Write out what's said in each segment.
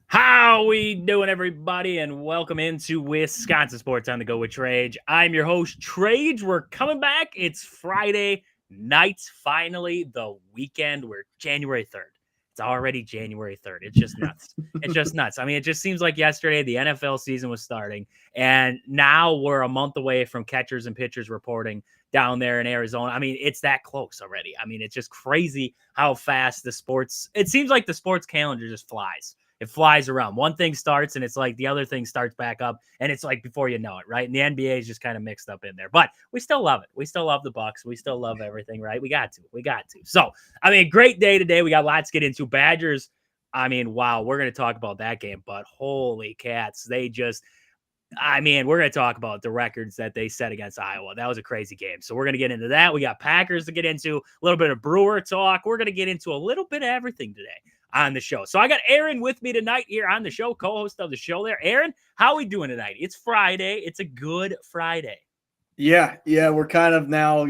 How we doing, everybody, and welcome into Wisconsin Sports on the Go with Trage. I'm your host, Trage. We're coming back. It's Friday night, finally, the weekend. We're January 3rd. It's already January 3rd. It's just nuts. It's just nuts. I mean, it just seems like yesterday the NFL season was starting, and now we're a month away from catchers and pitchers reporting down there in Arizona. I mean, it's that close already. I mean, it's just crazy how fast it seems like the sports calendar just flies. It flies around. One thing starts and it's like the other thing starts back up, and it's like before you know it, right? And the NBA is just kind of mixed up in there, but we still love it. We still love the Bucks. We still love everything, right? We got to. So, I mean, great day today. We got lots to get into. Badgers. I mean, wow, we're going to talk about that game, but holy cats, we're going to talk about the records that they set against Iowa. That was a crazy game. So we're going to get into that. We got Packers to get into, a little bit of Brewer talk. We're going to get into a little bit of everything today on the show. So I got Aaron with me tonight here on the show, co-host of the show there. Aaron, how are we doing tonight? It's Friday. It's a good Friday. Yeah. We're kind of now,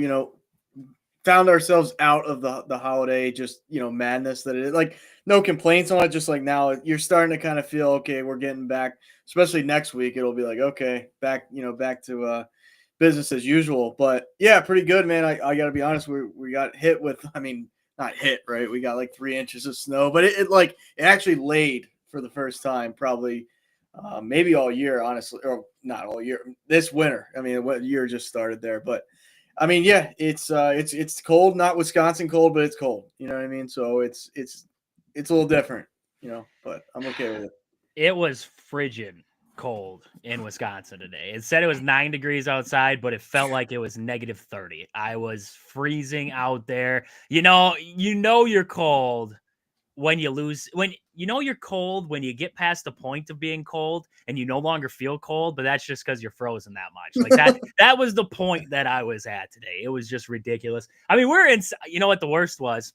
found ourselves out of the holiday, just, madness that it is. Like, no complaints on it. Just like now you're starting to kind of feel, okay, we're getting back, especially next week. It'll be like, okay, back to business as usual. But yeah, pretty good, man. I got to be honest. We got hit with, not hit, right? We got like 3 inches of snow, but it actually laid for the first time, probably maybe all year, honestly, or not all year, this winter. I mean, what year just started there, but I mean, yeah, it's cold, not Wisconsin cold, but it's cold. You know what I mean? So it's a little different, but I'm okay with it. It was frigid cold in Wisconsin today. It said it was 9 degrees outside, but it felt like it was negative 30. I was freezing out there. You're cold when you lose, you're cold when you get past the point of being cold and you no longer feel cold, but that's just because you're frozen that much. Like that was the point that I was at today. It was just ridiculous. I mean, you know what the worst was?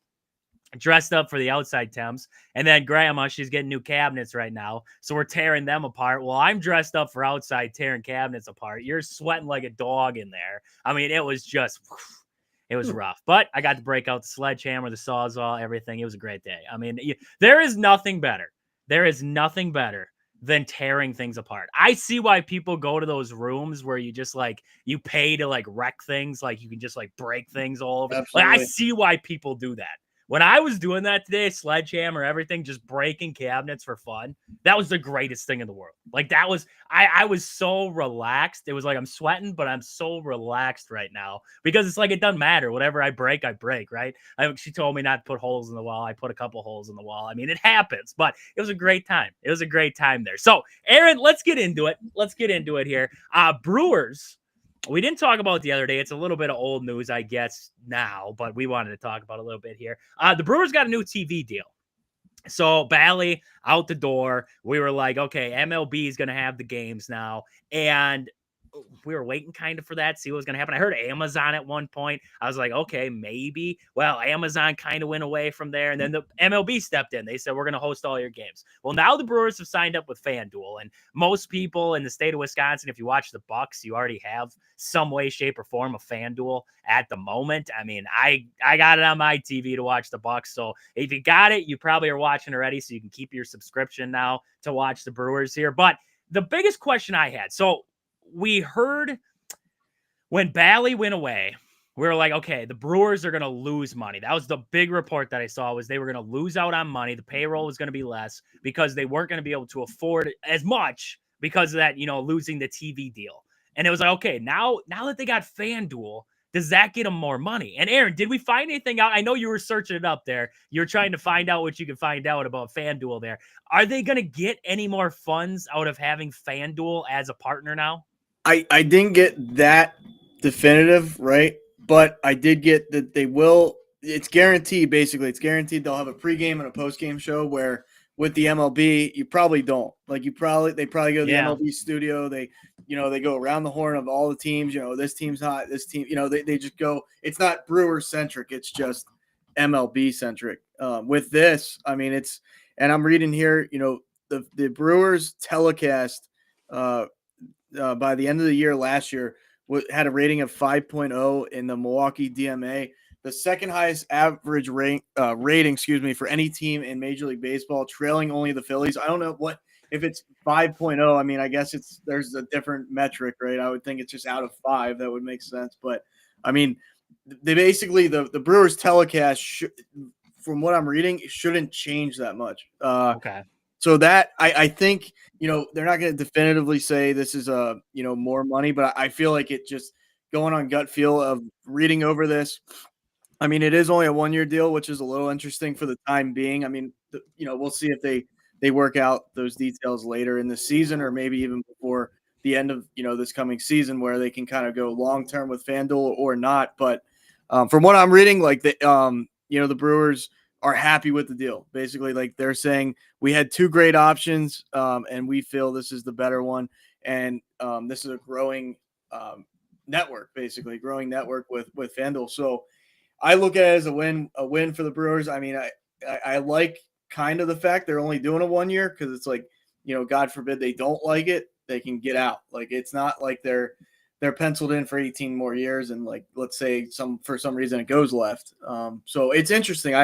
Dressed up for the outside temps, and then grandma, she's getting new cabinets right now, so we're tearing them apart. Well, I'm dressed up for outside, tearing cabinets apart. You're sweating like a dog in there. I mean, it was rough, but I got to break out the sledgehammer, the sawzall, everything. It was a great day. I mean, there is nothing better than tearing things apart. I see why people go to those rooms where you just you pay to wreck things, like you can just break things all over. Absolutely. I see why people do that. When I was doing that today, sledgehammer, everything, just breaking cabinets for fun, that was the greatest thing in the world. I was so relaxed. It was like I'm sweating, but I'm so relaxed right now because it's like it doesn't matter. Whatever I break, right? She told me not to put holes in the wall. I put a couple holes in the wall. I mean, it happens, but it was a great time. It was a great time there. So, Aaron, let's get into it. Here. Brewers. We didn't talk about it the other day. It's a little bit of old news, I guess, now, but we wanted to talk about it a little bit here. The Brewers got a new TV deal. So Bally out the door. We were like, okay, MLB is going to have the games now. And we were waiting kind of for that, see what was going to happen. I heard Amazon at one point. I was like, okay, maybe. Well, Amazon kind of went away from there, and then the MLB stepped in. They said, we're going to host all your games. Well, now the Brewers have signed up with FanDuel, and most people in the state of Wisconsin, if you watch the Bucks, you already have some way, shape, or form of FanDuel at the moment. I mean, I got it on my TV to watch the Bucks, so if you got it, you probably are watching already, so you can keep your subscription now to watch the Brewers here. But the biggest question I had, so we heard when Bally went away, we were like, okay, the Brewers are going to lose money. That was the big report that I saw, was they were going to lose out on money. The payroll was going to be less because they weren't going to be able to afford as much because of that, losing the TV deal. And it was like, okay, now that they got FanDuel, does that get them more money? And Aaron, did we find anything out? I know you were searching it up there. You're trying to find out what you can find out about FanDuel there. Are they going to get any more funds out of having FanDuel as a partner now? I didn't get that definitive, right? But I did get that they will. It's guaranteed, basically. It's guaranteed they'll have a pregame and a postgame show where with the MLB, you probably don't. Like they probably go to the Yeah. MLB studio. They go around the horn of all the teams. This team's hot. This team. They just go. It's not Brewers centric. It's just MLB centric. With this, I mean, and I'm reading here. The Brewers telecast by the end of the year last year had a rating of 5.0 in the Milwaukee DMA, the second highest average rating, for any team in Major League Baseball, trailing only the Phillies. I don't know if it's 5.0. I mean, I guess there's a different metric, right? I would think it's just out of 5. That would make sense. But I mean, they basically the Brewers telecast, from what I'm reading, it shouldn't change that much. Okay. So that I think, they're not going to definitively say this is more money, but I feel like it just going on gut feel of reading over this. I mean, it is only a 1-year deal, which is a little interesting for the time being. I mean, we'll see if they work out those details later in the season, or maybe even before the end of, this coming season, where they can kind of go long-term with FanDuel or not. But from what I'm reading, like the Brewers are happy with the deal. Basically, like they're saying, we had 2 great options, and we feel this is the better one. And this is a growing network, basically growing network with FanDuel. So I look at it as a win for the Brewers. I mean, I like kind of the fact they're only doing a 1 year, because it's like, God forbid they don't like it, they can get out. Like, it's not like they're penciled in for 18 more years, and like, let's say for some reason it goes left. So it's interesting.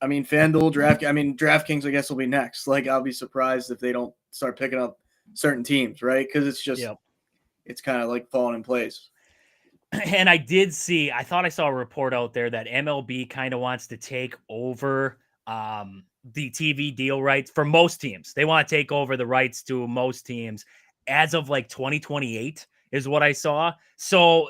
I mean, FanDuel, DraftKings, I guess, will be next. Like, I'll be surprised if they don't start picking up certain teams, right? Because it's just, it's kind of like falling in place. And I thought I saw a report out there that MLB kind of wants to take over the TV deal rights for most teams. They want to take over the rights to most teams as of like 2028 is what I saw. So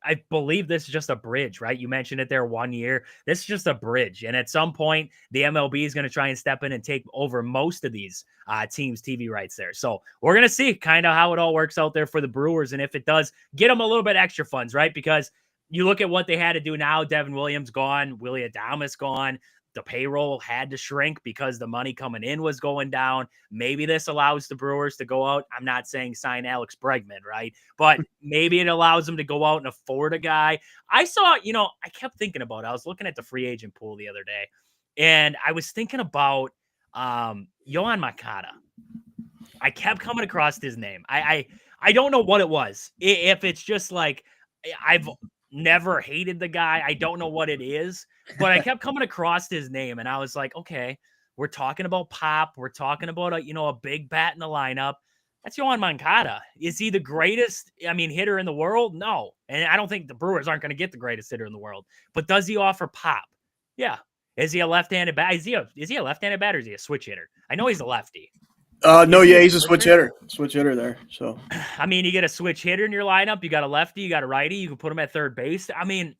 I believe this is just a bridge, right? You mentioned it there, 1 year. This is just a bridge. And at some point, the MLB is going to try and step in and take over most of these teams' TV rights there. So we're going to see kind of how it all works out there for the Brewers. And if it does, get them a little bit extra funds, right? Because you look at what they had to do now. Devin Williams gone, Willie Adames gone. The payroll had to shrink because the money coming in was going down. Maybe this allows the Brewers to go out. I'm not saying sign Alex Bregman, right? But maybe it allows them to go out and afford a guy. I saw, I kept thinking about it. I was looking at the free agent pool the other day, and I was thinking about Yoan Moncada. I kept coming across his name. I don't know what it was. If it's just like, I've never hated the guy. I don't know what it is, but I kept coming across his name, and I was like, okay, we're talking about pop. We're talking about a big bat in the lineup. That's Yoan Moncada. Is he the greatest, hitter in the world? No. And I don't think the Brewers aren't going to get the greatest hitter in the world. But does he offer pop? Yeah. Is he a left-handed bat? Is he a left-handed bat, or is he a switch hitter? I know he's a lefty. No, yeah, he's a switch hitter there. So, I mean, you get a switch hitter in your lineup. You got a lefty, you got a righty. You can put him at third base. I mean,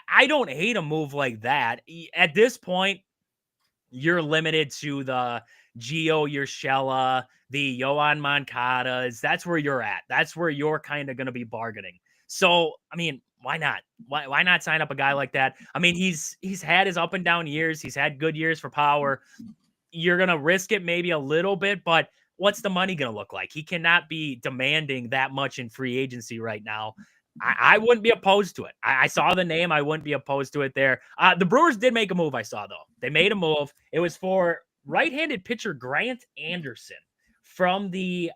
I don't hate a move like that. At this point, you're limited to the Gio Urshela, the Yoan Moncadas. That's where you're at. That's where you're kind of going to be bargaining. So, I mean, why not? Why not sign up a guy like that? I mean, he's had his up and down years. He's had good years for power. You're going to risk it maybe a little bit, but what's the money going to look like? He cannot be demanding that much in free agency right now. I wouldn't be opposed to it. I saw the name. I wouldn't be opposed to it there. The Brewers did make a move, I saw, though. They made a move. It was for right-handed pitcher Grant Anderson from the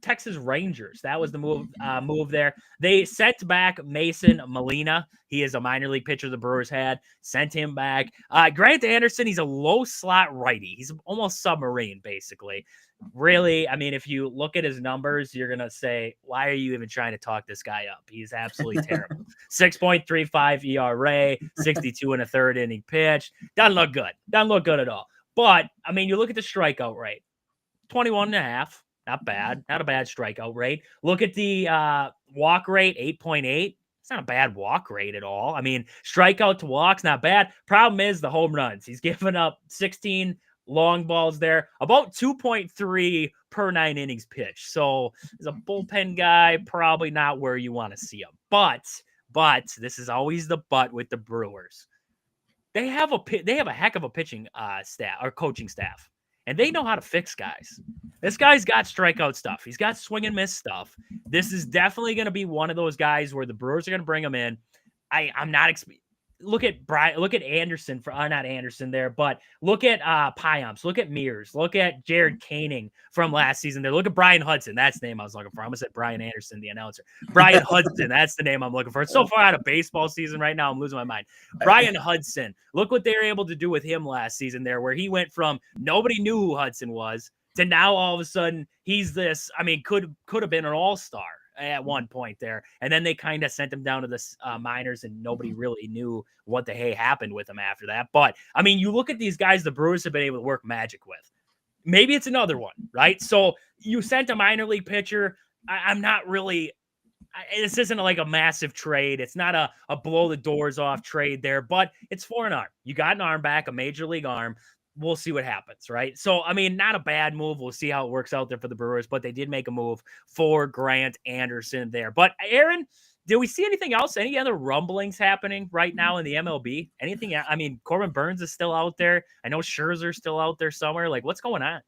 Texas Rangers. That was the move there. They sent back Mason Molina. He is a minor league pitcher the Brewers had. Sent him back. Grant Anderson, he's a low slot righty. He's almost submarine, basically. Really, I mean, if you look at his numbers, you're going to say, why are you even trying to talk this guy up? He's absolutely terrible. 6.35 ERA, 62 and a third inning pitch. Doesn't look good. Doesn't look good at all. But, I mean, you look at the strikeout rate. 21 and a half. Not bad. Not a bad strikeout rate. Look at the walk rate, 8.8. It's not a bad walk rate at all. I mean, strikeout to walks, not bad. Problem is the home runs. He's given up 16 long balls there, about 2.3 per 9 innings pitched. So as a bullpen guy, probably not where you want to see him. But this is always the but with the Brewers. they have a heck of a pitching staff or coaching staff, and they know how to fix guys. This guy's got strikeout stuff. He's got swing and miss stuff. This is definitely going to be one of those guys where the Brewers are going to bring him in. I'm not look at Brian, look at Anderson for not Anderson there, but look at Pyamps, look at Mears, look at Jared Koenig from last season there. Look at Brian Hudson. That's the name I was looking for. I almost said Brian Anderson, the announcer. Brian Hudson, that's the name I'm looking for. It's so far out of baseball season right now, I'm losing my mind. Brian Hudson. Look what they were able to do with him last season there, where he went from nobody knew who Hudson was to now all of a sudden he's this, I mean, could have been an all-star at one point there. And then they kind of sent him down to the minors and nobody really knew what the hey happened with him after that. But I mean, you look at these guys the Brewers have been able to work magic with. Maybe it's another one, right? So you sent a minor league pitcher. I'm not really, this isn't like a massive trade. It's not a blow the doors off trade there, but it's for an arm. You got an arm back, a major league arm. We'll see what happens, right? So, I mean, not a bad move. We'll see how it works out there for the Brewers, but they did make a move for Grant Anderson there. But, Aaron, did we see anything else? Any other rumblings happening right now in the MLB? Anything? I mean, Corbin Burns is still out there. I know Scherzer's still out there somewhere. Like, what's going on?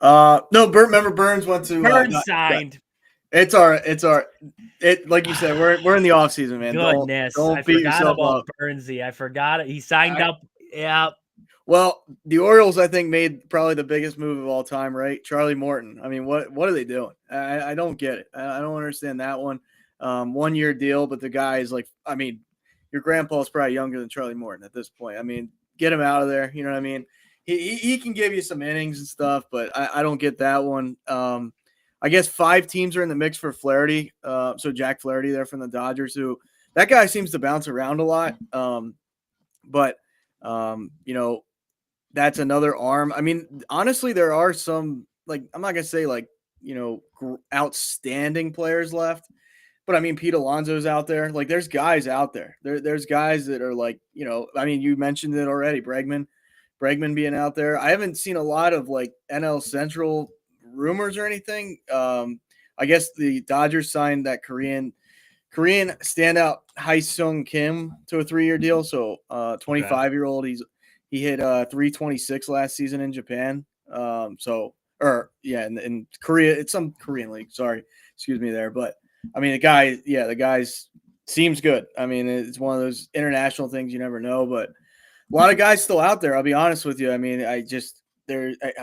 No, remember Burns went to Burns signed. It's all right. Like you said, we're in the off season, man. Goodness, don't beat yourself up. Burnsy. I forgot it. He signed up. Yeah. Well, the Orioles, I think, made probably the biggest move of all time, right? Charlie Morton. I mean, what are they doing? I don't get it. I don't understand that one. 1 year deal, but the guy is like, I mean, your grandpa's probably younger than Charlie Morton at this point. I mean, get him out of there. You know what I mean? He can give you some innings and stuff, but I don't get that one. I guess 5 teams are in the mix for Flaherty. So Jack Flaherty there from the Dodgers, who that guy seems to bounce around a lot. But you know, that's another arm. I mean, honestly, there are some, like, I'm not going to say like, you know, outstanding players left, but I mean, Pete Alonso's out there. Like, there's guys out there. There's guys that are like, you know, I mean, you mentioned it already, Bregman being out there. I haven't seen a lot of like NL Central rumors or anything. I guess the Dodgers signed that Korean standout Hae-Sung Kim to a 3-year deal. So 25-year-old, he hit 326 last season in Japan. In Korea, it's some Korean league. Sorry, excuse me there. But I mean, the guy's seems good. I mean, it's one of those international things you never know, but a lot of guys still out there. I'll be honest with you. I mean, I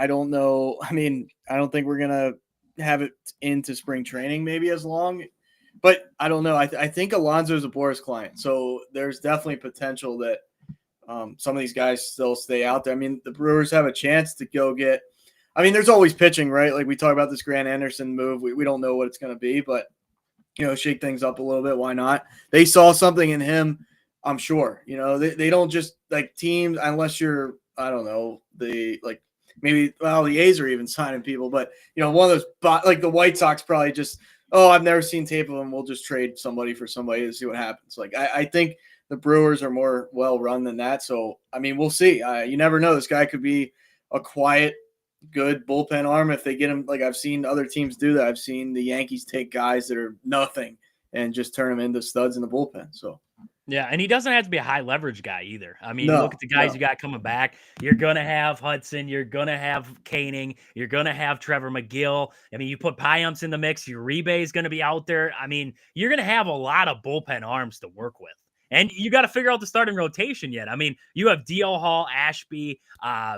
don't know. I mean, I don't think we're gonna have it into spring training maybe as long, but I don't know. I think Alonso's a Boris client, so there's definitely potential that some of these guys still stay out there. I mean, the Brewers have a chance to go get. I mean, there's always pitching, right? Like we talk about this Grant Anderson move. We don't know what it's going to be, but you know, shake things up a little bit. Why not? They saw something in him. I'm sure. You know, they don't just like teams unless you're, I don't know, the A's are even signing people, but you know, one of those like the White Sox probably just, I've never seen tape of them. We'll just trade somebody for somebody to see what happens. Like I think the Brewers are more well run than that. So I mean, we'll see. You never know. This guy could be a quiet, good bullpen arm if they get him. Like I've seen other teams do that. I've seen the Yankees take guys that are nothing and just turn them into studs in the bullpen. So. Yeah, and he doesn't have to be a high leverage guy either. I mean, look at the guys you got coming back. You're going to have Hudson. You're going to have Koenig. You're going to have Trevor McGill. I mean, you put Pyamps in the mix. Uribe is going to be out there. I mean, you're going to have a lot of bullpen arms to work with. And you got to figure out the starting rotation yet. I mean, you have D.L. Hall, Ashby,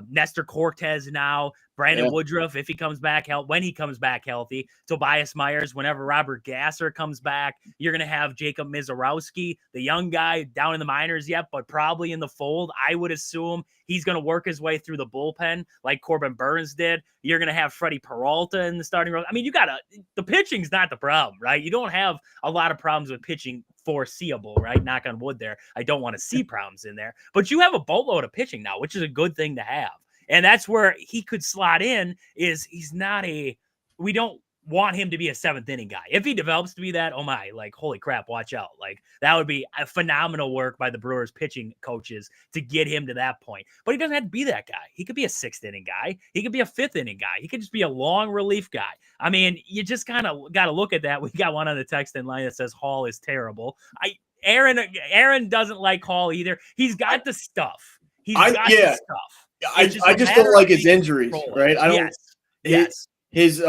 Nestor Cortez now, Brandon Woodruff, if he comes back, when he comes back healthy, Tobias Myers, whenever Robert Gasser comes back, you're going to have Jacob Mizorowski, the young guy down in the minors yet, but probably in the fold. I would assume he's going to work his way through the bullpen like Corbin Burns did. You're going to have Freddie Peralta in the starting role. I mean, the pitching's not the problem, right? You don't have a lot of problems with pitching foreseeable, right? Knock on wood there. I don't want to see problems in there, but you have a boatload of pitching now, which is a good thing to have. And that's where he could slot in we don't want him to be a 7th inning guy. If he develops to be that, oh my, like, holy crap, watch out. Like that would be a phenomenal work by the Brewers pitching coaches to get him to that point. But he doesn't have to be that guy. He could be a 6th inning guy. He could be a 5th inning guy. He could just be a long relief guy. I mean, you just kind of got to look at that. We got one on the text in line that says Hall is terrible. Aaron doesn't like Hall either. He's got the stuff. He's got the stuff. It's just I a just don't matter like of his can injuries, control it. right? I don't. Yes. Yes.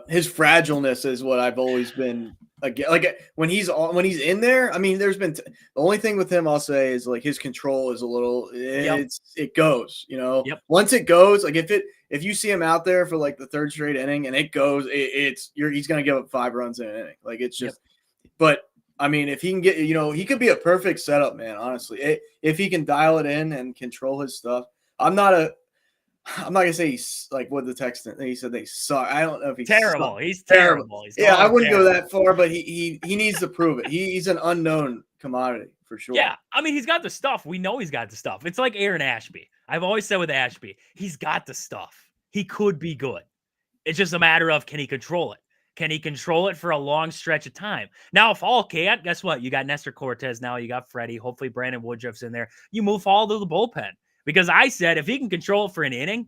His fragileness is what I've always been again. Like when he's in there, I mean, there's been the only thing with him I'll say is like his control is a little. It goes, Yep. Once it goes, like if you see him out there for like the third straight inning and it goes, he's gonna give up 5 runs in an inning. Like it's just, but. I mean, if he can get, he could be a perfect setup, man. Honestly, if he can dial it in and control his stuff, I'm not gonna say he's like what the text he said they suck. I don't know if he's terrible. He's terrible. He's I wouldn't terrible. go that far, but he needs to prove it. He's an unknown commodity for sure. Yeah, I mean, he's got the stuff. We know he's got the stuff. It's like Aaron Ashby. I've always said with Ashby, he's got the stuff. He could be good. It's just a matter of can he control it? Can he control it for a long stretch of time? Now, if Hall can't, guess what? You got Nestor Cortez now. You got Freddie. Hopefully, Brandon Woodruff's in there. You move Hall to the bullpen because I said if he can control it for an inning,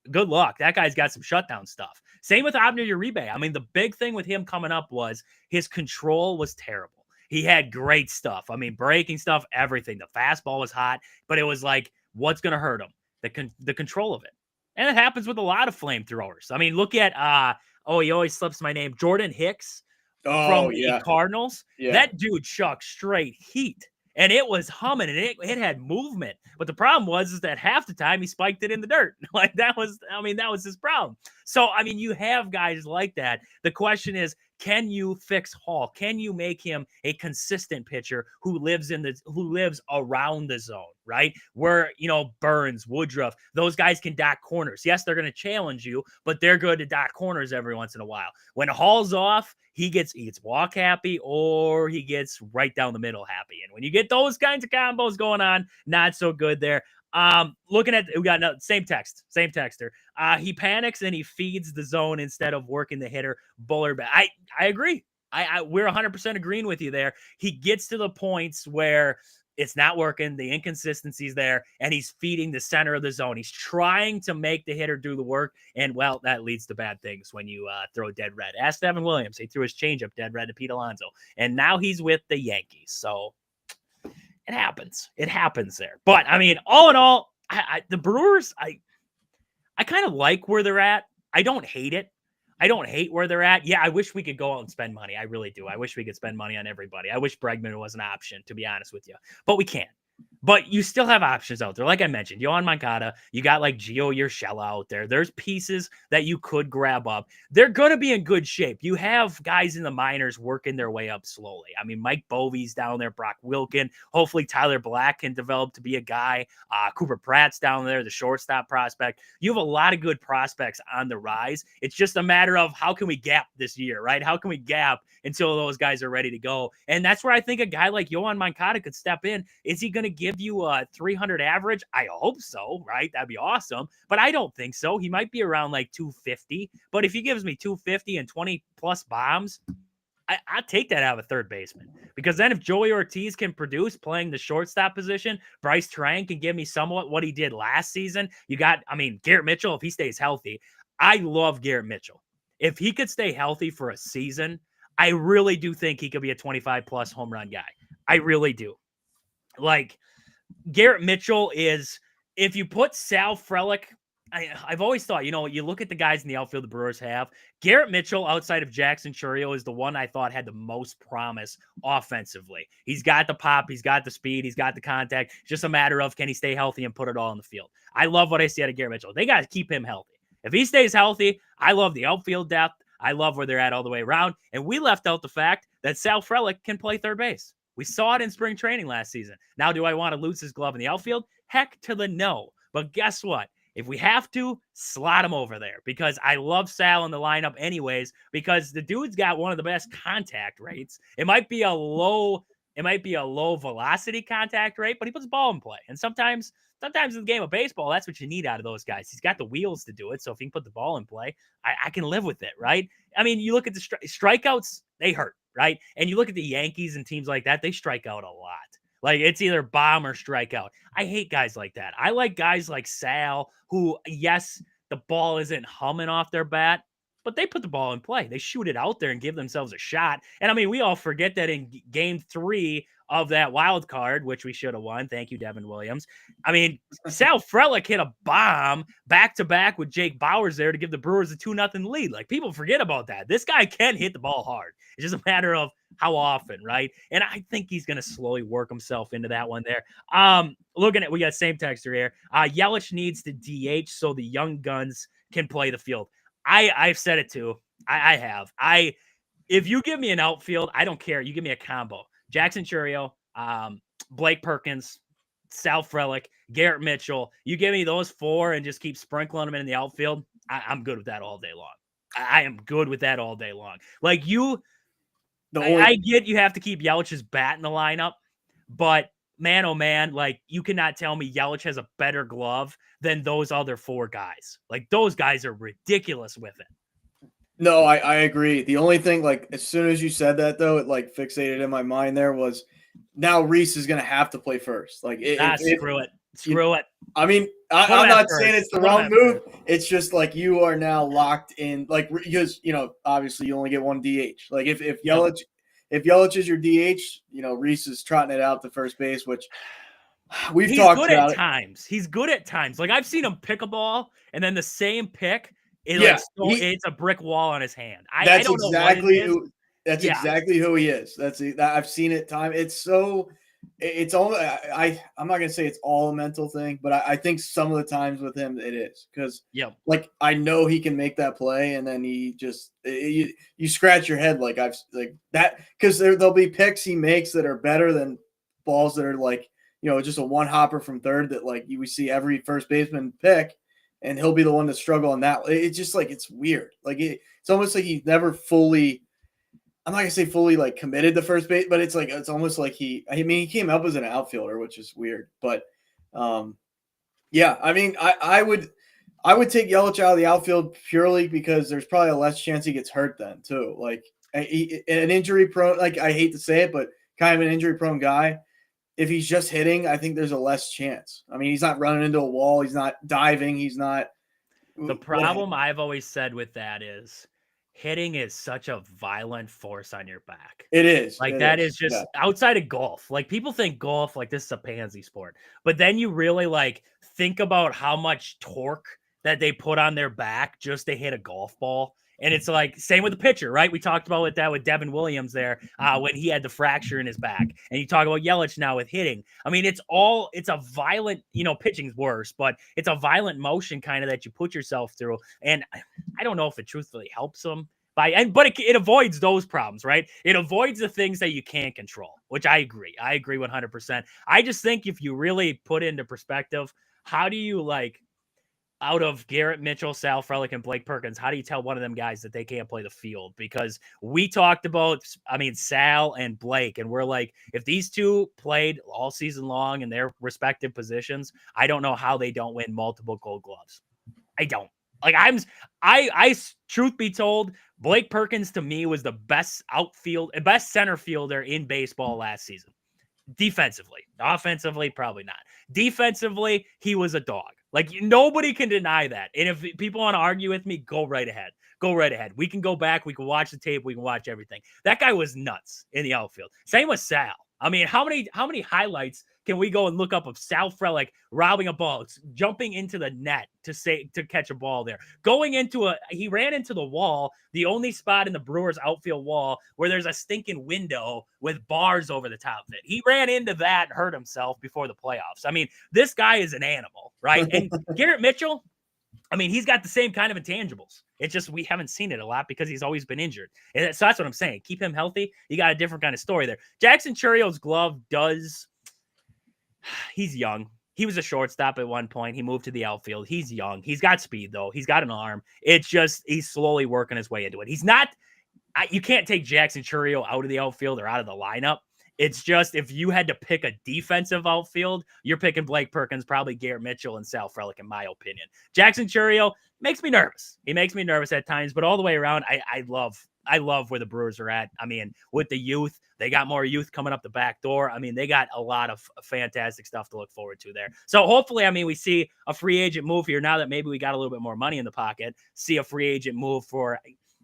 good luck. That guy's got some shutdown stuff. Same with Abner Uribe. I mean, the big thing with him coming up was his control was terrible. He had great stuff. I mean, breaking stuff, everything. The fastball was hot, but it was like, what's going to hurt him? The control of it. And it happens with a lot of flamethrowers. I mean, look at he always slips my name, Jordan Hicks from the Cardinals. Yeah. That dude chucked straight heat. And it was humming and it had movement. But the problem was that half the time he spiked it in the dirt. Like that was his problem. So, I mean, you have guys like that. The question is, can you fix Hall? Can you make him a consistent pitcher who lives around the zone, right? Where, Burns, Woodruff, those guys can dot corners. Yes, they're going to challenge you, but they're good to dot corners every once in a while. When Hall's off, he gets walk happy or he gets right down the middle happy. And when you get those kinds of combos going on, not so good there. Looking at, we got same texter. He panics and he feeds the zone instead of working the hitter. Buller back. I agree. We're 100% agreeing with you there. He gets to the points where it's not working. The inconsistency's there, and he's feeding the center of the zone. He's trying to make the hitter do the work, and, well, that leads to bad things when you throw dead red. Ask Devin Williams. He threw his changeup dead red to Pete Alonso, and now he's with the Yankees. So it happens. It happens there. But, I mean, all in all, the Brewers, I kind of like where they're at. I don't hate it. I don't hate where they're at. Yeah, I wish we could go out and spend money. I really do. I wish we could spend money on everybody. I wish Bregman was an option, to be honest with you. But we can't. But you still have options out there. Like I mentioned, Yohan Moncada, you got like Gio Urshela out there. There's pieces that you could grab up. They're going to be in good shape. You have guys in the minors working their way up slowly. I mean, Mike Bovey's down there, Brock Wilkin. Hopefully Tyler Black can develop to be a guy. Cooper Pratt's down there, the shortstop prospect. You have a lot of good prospects on the rise. It's just a matter of how can we gap this year, right? How can we gap until those guys are ready to go? And that's where I think a guy like Yohan Moncada could step in. Is he going to give you a 300 average? I hope so, right? That'd be awesome. But I don't think so. He might be around like 250. But if he gives me 250 and 20 plus bombs, I'd take that out of a third baseman. Because then if Joey Ortiz can produce playing the shortstop position, Bryce Terang can give me somewhat what he did last season. You got, Garrett Mitchell, if he stays healthy. I love Garrett Mitchell. If he could stay healthy for a season, I really do think he could be a 25 plus home run guy. I really do. Like, Garrett Mitchell is, if you put Sal Frelick, I've always thought, you look at the guys in the outfield the Brewers have, Garrett Mitchell outside of Jackson Chourio is the one I thought had the most promise offensively. He's got the pop, he's got the speed, he's got the contact. It's just a matter of can he stay healthy and put it all on the field. I love what I see out of Garrett Mitchell. They got to keep him healthy. If he stays healthy, I love the outfield depth. I love where they're at all the way around. And we left out the fact that Sal Frelick can play third base. We saw it in spring training last season. Now, do I want to lose his glove in the outfield? Heck to the no. But guess what? If we have to, slot him over there because I love Sal in the lineup anyways because the dude's got one of the best contact rates. It might be a low velocity contact rate, but he puts the ball in play. And sometimes in the game of baseball, that's what you need out of those guys. He's got the wheels to do it. So if he can put the ball in play, I can live with it, right? I mean, you look at the strikeouts, they hurt, right? And you look at the Yankees and teams like that, they strike out a lot. Like, it's either bomb or strikeout. I hate guys like that. I like guys like Sal who, yes, the ball isn't humming off their bat, but they put the ball in play. They shoot it out there and give themselves a shot. And, we all forget that in Game 3 of that wild card, which we should have won. Thank you, Devin Williams. I mean, Sal Frelick hit a bomb back-to-back with Jake Bauers there to give the Brewers a 2-0 lead. Like, people forget about that. This guy can hit the ball hard. It's just a matter of how often, right? And I think he's going to slowly work himself into that one there. Looking at, we got same texter here. Yelich needs to DH so the young guns can play the field. I've said it too. I have. If you give me an outfield, I don't care. You give me a combo. Jackson Chourio, Blake Perkins, Sal Frelick, Garrett Mitchell. You give me those four and just keep sprinkling them in the outfield. I'm good with that all day long. I am good with that all day long. Like I get you have to keep Yelich's bat in the lineup, but man, oh man, like you cannot tell me Yelich has a better glove than those other four guys. Like those guys are ridiculous with it. No, I agree. The only thing, like, as soon as you said that, though, it like fixated in my mind there was now Reese is going to have to play first. Like, screw it. I mean, I'm not saying it's the wrong move. It's just like you are now locked in, like, because, obviously you only get one DH. Like, if Yelich, if Yelich is your DH, Reese is trotting it out to first base, which he's talked good about at times. He's good at times. Like, I've seen him pick a ball and then the same pick. It's a brick wall on his hand. I don't know what it is. That's exactly who he is. I've seen it time. It's all. I'm not gonna say it's all a mental thing, but I think some of the times with him it is because like I know he can make that play, and then he just you scratch your head like that because there'll be picks he makes that are better than balls that are like just a one hopper from third that like we see every first baseman pick. And he'll be the one to struggle on that. It's just like it's weird. Like it's almost like he's never fully. I'm not gonna say fully like committed to first base, but it's almost like he came up as an outfielder, which is weird. But yeah, I mean, I would take Yelich out of the outfield purely because there's probably a less chance he gets hurt then too. Like an injury prone. Like I hate to say it, but kind of an injury prone guy. If he's just hitting, I think there's a less chance. I mean, he's not running into a wall. He's not diving. He's not. The problem I've always said with that is hitting is such a violent force on your back. It is. Like that is just outside of golf. Like people think golf, like this is a pansy sport, but then you really like think about how much torque that they put on their back just to hit a golf ball. And it's like same with the pitcher, right? We talked about that with Devin Williams there when he had the fracture in his back. And you talk about Yelich now with hitting. I mean, it's a violent, pitching's worse, but it's a violent motion kind of that you put yourself through. And I don't know if it truthfully helps him. But it avoids those problems, right? It avoids the things that you can't control, which I agree. I agree 100%. I just think if you really put into perspective, how do you out of Garrett Mitchell, Sal Frelick, and Blake Perkins, how do you tell one of them guys that they can't play the field? Because we talked about, Sal and Blake, and we're like, if these two played all season long in their respective positions, I don't know how they don't win multiple Gold Gloves. I don't. I truth be told, Blake Perkins to me was the best center fielder in baseball last season. Defensively, offensively, probably not. Defensively, he was a dog. Like nobody can deny that. And if people want to argue with me, go right ahead. Go right ahead. We can go back. We can watch the tape. We can watch everything. That guy was nuts in the outfield. Same with Sal. I mean, how many highlights can we go and look up of Sal Frelick robbing a ball, jumping into the net to catch a ball there, he ran into the wall, the only spot in the Brewers outfield wall where there's a stinking window with bars over the top of it. He ran into that and hurt himself before the playoffs. I mean, this guy is an animal, right? And Garrett Mitchell, I mean, he's got the same kind of intangibles. It's just we haven't seen it a lot because he's always been injured. And so that's what I'm saying. Keep him healthy. You got a different kind of story there. Jackson Chourio's glove he's young. He was a shortstop at one point. He moved to the outfield. He's young. He's got speed, though. He's got an arm. It's just he's slowly working his way into it. He's not – you can't take Jackson Chourio out of the outfield or out of the lineup. It's just if you had to pick a defensive outfield, you're picking Blake Perkins, probably Garrett Mitchell, and Sal Frelick, in my opinion. Jackson Chourio makes me nervous. He makes me nervous at times, but all the way around, I love where the Brewers are at. I mean, with the youth, they got more youth coming up the back door. I mean, they got a lot of fantastic stuff to look forward to there. So hopefully, we see a free agent move here now that maybe we got a little bit more money in the pocket. See a free agent move for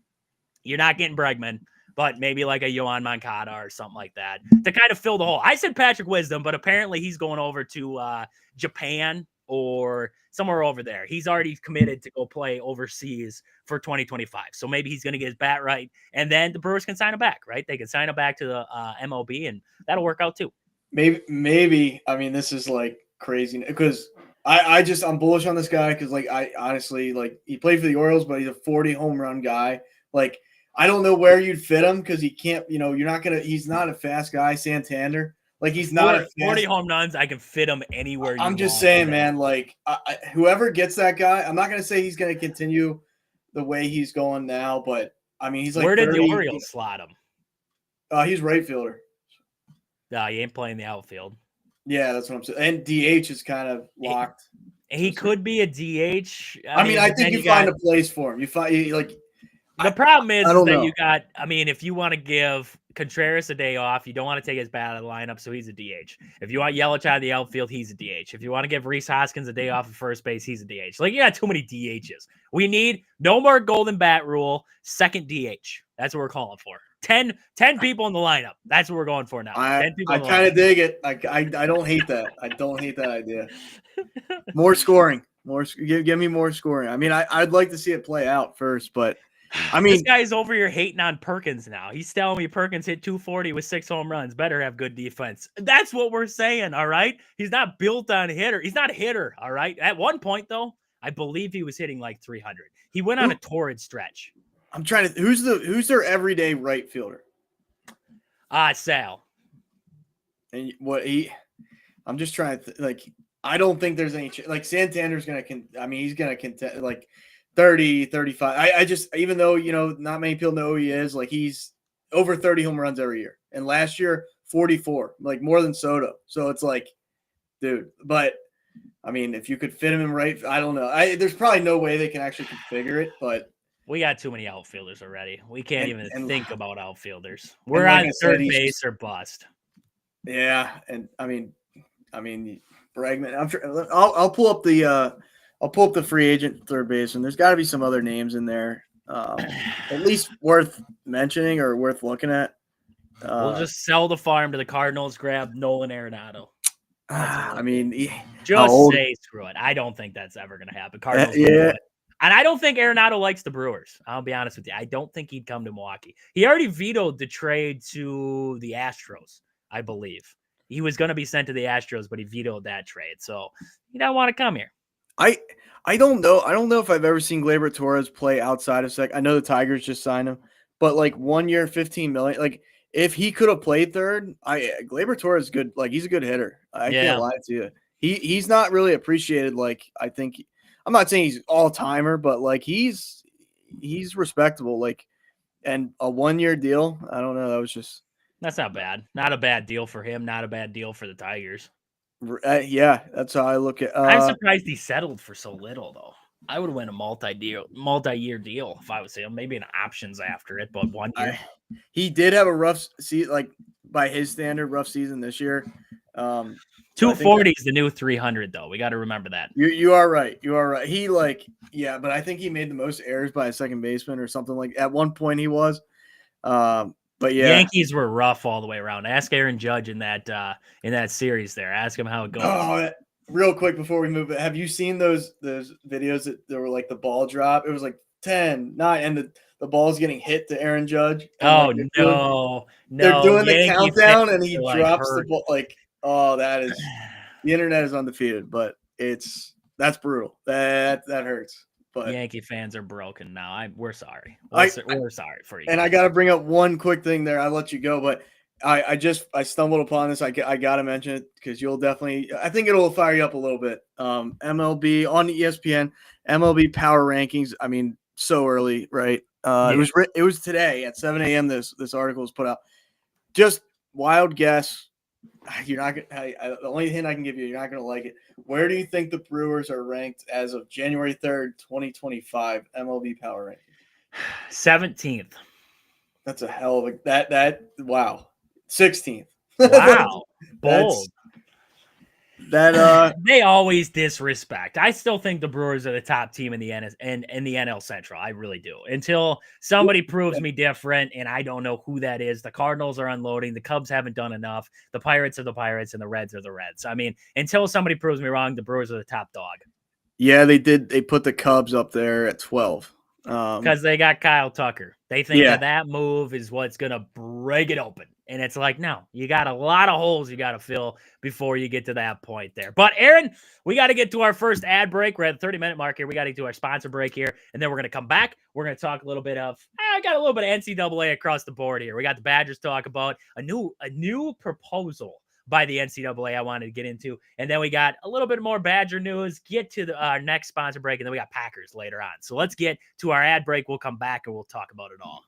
– you're not getting Bregman. but maybe like a Yohan Moncada or something like that to kind of fill the hole. I said Patrick Wisdom, but apparently he's going over to Japan or somewhere over there. He's already committed to go play overseas for 2025. So maybe he's going to get his bat right. And then the Brewers can sign him back, right? They can sign him back to the MLB, and that'll work out too. Maybe. I mean, this is like crazy because I'm bullish on this guy because like I honestly like he played for the Orioles, but he's a 40 home run guy. Like I don't know where you'd fit him because he can't. He's not a fast guy. Santander. Like he's not a 40 home runs. I can fit him anywhere. I'm just saying, man. Like whoever gets that guy, I'm not gonna say he's gonna continue the way he's going now, but I mean he's like. Where did the Orioles slot him? He's right fielder. No, he ain't playing the outfield. Yeah, that's what I'm saying. And DH is kind of locked. He could be a DH. I mean, I think you find a place for him. The problem is that you got. I mean, if you want to give Contreras a day off, you don't want to take his bat out of the lineup, so he's a DH. If you want Yelich out of the outfield, he's a DH. If you want to give Rhys Hoskins a day off at first base, he's a DH. Like you got too many DHs. We need no more golden bat rule. Second DH. That's what we're calling for. 10 people in the lineup. That's what we're going for now. 10 people I kind of dig it. I don't hate that. I don't hate that idea. More scoring. Give me more scoring. I mean, I'd like to see it play out first, but I mean, this guy's over here hating on Perkins now. He's telling me Perkins hit 240 with 6 home runs. Better have good defense. That's what we're saying, all right? He's not built on hitter. He's not a hitter, all right? At one point, though, I believe he was hitting like 300. He went on a torrid stretch. I'm trying to. Who's their everyday right fielder? Sal. And I'm just trying to I don't think there's any like Santander's gonna. He's gonna contest like 30, 35. I just even though not many people know who he is. Like he's over 30 home runs every year, and last year 44, like more than Soto. So it's like, dude. But I mean, if you could fit him in right, I don't know. There's probably no way they can actually configure it, but. We got too many outfielders already. We can't even think about outfielders. We're on third base or bust. Yeah, and I mean, Bregman. I'll pull up the free agent third baseman. There's got to be some other names in there, at least worth mentioning or worth looking at. We'll just sell the farm to the Cardinals. Grab Nolan Arenado. I mean, just say screw it. I don't think that's ever going to happen. Cardinals. Yeah. And I don't think Arenado likes the Brewers. I'll be honest with you. I don't think he'd come to Milwaukee. He already vetoed the trade to the Astros, I believe. He was going to be sent to the Astros, but he vetoed that trade. So he don't want to come here. I don't know. I don't know if I've ever seen Gleyber Torres play outside of I know the Tigers just signed him, but like 1 year, $15 million. Like if he could have played third, Gleyber Torres is good. Like he's a good hitter. I can't lie to you. He's not really appreciated. Like I think. I'm not saying he's all timer, but like he's respectable. Like, and a 1 year deal. I don't know. That's not bad. Not a bad deal for him. Not a bad deal for the Tigers. Yeah, that's how I look at. I'm surprised he settled for so little, though. I would win a multi-year deal if I was him. Maybe an options after it, but 1 year. He did have a rough season, like by his standard, rough season this year. 240 is the new 300, though. We got to remember that. You are right. You are right. He but I think he made the most errors by a second baseman or something like. At one point, he was. But yeah, Yankees were rough all the way around. Ask Aaron Judge in that series there. Ask him how it goes. Oh, real quick before we move, have you seen those videos that there were like the ball drop? It was like 10, 9, and the ball's getting hit to Aaron Judge. Oh no, they're doing the Yankee countdown, and he drops hurt. the ball like. Oh, that is the internet is undefeated, but that's brutal. That hurts. But Yankee fans are broken now. We're sorry. We're sorry for you. And I got to bring up one quick thing there. I'll let you go, but I stumbled upon this. I got to mention it because you'll definitely. I think it'll fire you up a little bit. MLB on ESPN, MLB Power Rankings. I mean, so early, right? It was today at 7 a.m. This article was put out. Just wild guess. You're not gonna. The only hint I can give you, you're not gonna like it. Where do you think the Brewers are ranked as of January 3rd, 2025 MLB Power Ranking? 17th. That's a hell of a that. Wow, 16th. Wow, bold. That They always disrespect. I still think the Brewers are the top team in the NL Central. I really do. Until somebody proves me different, and I don't know who that is. The Cardinals are unloading. The Cubs haven't done enough. The Pirates are the Pirates, and the Reds are the Reds. I mean, until somebody proves me wrong, the Brewers are the top dog. Yeah, they did. They put the Cubs up there at 12. Because they got Kyle Tucker. They think that move is what's going to break it open. And it's like, no, you got a lot of holes you got to fill before you get to that point there. But Aaron, we got to get to our first ad break. We're at the 30-minute mark here. We got to get to our sponsor break here. And then we're going to come back. We're going to talk a little bit of, I got a little bit of NCAA across the board here. We got the Badgers to talk about a new proposal by the NCAA I wanted to get into. And then we got a little bit more Badger news, get to our next sponsor break, and then we got Packers later on. So let's get to our ad break. We'll come back and we'll talk about it all.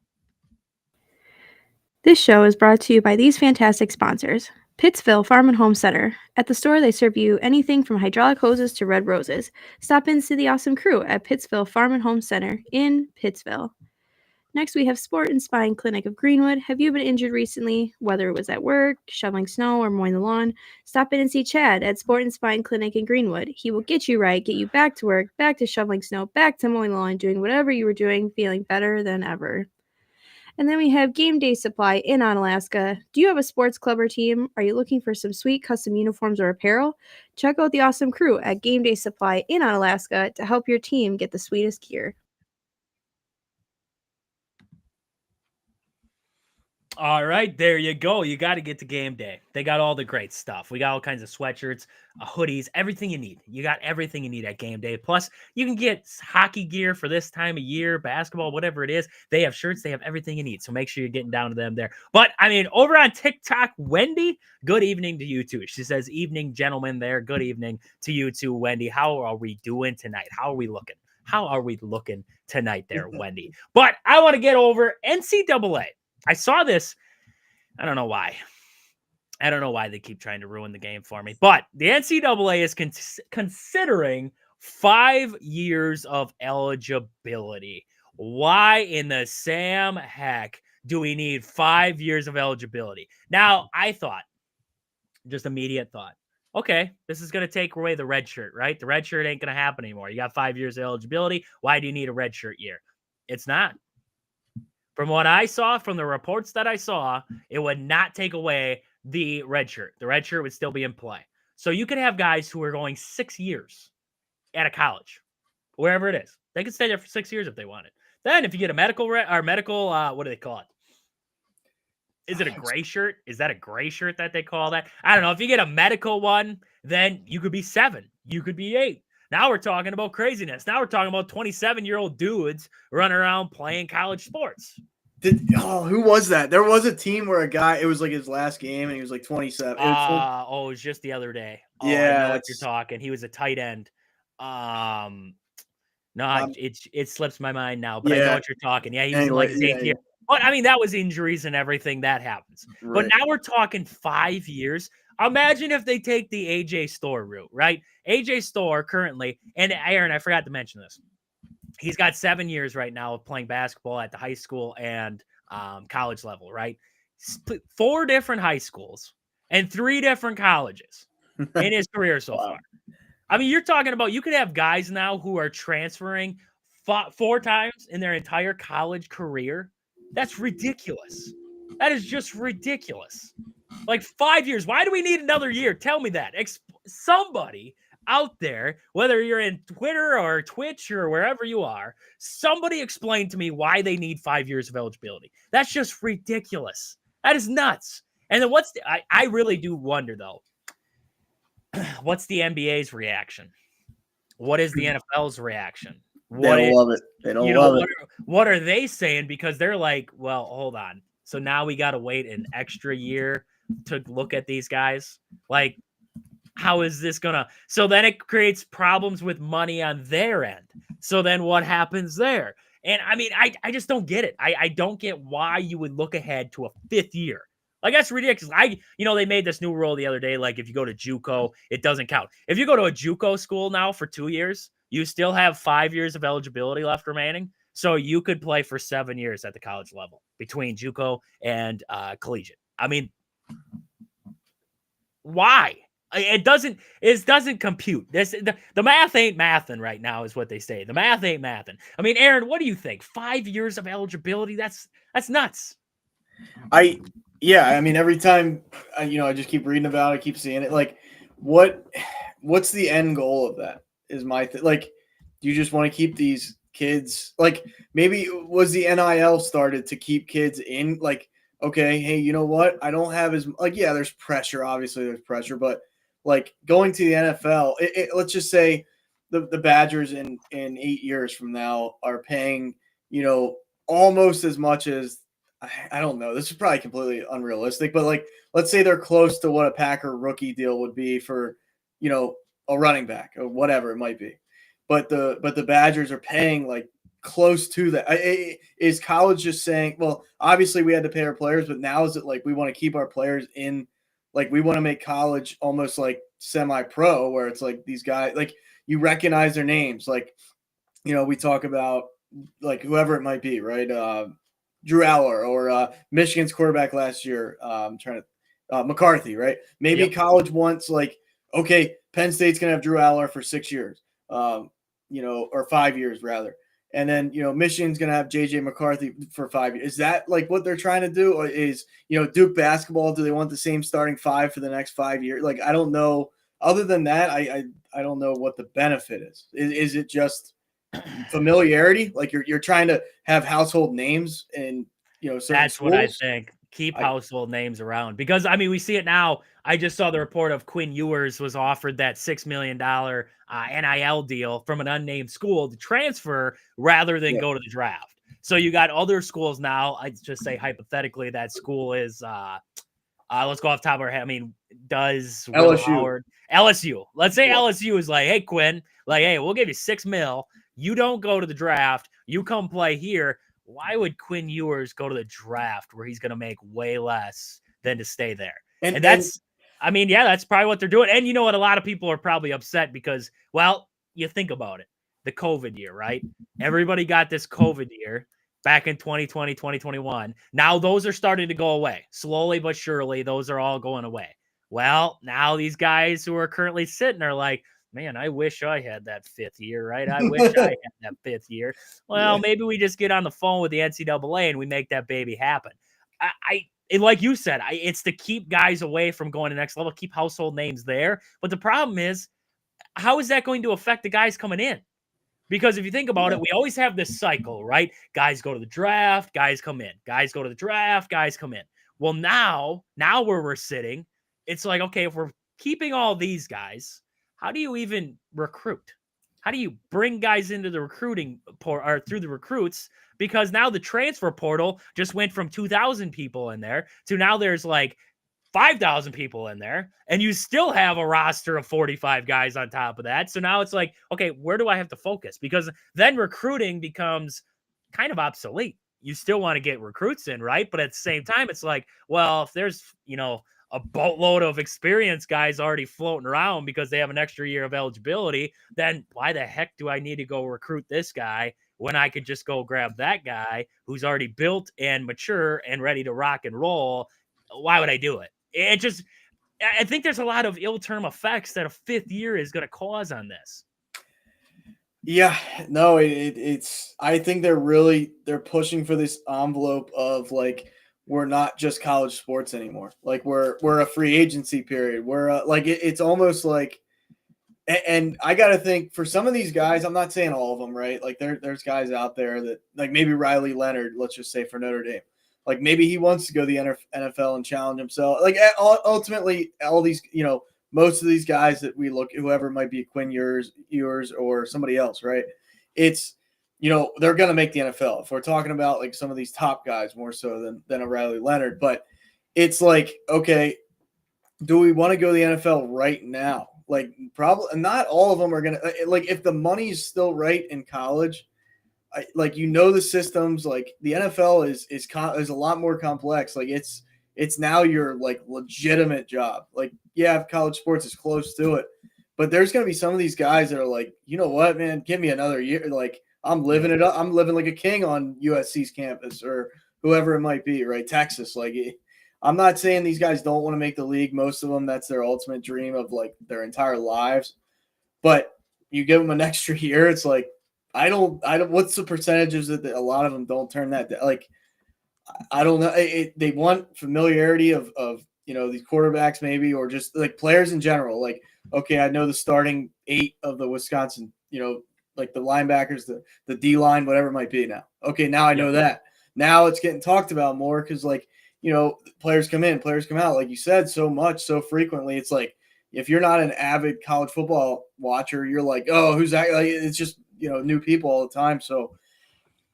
This show is brought to you by these fantastic sponsors. Pittsville Farm and Home Center. At the store, they serve you anything from hydraulic hoses to red roses. Stop in to see the awesome crew at Pittsville Farm and Home Center in Pittsville. Next, we have Sport and Spine Clinic of Greenwood. Have you been injured recently, whether it was at work, shoveling snow, or mowing the lawn? Stop in and see Chad at Sport and Spine Clinic in Greenwood. He will get you right, get you back to work, back to shoveling snow, back to mowing the lawn, doing whatever you were doing, feeling better than ever. And then we have Game Day Supply in Onalaska. Do you have a sports club or team? Are you looking for some sweet custom uniforms or apparel? Check out the awesome crew at Game Day Supply in Onalaska to help your team get the sweetest gear. All right, there you go. You got to get to Game Day. They got all the great stuff. We got all kinds of sweatshirts, hoodies, everything you need. You got everything you need at Game Day. Plus, you can get hockey gear for this time of year, basketball, whatever it is. They have shirts. They have everything you need. So make sure you're getting down to them there. But, I mean, over on TikTok, Wendy, good evening to you too. She says, evening, gentlemen there. Good evening to you too, Wendy. How are we doing tonight? How are we looking? How are we looking tonight there, Wendy? But I want to get over NCAA. I saw this. I don't know why. I don't know why they keep trying to ruin the game for me. But the NCAA is considering 5 years of eligibility. Why in the Sam heck do we need 5 years of eligibility? Now, I thought, just immediate thought, okay, this is going to take away the red shirt, right? The red shirt ain't going to happen anymore. You got 5 years of eligibility. Why do you need a red shirt year? It's not. From what I saw, from the reports that I saw, it would not take away the red shirt. The red shirt would still be in play. So you could have guys who are going 6 years at a college, wherever it is. They could stay there for 6 years if they wanted. Then if you get a medical, what do they call it? Is it a gray shirt? Is that a gray shirt that they call that? I don't know. If you get a medical one, then you could be 7. You could be 8. Now we're talking about craziness. Now we're talking about 27-year-old dudes running around playing college sports. Who was that? There was a team where a guy, it was like his last game, and he was like 27. It was just the other day. Yeah, I know what you're talking. He was a tight end. It slips my mind now, but I know what you're talking. Yeah, he was in like his 8th year. But I mean, that was injuries and everything that happens. Right. But now we're talking 5 years. Imagine if they take the AJ Storr route, right? AJ Storr currently, and Aaron, I forgot to mention this. He's got 7 years right now of playing basketball at the high school and college level, right? 4 different high schools and 3 different colleges in his career so far. I mean, you're talking about, you could have guys now who are transferring 4 times in their entire college career. That's ridiculous. That is just ridiculous. Like 5 years. Why do we need another year? Tell me that. Somebody out there, whether you're in Twitter or Twitch or wherever you are, somebody explain to me why they need 5 years of eligibility. That's just ridiculous. That is nuts. And then I really do wonder though, what's the NBA's reaction? What is the NFL's reaction? They don't love it. They don't love it. What are they saying? Because they're like, well, hold on. So now we got to wait an extra year to look at these guys. Like, how is this going to? So then it creates problems with money on their end. So then what happens there? And I mean, I just don't get it. I don't get why you would look ahead to a 5th year. Like, that's ridiculous. They made this new rule the other day. Like, if you go to JUCO, it doesn't count. If you go to a JUCO school now for 2 years, you still have 5 years of eligibility left remaining. So you could play for 7 years at the college level between JUCO and collegiate. I mean, why? It doesn't compute. The math ain't mathing right now, is what they say. The math ain't mathing. I mean, Aaron, what do you think? 5 years of eligibility? That's nuts. I mean, every time I just keep reading about it, keep seeing it. Like, what's the end goal of that? Is my like, do you just want to keep these kids? Like, maybe was the NIL started to keep kids in? Like, okay, hey, you know what? I don't have as like, yeah, there's pressure. Obviously, there's pressure, but like going to the NFL, let's just say the Badgers in 8 years from now are paying almost as much as I don't know. This is probably completely unrealistic, but like, let's say they're close to what a Packer rookie deal would be for, a running back or whatever it might be. But the Badgers are paying like close to that. Is college just saying, well, obviously we had to pay our players, but now is it like we want to keep our players in, like we want to make college almost like semi-pro, where it's like these guys, like you recognize their names, like we talk about like whoever it might be, right? Drew Aller or Michigan's quarterback last year. McCarthy, right? Maybe college wants like, okay, Penn State's gonna have Drew Aller for 6 years, or 5 years rather, and then Michigan's gonna have JJ McCarthy for 5 years. Is that like what they're trying to do? Or is Duke basketball? Do they want the same starting five for the next 5 years? Like I don't know. Other than that, I don't know what the benefit is. Is it just familiarity? Like you're trying to have household names and certain That's schools? what I think. Keep household names around, because I mean we see it now. I just saw the report of Quinn Ewers was offered that $6 million NIL deal from an unnamed school to transfer rather than go to the draft. So you got other schools now. I'd just say hypothetically that school is let's go off the top of our head. I mean, does Will LSU. Howard LSU? Let's say LSU is like, hey Quinn, like, hey, we'll give you $6 million. You don't go to the draft. You come play here. Why would Quinn Ewers go to the draft where he's going to make way less than to stay there? And that's probably what they're doing. And you know what? A lot of people are probably upset because, well, you think about it. The COVID year, right? Everybody got this COVID year back in 2020, 2021. Now those are starting to go away. Slowly but surely, those are all going away. Well, now these guys who are currently sitting are like, man, I wish I had that 5th year, right? I wish I had that 5th year. Well, maybe we just get on the phone with the NCAA and we make that baby happen. And like you said, it's to keep guys away from going to the next level, keep household names there. But the problem is, how is that going to affect the guys coming in? Because if you think about it, we always have this cycle, right? Guys go to the draft, guys come in. Guys go to the draft, guys come in. Well, now where we're sitting, it's like, okay, if we're keeping all these guys, how do you even recruit? How do you bring guys into the recruiting or through the recruits? Because now the transfer portal just went from 2,000 people in there to now there's like 5,000 people in there, and you still have a roster of 45 guys on top of that. So now it's like, okay, where do I have to focus? Because then recruiting becomes kind of obsolete. You still want to get recruits in, right? But at the same time, it's like, well, if there's, a boatload of experienced guys already floating around because they have an extra year of eligibility, then why the heck do I need to go recruit this guy when I could just go grab that guy who's already built and mature and ready to rock and roll? Why would I do it? I think there's a lot of ill-term effects that a 5th year is going to cause on this. Yeah, no, it's. I think they're pushing for this envelope of like, we're not just college sports anymore. Like we're a free agency period. We're like it's almost like, and I got to think for some of these guys. I'm not saying all of them, right? Like there's guys out there that like maybe Riley Leonard, let's just say for Notre Dame. Like maybe he wants to go to the NFL and challenge himself. Like ultimately, all these, most of these guys that we look, whoever it might be, Quinn Ewers or somebody else, right? It's, they're going to make the NFL. If we're talking about like some of these top guys more so than a Riley Leonard, but it's like, okay, do we want to go to the NFL right now? Like probably not all of them are going to, like if the money's still right in college, the systems, like the NFL is a lot more complex. Like it's now your like legitimate job. Like, yeah, college sports is close to it, but there's going to be some of these guys that are like, you know what, man, give me another year. Like I'm living it up. I'm living like a king on USC's campus or whoever it might be, right? Texas. Like I'm not saying these guys don't want to make the league. Most of them, that's their ultimate dream of like their entire lives. But you give them an extra year, it's like I don't. What's the percentages that a lot of them don't turn that down? Like I don't know. They want familiarity of these quarterbacks maybe, or just like players in general. Like okay, I know the starting 8 of the Wisconsin, like the linebackers, the D line, whatever it might be now. Okay, now I know that. Now it's getting talked about more because like players come in, players come out, like you said, so much, so frequently. It's like if you're not an avid college football watcher, you're like, oh, who's that? Like it's just new people all the time. So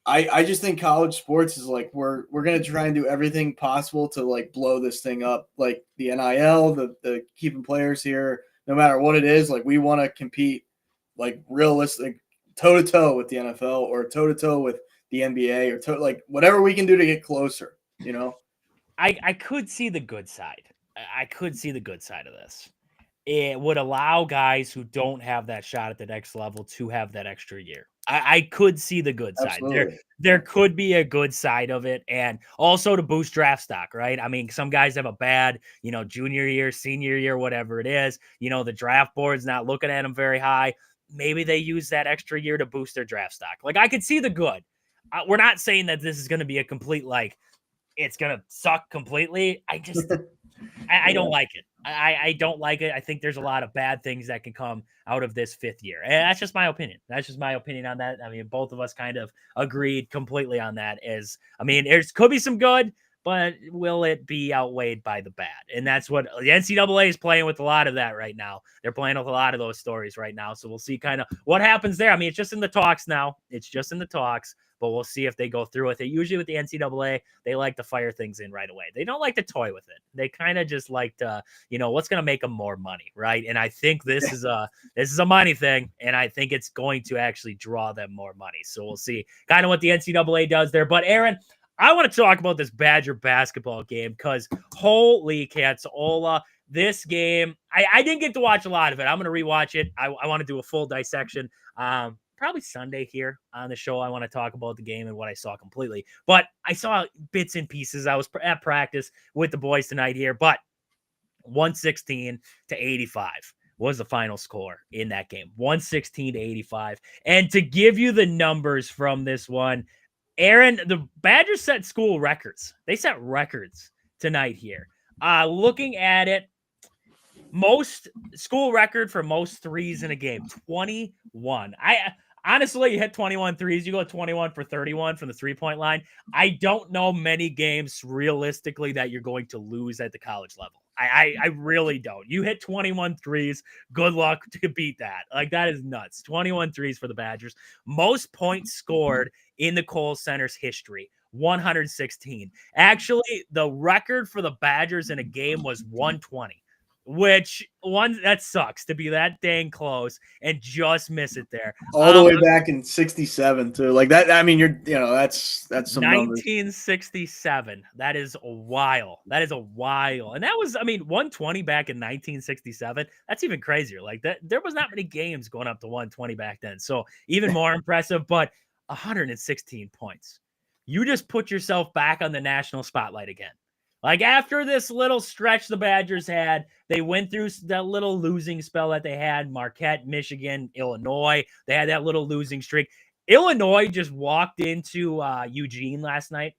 I just think college sports is like we're gonna try and do everything possible to like blow this thing up, like the NIL, the keeping players here, no matter what it is. Like we want to compete, like realistic, toe to toe with the NFL or toe to toe with the NBA or like whatever we can do to get closer. I could see the good side. I could see the good side of this. It would allow guys who don't have that shot at the next level to have that extra year. I could see the good side. There could be a good side of it, and also to boost draft stock, right? I mean, some guys have a bad, junior year, senior year, whatever it is. The draft board's not looking at them very high. Maybe they use that extra year to boost their draft stock. Like, I could see the good. We're not saying that this is going to be a complete, like, it's going to suck completely. I just, I don't like it. I don't like it. I think there's a lot of bad things that can come out of this 5th year. And that's just my opinion. That's just my opinion on that. I mean, both of us kind of agreed completely on that. There could be some good, but will it be outweighed by the bad? And that's what the NCAA is playing with, a lot of that right now. They're playing with a lot of those stories right now. So we'll see kind of what happens there. I mean, it's just in the talks now. It's just in the talks. But we'll see if they go through with it. Usually with the NCAA, they like to fire things in right away. They don't like to toy with it. They kind of just like to, what's going to make them more money, right? And I think this is a money thing, and I think it's going to actually draw them more money. So we'll see kind of what the NCAA does there. But Aaron, I want to talk about this Badger basketball game because holy catsola. This game, I didn't get to watch a lot of it. I'm going to rewatch it. I want to do a full dissection. Probably Sunday here on the show. I want to talk about the game and what I saw completely. But I saw bits and pieces. I was at practice with the boys tonight here. But 116-85 was the final score in that game. 116-85. And to give you the numbers from this one, Aaron, the Badgers set school records. They set records tonight here. Looking at it, most school record for most threes in a game, 21. Honestly, you hit 21 threes, you go 21 for 31 from the 3-point line. I don't know many games realistically that you're going to lose at the college level. I really don't. You hit 21 threes, good luck to beat that. Like, that is nuts. 21 threes for the Badgers. Most points scored in the Kohl Center's history, 116. Actually, the record for the Badgers in a game was 120. That sucks to be that dang close and just miss it there. All the way back in 67 too. Like that. I mean, that's some 1967. That is a while. And that was, 120 back in 1967. That's even crazier. Like that, there was not many games going up to 120 back then. So even more impressive, but 116 points. You just put yourself back on the national spotlight again. Like after this little stretch the Badgers had, they went through that little losing spell that they had, Marquette, Michigan, Illinois. They had that little losing streak. Illinois just walked into Eugene last night,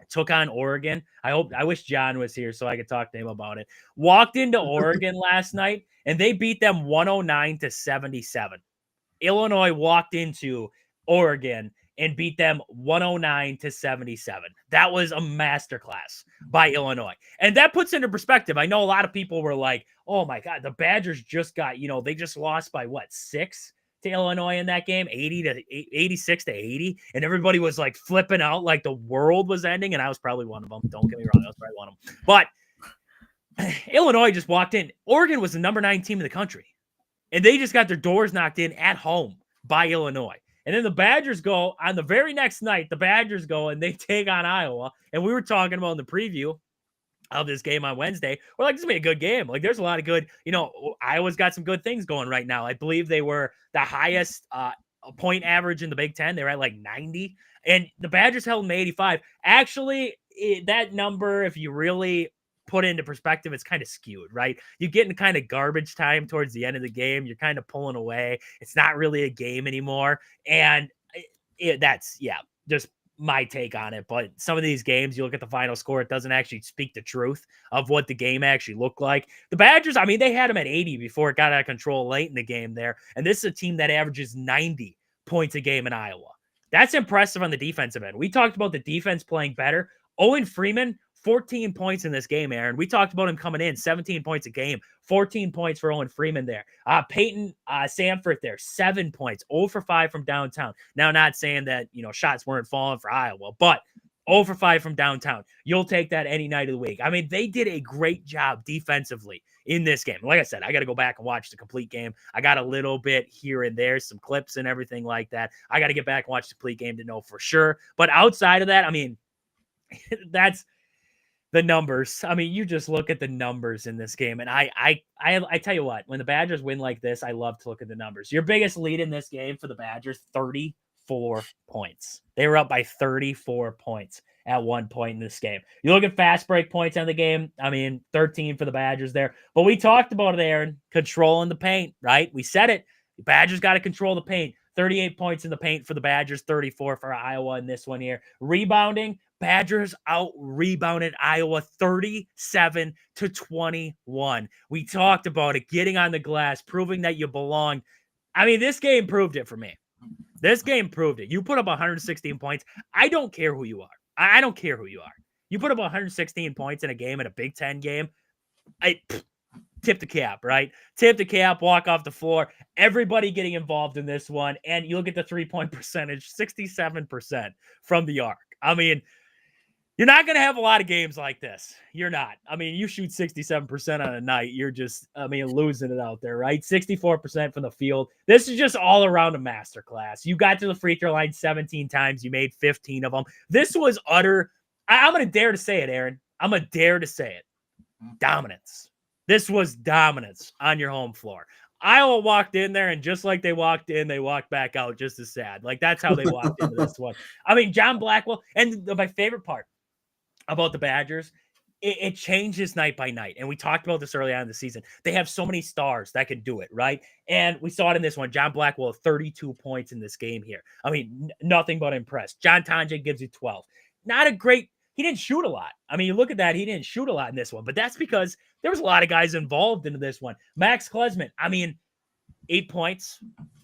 took on Oregon. I wish John was here so I could talk to him about it. Walked into Oregon last night, and they beat them 109-77. Illinois walked into Oregon and beat them 109-77. That was a masterclass by Illinois. And that puts into perspective. I know a lot of people were like, oh my God, the Badgers just got, they just lost by 6 to Illinois in that game, 86-80. And everybody was like flipping out like the world was ending. And I was probably one of them. Don't get me wrong. I was probably one of them. But Illinois just walked in. Oregon was the number 9 team in the country. And they just got their doors knocked in at home by Illinois. And then the Badgers go on the very next night. The Badgers go and they take on Iowa. And we were talking about in the preview of this game on Wednesday. We're like, this is gonna be a good game. Like, there's a lot of good. Iowa's got some good things going right now. I believe they were the highest point average in the Big Ten. They were at like 90, and the Badgers held them to 85. Actually, that number, if you really put it into perspective, it's kind of skewed, right? You get in kind of garbage time towards the end of the game. You're kind of pulling away. It's not really a game anymore. And that's, just my take on it. But some of these games, you look at the final score, it doesn't actually speak the truth of what the game actually looked like. The Badgers, I mean, they had them at 80 before it got out of control late in the game there. And this is a team that averages 90 points a game in Iowa. That's impressive on the defensive end. We talked about the defense playing better. Owen Freeman, 14 points in this game, Aaron. We talked about him coming in, 17 points a game, 14 points for Owen Freeman there. Peyton Sanford there, 7 points, 0 for 5 from downtown. Now, not saying that, shots weren't falling for Iowa, but 0 for 5 from downtown. You'll take that any night of the week. I mean, they did a great job defensively in this game. Like I said, I got to go back and watch the complete game. I got a little bit here and there, some clips and everything like that. I got to get back and watch the complete game to know for sure. But outside of that, I mean, that's the numbers. I mean, you just look at the numbers in this game. And I tell you what, when the Badgers win like this, I love to look at the numbers. Your biggest lead in this game for the Badgers, 34 points. They were up by 34 points at one point in this game. You look at fast break points on the game. I mean, 13 for the Badgers there. But we talked about it, Aaron, controlling the paint, right? We said it. The Badgers got to control the paint. 38 points in the paint for the Badgers, 34 for Iowa in this one here. Rebounding, Badgers out-rebounded Iowa 37-21. We talked about it, getting on the glass, proving that you belong. I mean, this game proved it for me. This game proved it. You put up 116 points. I don't care who you are. I don't care who you are. You put up 116 points in a game, in a Big Ten game. Tip the cap, right? Tip the cap, walk off the floor. Everybody getting involved in this one. And you look at the three-point percentage, 67% from the arc. I mean, you're not going to have a lot of games like this. You're not. I mean, you shoot 67% on a night. You're just, losing it out there, right? 64% from the field. This is just all around a masterclass. You got to the free throw line 17 times. You made 15 of them. This was utter, I'm going to dare to say it, Aaron. I'm going to dare to say it. Dominance. This was dominance on your home floor. Iowa walked in there, and just like they walked in, they walked back out just as sad. Like, that's how they walked into this one. I mean, John Blackwell, and my favorite part about the Badgers, it changes night by night. And we talked about this early on in the season. They have so many stars that can do it, right? And we saw it in this one. John Blackwell, 32 points in this game here. I mean, nothing but impressed. John Tonje gives you 12. Not a great, he didn't shoot a lot. I mean, you look at that, he didn't shoot a lot in this one, but that's because there was a lot of guys involved into this one. Max Klesman, 8 points,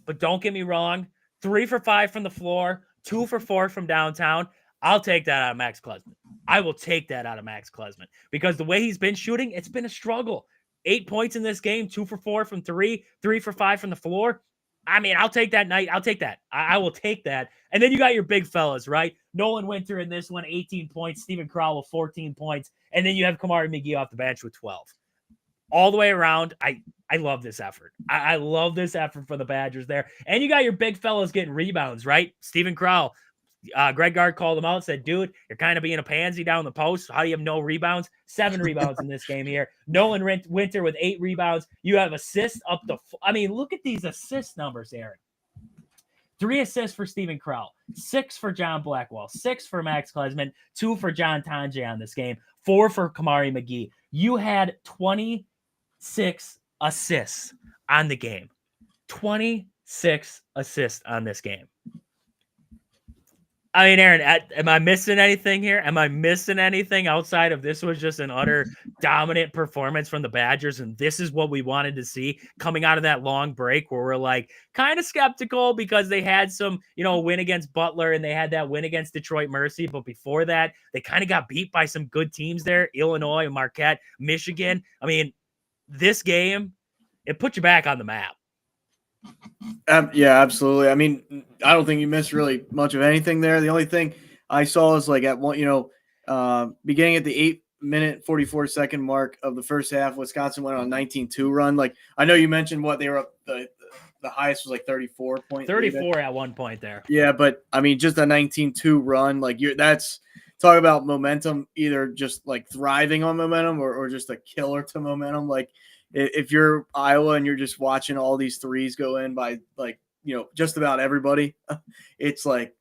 but don't get me wrong, 3 for 5 from the floor, 2 for 4 from downtown. I'll take that out of Max Klesman. I will take that out of Max Klesman because the way he's been shooting, it's been a struggle. 8 points in this game, 2 for 4 from 3, 3 for 5 from the floor. I mean, I'll take that night. I'll take that. I will take that. And then you got your big fellas, right? Nolan Winter in this one, 18 points. Steven Crowell, 14 points. And then you have Kamari McGee off the bench with 12. All the way around, I love this effort. I love this effort for the Badgers there. And you got your big fellas getting rebounds, right? Steven Crowell. Greg Gard called him out, said, dude, you're kind of being a pansy down the post. How do you have no rebounds? 7 rebounds in this game here. Nolan Winter with 8 rebounds. You have assists up to, look at these assist numbers, Aaron. 3 assists for Steven Crowell, 6 for John Blackwell, 6 for Max Klesman, 2 for John Tonje on this game, 4 for Kamari McGee. You had 26 assists on the game. 26 assists on this game. I mean, Aaron, am I missing anything here? Am I missing anything outside of this was just an utter dominant performance from the Badgers, and this is what we wanted to see coming out of that long break where we're like kind of skeptical because they had some, win against Butler and they had that win against Detroit Mercy, but before that, they kind of got beat by some good teams there, Illinois, Marquette, Michigan. I mean, this game, it put you back on the map. Yeah, absolutely. I mean, I don't think you missed really much of anything there. The only thing I saw is like at one, beginning at the 8-minute 44-second mark of the first half, Wisconsin went on a 19-2 run. Like I know you mentioned what they were up. The highest was like 34 points. 34 at one point there. Yeah, but I mean, just a 19-2 run. Like that's talk about momentum. Either just like thriving on momentum or just a killer to momentum. Like. If you're Iowa and you're just watching all these threes go in by just about everybody, it's like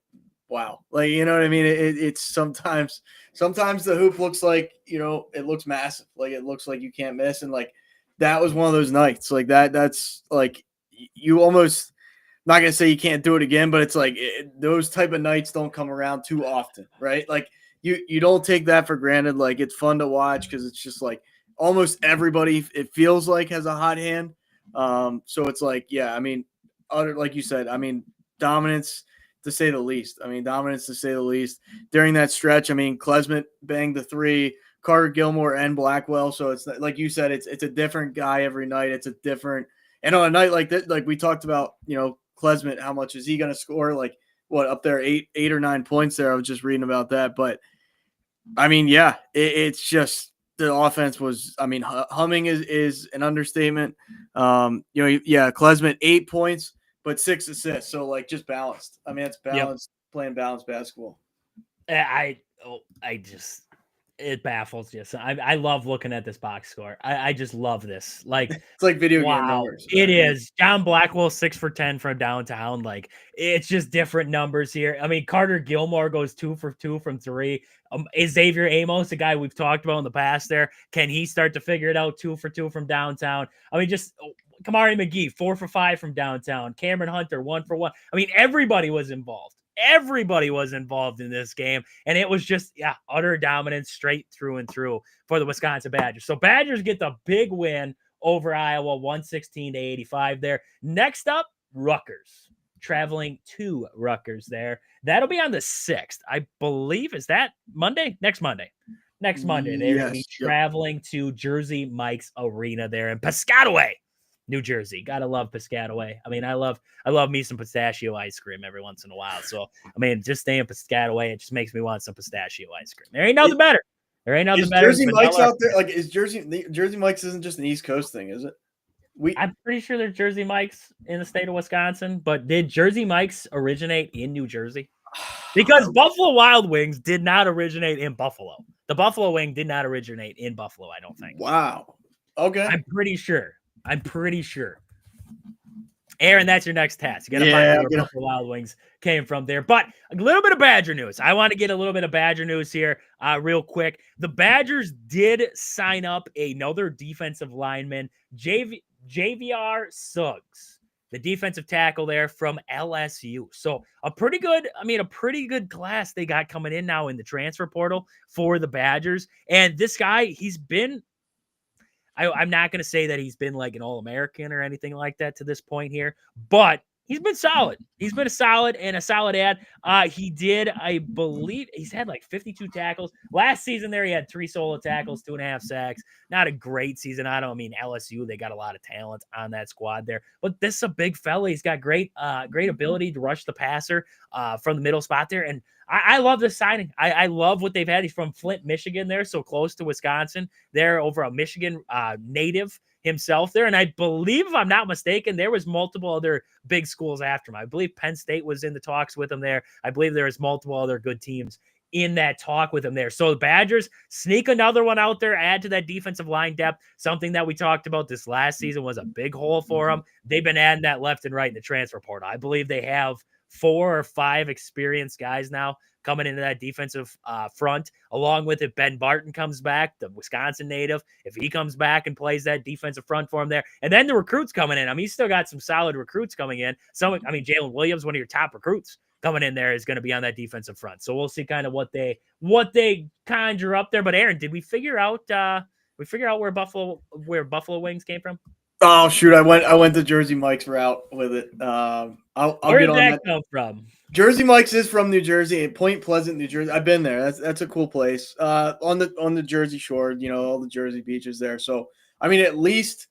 wow. Like, you know what I mean? It's sometimes the hoop looks like, it looks massive. Like, it looks like you can't miss. And like, that was one of those nights like that's like, you almost, not going to say you can't do it again, but it's like those type of nights don't come around too often, right? Like, you don't take that for granted. Like, it's fun to watch because it's just like almost everybody, it feels like, has a hot hand. So it's like, yeah, I mean, like you said, I mean, dominance to say the least. During that stretch. I mean, Klesmit banged the three, Carter Gilmore and Blackwell. So it's like you said, it's a different guy every night. It's a different, and on a night like that, like we talked about, Klesmit, how much is he going to score? Like, what, up there, eight or 9 points there? I was just reading about that. But I mean, yeah, it's just the offense was, I mean, humming is an understatement. Klesmit 8 points, but 6 assists. So like, just balanced. I mean, it's balanced, playing balanced basketball. It baffles you. So I love looking at this box score. I just love this. Like, it's like video game numbers. It is. John Blackwell 6 for 10 from downtown. Like, it's just different numbers here. I mean, Carter Gilmore goes 2 for 2 from 3. Xavier Amos, a guy we've talked about in the past there, can he start to figure it out? 2 for 2 from downtown. I mean, just Kamari McGee, 4 for 5 from downtown. Cameron Hunter, 1 for 1. I mean, everybody was involved. Everybody was involved in this game, and it was just, utter dominance straight through and through for the Wisconsin Badgers. So Badgers get the big win over Iowa, 116-85 there. Next up, Rutgers, traveling to Rutgers there. That'll be on the 6th, I believe. Is that Monday? Next Monday. They're going to be traveling to Jersey Mike's Arena there in Piscataway, New Jersey. Gotta love Piscataway. I mean, I love me some pistachio ice cream every once in a while. So, I mean, just staying Piscataway, it just makes me want some pistachio ice cream. There ain't nothing better. Jersey Mike's out there? Like, is Jersey Mike's isn't just an East Coast thing, is it? I'm pretty sure there's Jersey Mike's in the state of Wisconsin, but did Jersey Mike's originate in New Jersey? Because Buffalo Wild Wings did not originate in Buffalo. The Buffalo Wing did not originate in Buffalo, I don't think. Wow. Okay. I'm pretty sure. Aaron, that's your next task. You got to find out where Buffalo Wild Wings came from there. But a little bit of Badger news. I want to get a little bit of Badger news here real quick. The Badgers did sign up another defensive lineman, JVR Suggs, the defensive tackle there from LSU. So a pretty good class they got coming in now in the transfer portal for the Badgers. And this guy, I'm not going to say that he's been like an All-American or anything like that to this point here, but he's been solid. He's been a solid ad. He did, I believe, he's had like 52 tackles. Last season there, he had 3 solo tackles, 2.5 sacks. Not a great season. I don't mean LSU. They got a lot of talent on that squad there, but this is a big fella. He's got great ability to rush the passer from the middle spot there. And I love this signing. I love what they've had. He's from Flint, Michigan there, so close to Wisconsin. They're over a Michigan native himself there. And I believe, if I'm not mistaken, there was multiple other big schools after him. I believe Penn State was in the talks with him there. I believe there was multiple other good teams in that talk with him there. So the Badgers sneak another one out there, add to that defensive line depth, something that we talked about this last season was a big hole for them. They've been adding that left and right in the transfer portal. I believe they have 4 or 5 experienced guys now coming into that defensive front. Along with it, Ben Barton comes back, the Wisconsin native. If he comes back and plays that defensive front for him there, and then the recruits coming in. I mean, he's still got some solid recruits coming in. Jalen Williams, one of your top recruits coming in there, is going to be on that defensive front. So we'll see kind of what they conjure up there. But Aaron, did we figure out where Buffalo Wings came from? Oh shoot! I went the Jersey Mike's route with it. Where did that come from? Jersey Mike's is from New Jersey, Point Pleasant, New Jersey. I've been there. That's a cool place. On the Jersey Shore, all the Jersey beaches there. So I mean, at least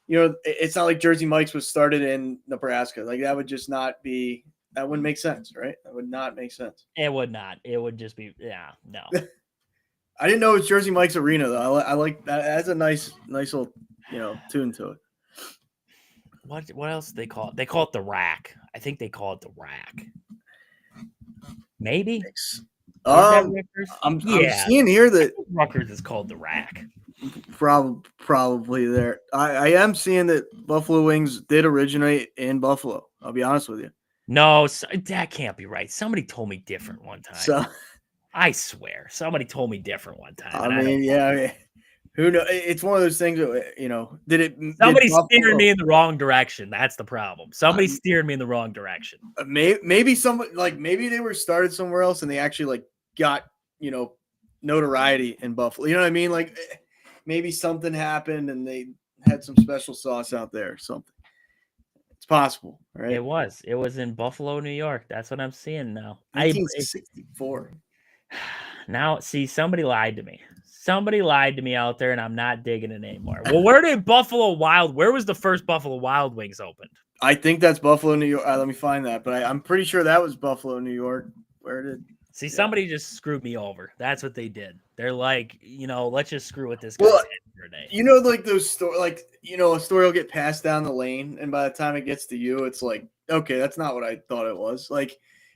it's not like Jersey Mike's was started in Nebraska. Like, that would just not be. That wouldn't make sense, right? That would not make sense. It would not. It would just be no. I didn't know it was Jersey Mike's Arena though. I like that. It has a nice little tune to it. What else do they call it? They call it the Rack. I think they call it the Rack. Maybe. I'm seeing here that Rutgers is called the Rack. Probably there. I am seeing that Buffalo Wings did originate in Buffalo. I'll be honest with you. No, that can't be right. Somebody told me different one time. So I swear, somebody told me different one time. I And mean, yeah, I mean, who knows? It's one of those things. Somebody Did steered Buffalo, me in the wrong direction. That's the problem. Somebody steered me in the wrong direction. maybe somebody maybe they were started somewhere else and they actually got notoriety in Buffalo. You know what I mean? Maybe something happened and they had some special sauce out there or something. It's possible, right? It was in Buffalo, New York. That's what I'm seeing now. 1964. Now, see, somebody lied to me. Somebody lied to me out there, and I'm not digging it anymore. Well, where was the first Buffalo Wild Wings opened? I think that's Buffalo, New York. Let me find that, but I'm pretty sure that was Buffalo, New York. Somebody just screwed me over. That's what they did. They're like, let's just screw with this guy for a day. Those stories, a story will get passed down the lane, and by the time it gets to you, it's like, okay, that's not what I thought it was.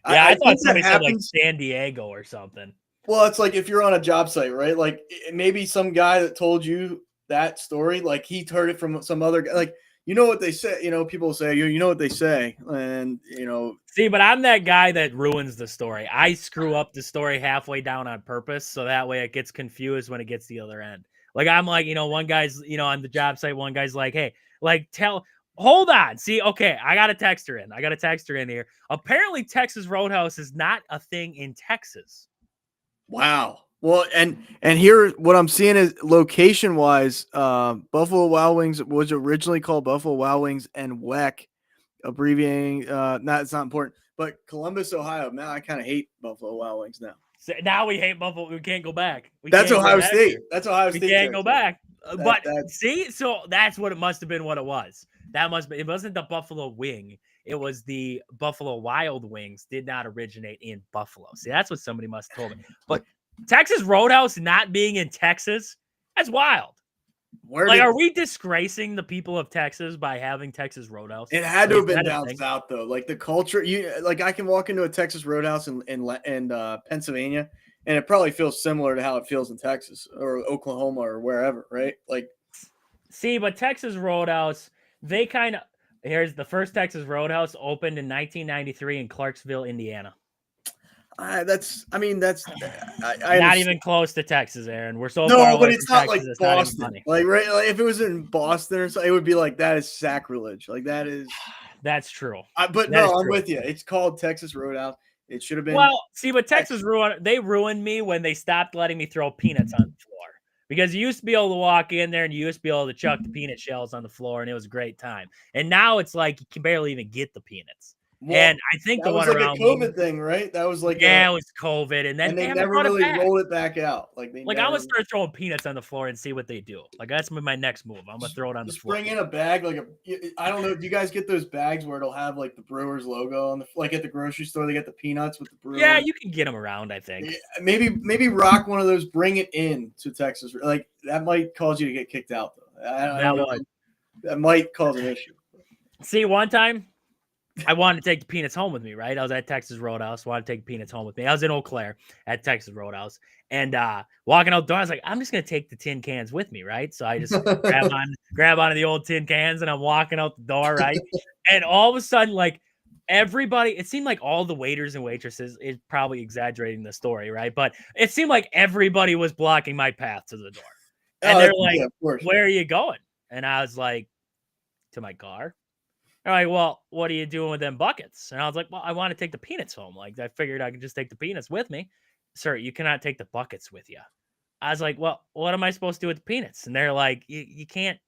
I thought somebody said San Diego or something. Well, it's like if you're on a job site, right? Maybe some guy that told you that story, he heard it from some other guy. What they say, people say, you know what they say. And, See, but I'm that guy that ruins the story. I screw up the story halfway down on purpose. So that way it gets confused when it gets to the other end. I'm like, one guy's, on the job site, one guy's like, hey, hold on. See, okay, I got a texter in here. Apparently Texas Roadhouse is not a thing in Texas. Wow. Well, and here what I'm seeing is location wise, Buffalo Wild Wings was originally called Buffalo Wild Wings and WEC, abbreviating. It's not important, but Columbus, Ohio. Now I kind of hate Buffalo Wild Wings now. So now we hate Buffalo. We can't go back. That's Ohio State. That's Ohio State. We can't go back. See, so that's what it must have been. What it was. It wasn't the Buffalo Wing. It was the Buffalo Wild Wings. Did not originate in Buffalo. See, that's what somebody must have told me. But Texas Roadhouse not being in Texas, that's wild. Are we disgracing the people of Texas by having Texas Roadhouse? It had to have been down south, though. The culture, I can walk into a Texas Roadhouse in Pennsylvania, and it probably feels similar to how it feels in Texas or Oklahoma or wherever, right? See, but Texas Roadhouse, here's the first Texas Roadhouse opened in 1993 in Clarksville, Indiana. That's not even close to Texas, Aaron. We're so far away but it's not Texas, like Boston. If it was in Boston or something, it would be like that is sacrilege. That is. That's true. I'm with you. It's called Texas Roadhouse. It should have been. Well, see, but Texas ruined me when they stopped letting me throw peanuts on the floor. Because you used to be able to walk in there and you used to be able to chuck the peanut shells on the floor, and it was a great time. And now it's like you can barely even get the peanuts. Well, and I think the one around a COVID thing, right? That was it was COVID, and then they never really rolled it back out. I'm gonna start throwing peanuts on the floor and see what they do. That's my next move. I'm gonna throw it on the floor. Bring in a bag, I don't know. Do you guys get those bags where it'll have the Brewers logo on at the grocery store? They get the peanuts with the Brewers. Yeah, you can get them around. I think. Yeah, maybe rock one of those. Bring it in to Texas. That might cause you to get kicked out though. I don't know. That might cause an issue. See, one time. I wanted to take the peanuts home with me, right? I was at Texas Roadhouse, wanted to take the peanuts home with me. I was in Eau Claire at Texas Roadhouse, and walking out the door, I was like, I'm just going to take the tin cans with me, right? So I just grab onto the old tin cans, and I'm walking out the door, right? And all of a sudden, everybody, it seemed like all the waiters and waitresses, is probably exaggerating the story, right? But it seemed like everybody was blocking my path to the door. And they're like, where are you going? And I was like, to my car. All right, well, what are you doing with them buckets? And I was like, well, I want to take the peanuts home. I figured I could just take the peanuts with me. Sir, you cannot take the buckets with you. I was like, well, what am I supposed to do with the peanuts? And they're like, you can't,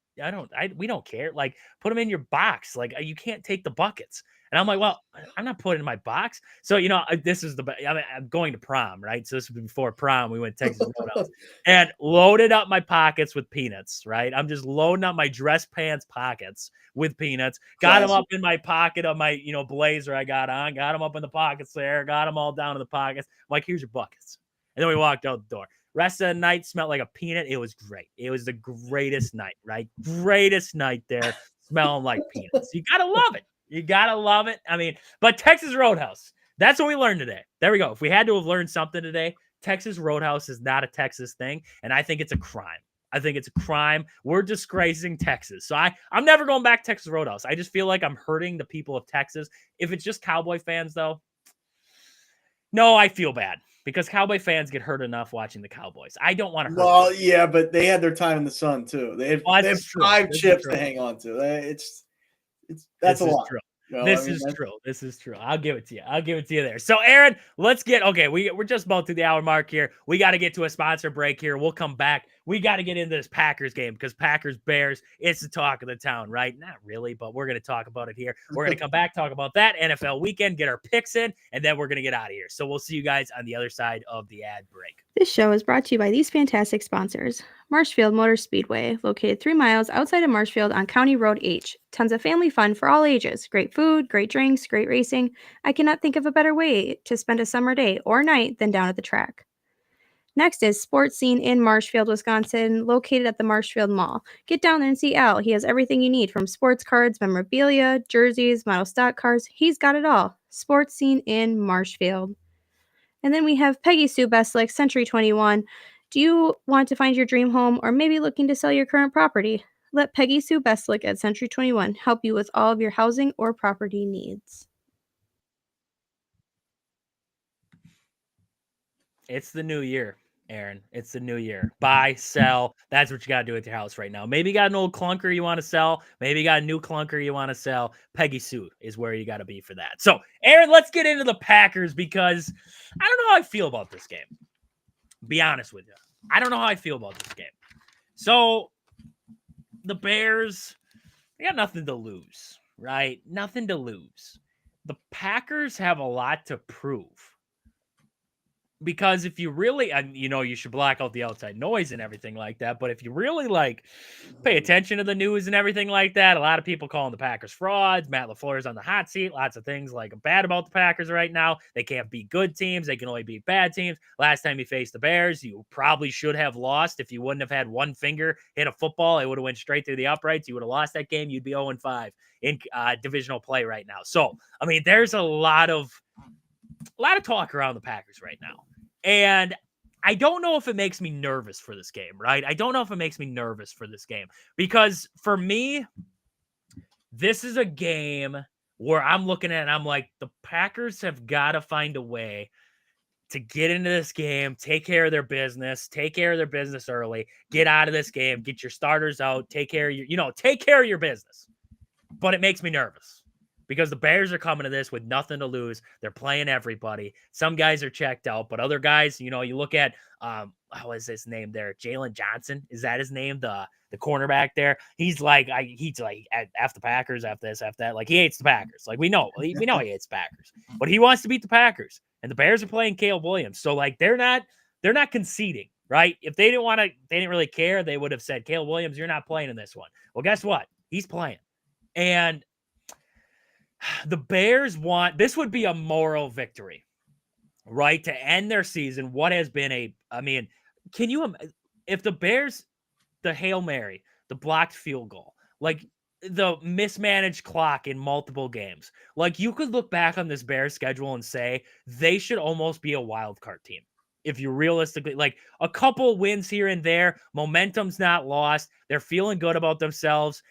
we don't care. Put them in your box. You can't take the buckets. And I'm like, well, I'm not putting it in my box. So, this is I'm going to prom, right? So this was before prom. We went to Texas Roadhouse and loaded up my pockets with peanuts, right? I'm just loading up my dress pants pockets with peanuts. Got them up in my pocket of my, blazer I got on. Got them up in the pockets there. Got them all down in the pockets. I'm like, here's your buckets. And then we walked out the door. Rest of the night smelled like a peanut. It was great. It was the greatest night, right? Greatest night there, smelling like peanuts. You got to love it. You got to love it. But Texas Roadhouse, that's what we learned today. There we go. If we had to have learned something today, Texas Roadhouse is not a Texas thing, and I think it's a crime. I think it's a crime. We're disgracing Texas. So I'm never going back to Texas Roadhouse. I just feel like I'm hurting the people of Texas. If it's just Cowboy fans, though, no, I feel bad because Cowboy fans get hurt enough watching the Cowboys. I don't want to hurt Well, them. yeah, but they had their time in the sun too. They have True. 5 chips to hang on to. That's a lot. True. You know, This is true. This is true. I'll give it to you. I'll give it to you there. So, Aaron, let's get we're just about to the hour mark here. We got to get to a sponsor break here. We'll come back. We got to get into this Packers game because Packers Bears, it's the talk of the town, right? Not really, but we're going to talk about it here. We're going to come back, talk about that NFL weekend, get our picks in, and then we're going to get out of here. So we'll see you guys on the other side of the ad break. This show is brought to you by these fantastic sponsors. Marshfield Motor Speedway, located 3 miles outside of Marshfield on County Road H. Tons of family fun for all ages. Great food, great drinks, great racing. I cannot think of a better way to spend a summer day or night than down at the track. Next is Sports Scene in Marshfield, Wisconsin, located at the Marshfield Mall. Get down there and see Al. He has everything you need from sports cards, memorabilia, jerseys, model stock cars. He's got it all. Sports Scene in Marshfield. And then we have Peggy Sue Bestlick, Century 21. Do you want to find your dream home or maybe looking to sell your current property? Let Peggy Sue Bestlick at Century 21 help you with all of your housing or property needs. It's the new year, Aaron. It's the new year. Buy, sell. That's what you got to do with your house right now. Maybe you got an old clunker you want to sell. Maybe you got a new clunker you want to sell. Peggy Sue is where you got to be for that. So, Aaron, let's get into the Packers because I don't know how I feel about this game. Be honest with you. I don't know how I feel about this game. So, the Bears, they got nothing to lose, right? Nothing to lose. The Packers have a lot to prove. Because if you really, you should block out the outside noise and everything like that. But if you really pay attention to the news and everything like that, a lot of people calling the Packers frauds. Matt LaFleur's on the hot seat. Lots of things bad about the Packers right now. They can't beat good teams. They can only beat bad teams. Last time you faced the Bears, you probably should have lost. If you wouldn't have had one finger hit a football, it would have went straight through the uprights. You would have lost that game. You'd be 0-5 in divisional play right now. So, there's a lot of talk around the Packers right now. And I don't know if it makes me nervous for this game, right? I don't know if it makes me nervous for this game because for me, this is a game where I'm looking at it and I'm like, the Packers have got to find a way to get into this game, take care of their business early, get out of this game, get your starters out, take care of your business. But it makes me nervous. Because the Bears are coming to this with nothing to lose. They're playing everybody. Some guys are checked out, but other guys, you look at, what is his name there? Jalen Johnson. Is that his name? The cornerback there. He's like, F the Packers, F this, F that. He hates the Packers. We know he hates the Packers, but he wants to beat the Packers. And the Bears are playing Caleb Williams. So they're not conceding, right? If they didn't really care, they would have said, Caleb Williams, you're not playing in this one. Well, guess what? He's playing. And the Bears this would be a moral victory, right? To end their season, what has been can you, if the Bears, the Hail Mary, the blocked field goal, the mismanaged clock in multiple games, you could look back on this Bears schedule and say they should almost be a wild card team. If you realistically, a couple wins here and there, momentum's not lost. They're feeling good about themselves.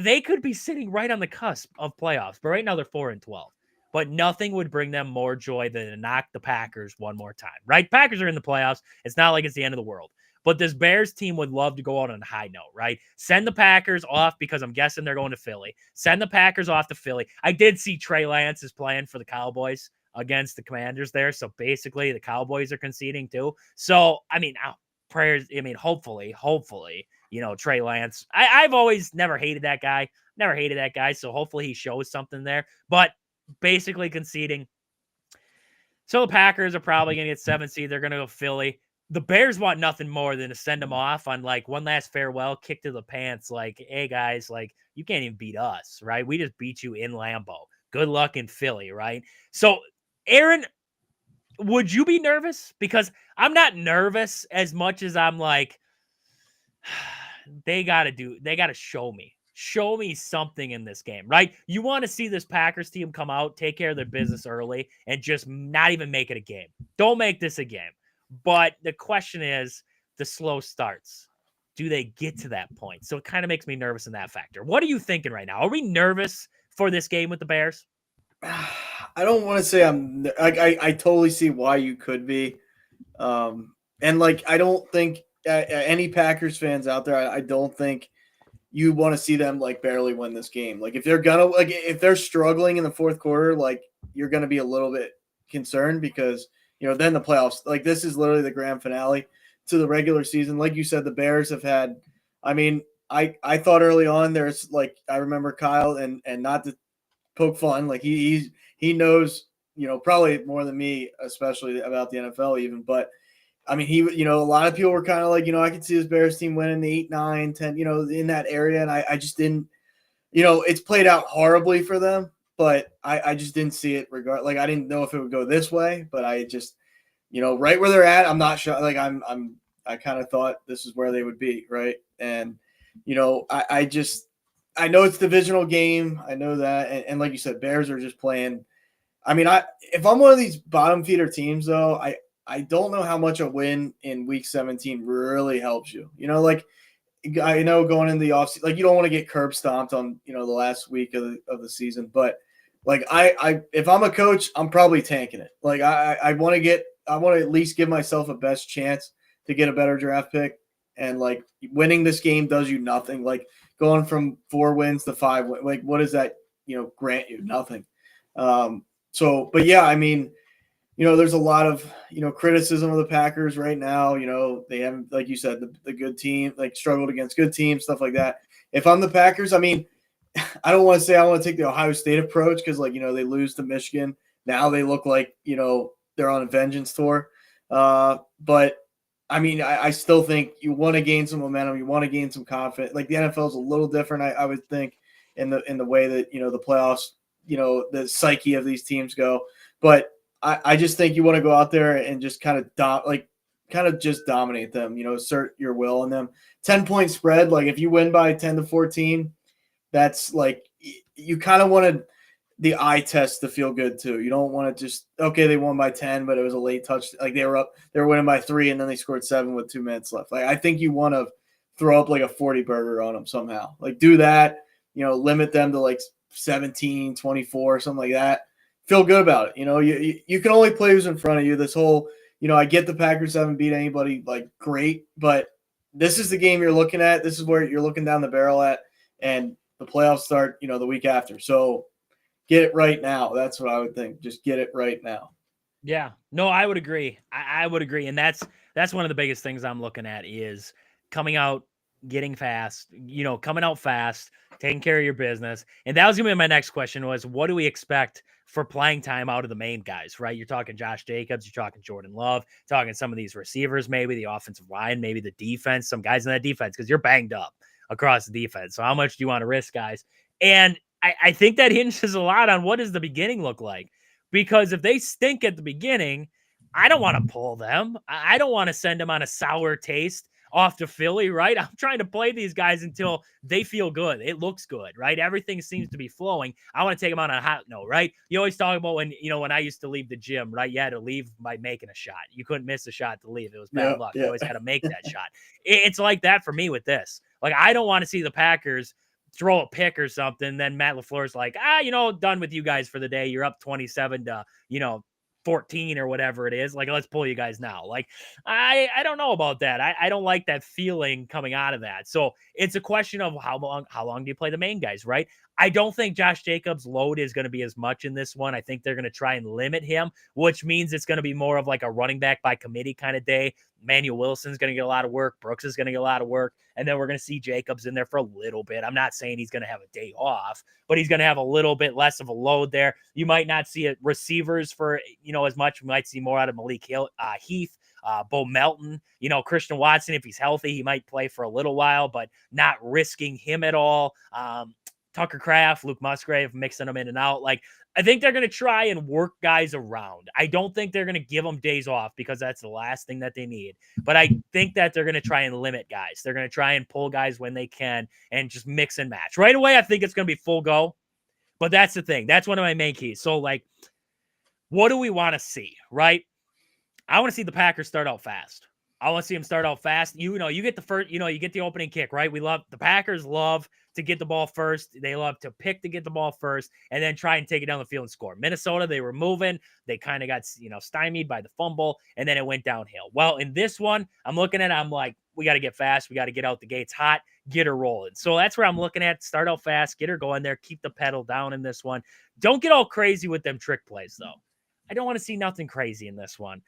They could be sitting right on the cusp of playoffs, but right now they're 4-12. But nothing would bring them more joy than to knock the Packers one more time, right? Packers are in the playoffs. It's not like it's the end of the world. But this Bears team would love to go out on a high note, right? Send the Packers off because I'm guessing they're going to Philly. Send the Packers off to Philly. I did see Trey Lance is playing for the Cowboys against the Commanders there. So basically the Cowboys are conceding too. So, prayers, hopefully, Trey Lance. I've always never hated that guy. So hopefully he shows something there. But basically conceding. So the Packers are probably going to get 7 seed. They're going to go Philly. The Bears want nothing more than to send them off on one last farewell kick to the pants. Hey guys, you can't even beat us, right? We just beat you in Lambeau. Good luck in Philly, right? So, Aaron, would you be nervous? Because I'm not nervous as much as I'm they got to show me something in this game, right? You want to see this Packers team come out, take care of their business early, and just not even make it a game. Don't make this a game. But the question is the slow starts. do they get to that point? So it kind of makes me nervous in that factor. What are you thinking right now? Are we nervous for this game with the Bears? I don't want to say I totally see why you could be. And like, I don't think any Packers fans out there, I don't think you want to see them like barely win this game. Like if they're struggling in the fourth quarter, like you're going to be a little bit concerned because, then the playoffs, like this is literally the grand finale to the regular season. Like you said, the Bears have had, I thought early on there's like, I remember Kyle and not to poke fun, like he knows, probably more than me, especially about the NFL even, but I mean, a lot of people were kind of like, I could see this Bears team winning the 8, 9, 10, in that area. And I just didn't, it's played out horribly for them, but I just didn't see it like, I didn't know if it would go this way, but I just, right where they're at, I'm not sure. Like I kind of thought this is where they would be. Right. And, I know it's a divisional game. I know that. And like you said, Bears are just playing. I mean, if I'm one of these bottom feeder teams though, I don't know how much a win in week 17 really helps you. Like I know going into the offseason, like you don't want to get curb stomped on, the last week of the season, but like if I'm a coach, I'm probably tanking it. Like I want to at least give myself a best chance to get a better draft pick. And like winning this game does you nothing. Like going from 4 wins to 5, like what does that, grant you? Nothing. But yeah, I mean, there's a lot of, criticism of the Packers right now. They haven't, like you said, the good team, like struggled against good teams, stuff like that. If I'm the Packers, I mean, I don't want to say I want to take the Ohio State approach because, like, they lose to Michigan. Now they look like, they're on a vengeance tour. But, I mean, I still think you want to gain some momentum. You want to gain some confidence. Like, the NFL is a little different, I would think, in the way that, the playoffs, the psyche of these teams go. But I just think you want to go out there and just kind of just dominate them, assert your will on them. 10-point spread, like if you win by 10-14, that's like you kind of wanted the eye test to feel good too. You don't want to just, okay, they won by 10, but it was a late touch. Like they were winning by 3 and then they scored 7 with 2 minutes left. Like I think you want to throw up like a 40 burger on them somehow. Like do that, limit them to like 17, 24, something like that. Feel good about it. You can only play who's in front of you. This whole, I get the Packers haven't beat anybody like great, but this is the game you're looking at. This is where you're looking down the barrel at, and the playoffs start, the week after. So get it right now. That's what I would think. Just get it right now. Yeah, no, I would agree. I would agree. And that's one of the biggest things I'm looking at is coming out, getting fast, coming out fast, taking care of your business. And that was going to be my next question was, what do we expect for playing time out of the main guys, right? You're talking Josh Jacobs, you're talking Jordan Love, talking some of these receivers, maybe the offensive line, maybe the defense, some guys in that defense, because you're banged up across the defense. So how much do you want to risk, guys? And I think that hinges a lot on what does the beginning look like? Because if they stink at the beginning, I don't want to pull them. I don't want to send them on a sour taste off to Philly, right? I'm trying to play these guys until they feel good. It looks good, right? Everything seems to be flowing. I want to take them on a hot note, right? You always talk about when I used to leave the gym, right? You had to leave by making a shot. You couldn't miss a shot to leave. It was bad luck. You always had to make that shot. It's like that for me with this. Like, I don't want to see the Packers throw a pick or something. Then Matt LaFleur's like, done with you guys for the day. You're up 27 to, 14 or whatever it is. Like, let's pull you guys now. Like, I don't know about that. I don't like that feeling coming out of that. So it's a question of how long do you play the main guys, right? I don't think Josh Jacobs' load is going to be as much in this one. I think they're going to try and limit him, which means it's going to be more of like a running back by committee kind of day. Manuel Wilson's going to get a lot of work. Brooks is going to get a lot of work. And then we're going to see Jacobs in there for a little bit. I'm not saying he's going to have a day off, but he's going to have a little bit less of a load there. You might not see it receivers for, as much. We might see more out of Malik Heath, Bo Melton, Christian Watson. If he's healthy, he might play for a little while, but not risking him at all. Tucker Kraft, Luke Musgrave, mixing them in and out. Like, I think they're going to try and work guys around. I don't think they're going to give them days off because that's the last thing that they need. But I think that they're going to try and limit guys. They're going to try and pull guys when they can and just mix and match. Right away, I think it's going to be full go. But that's the thing. That's one of my main keys. So, like, what do we want to see, right? I want to see the Packers start out fast. I want to see him start out fast. You get the first, you get the opening kick, right? The Packers love to get the ball first. They love to pick to get the ball first and then try and take it down the field and score. Minnesota, they were moving. They kind of got, stymied by the fumble, and then it went downhill. Well, in this one, I'm looking at it, I'm like, we got to get fast. We got to get out the gates hot, get her rolling. So that's where I'm looking at. Start out fast, get her going there, keep the pedal down in this one. Don't get all crazy with them trick plays, though. I don't want to see nothing crazy in this one.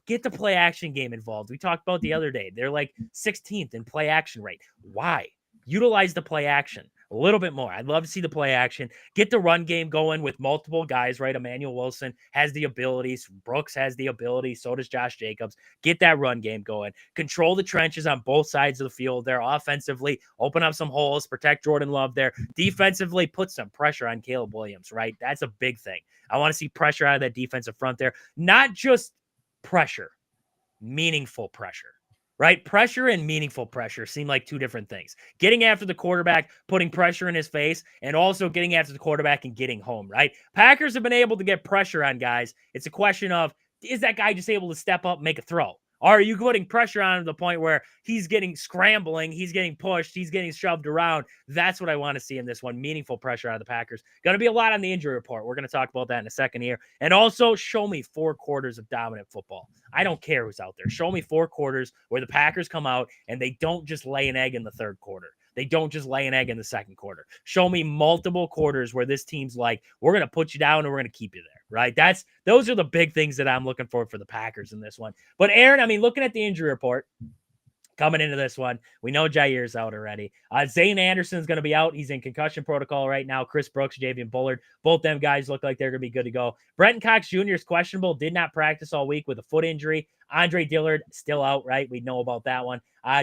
Get the play action game involved. We talked about the other day. They're like 16th in play action rate. Why? Utilize the play action a little bit more. I'd love to see the play action. Get the run game going with multiple guys, right? Emmanuel Wilson has the abilities. Brooks has the ability. So does Josh Jacobs. Get that run game going. Control the trenches on both sides of the field there offensively. Open up some holes. Protect Jordan Love there. Defensively, put some pressure on Caleb Williams, right? That's a big thing. I want to see pressure out of that defensive front there. Not just pressure, meaningful pressure. Right? Pressure and meaningful pressure seem like two different things. Getting after the quarterback, putting pressure in his face, and also getting after the quarterback and getting home, right? Packers have been able to get pressure on guys. It's a question of, is that guy just able to step up and make a throw? Or are you putting pressure on him to the point where he's getting scrambling, he's getting pushed, he's getting shoved around? That's what I want to see in this one. Meaningful pressure out of the Packers. Going to be a lot on the injury report. We're going to talk about that in a second here. And also, show me 4 quarters of dominant football. I don't care who's out there. Show me 4 quarters where the Packers come out and they don't just lay an egg in the third quarter. They don't just lay an egg in the second quarter. Show me multiple quarters where this team's like, we're going to put you down and we're going to keep you there, right? Those are the big things that I'm looking for the Packers in this one. But Aaron, looking at the injury report, coming into this one, we know Jair's out already. Zane Anderson's going to be out. He's in concussion protocol right now. Chris Brooks, Javian Bullard, both them guys look like they're going to be good to go. Brenton Cox Jr. is questionable, did not practice all week with a foot injury. Andre Dillard still out, right? We know about that one.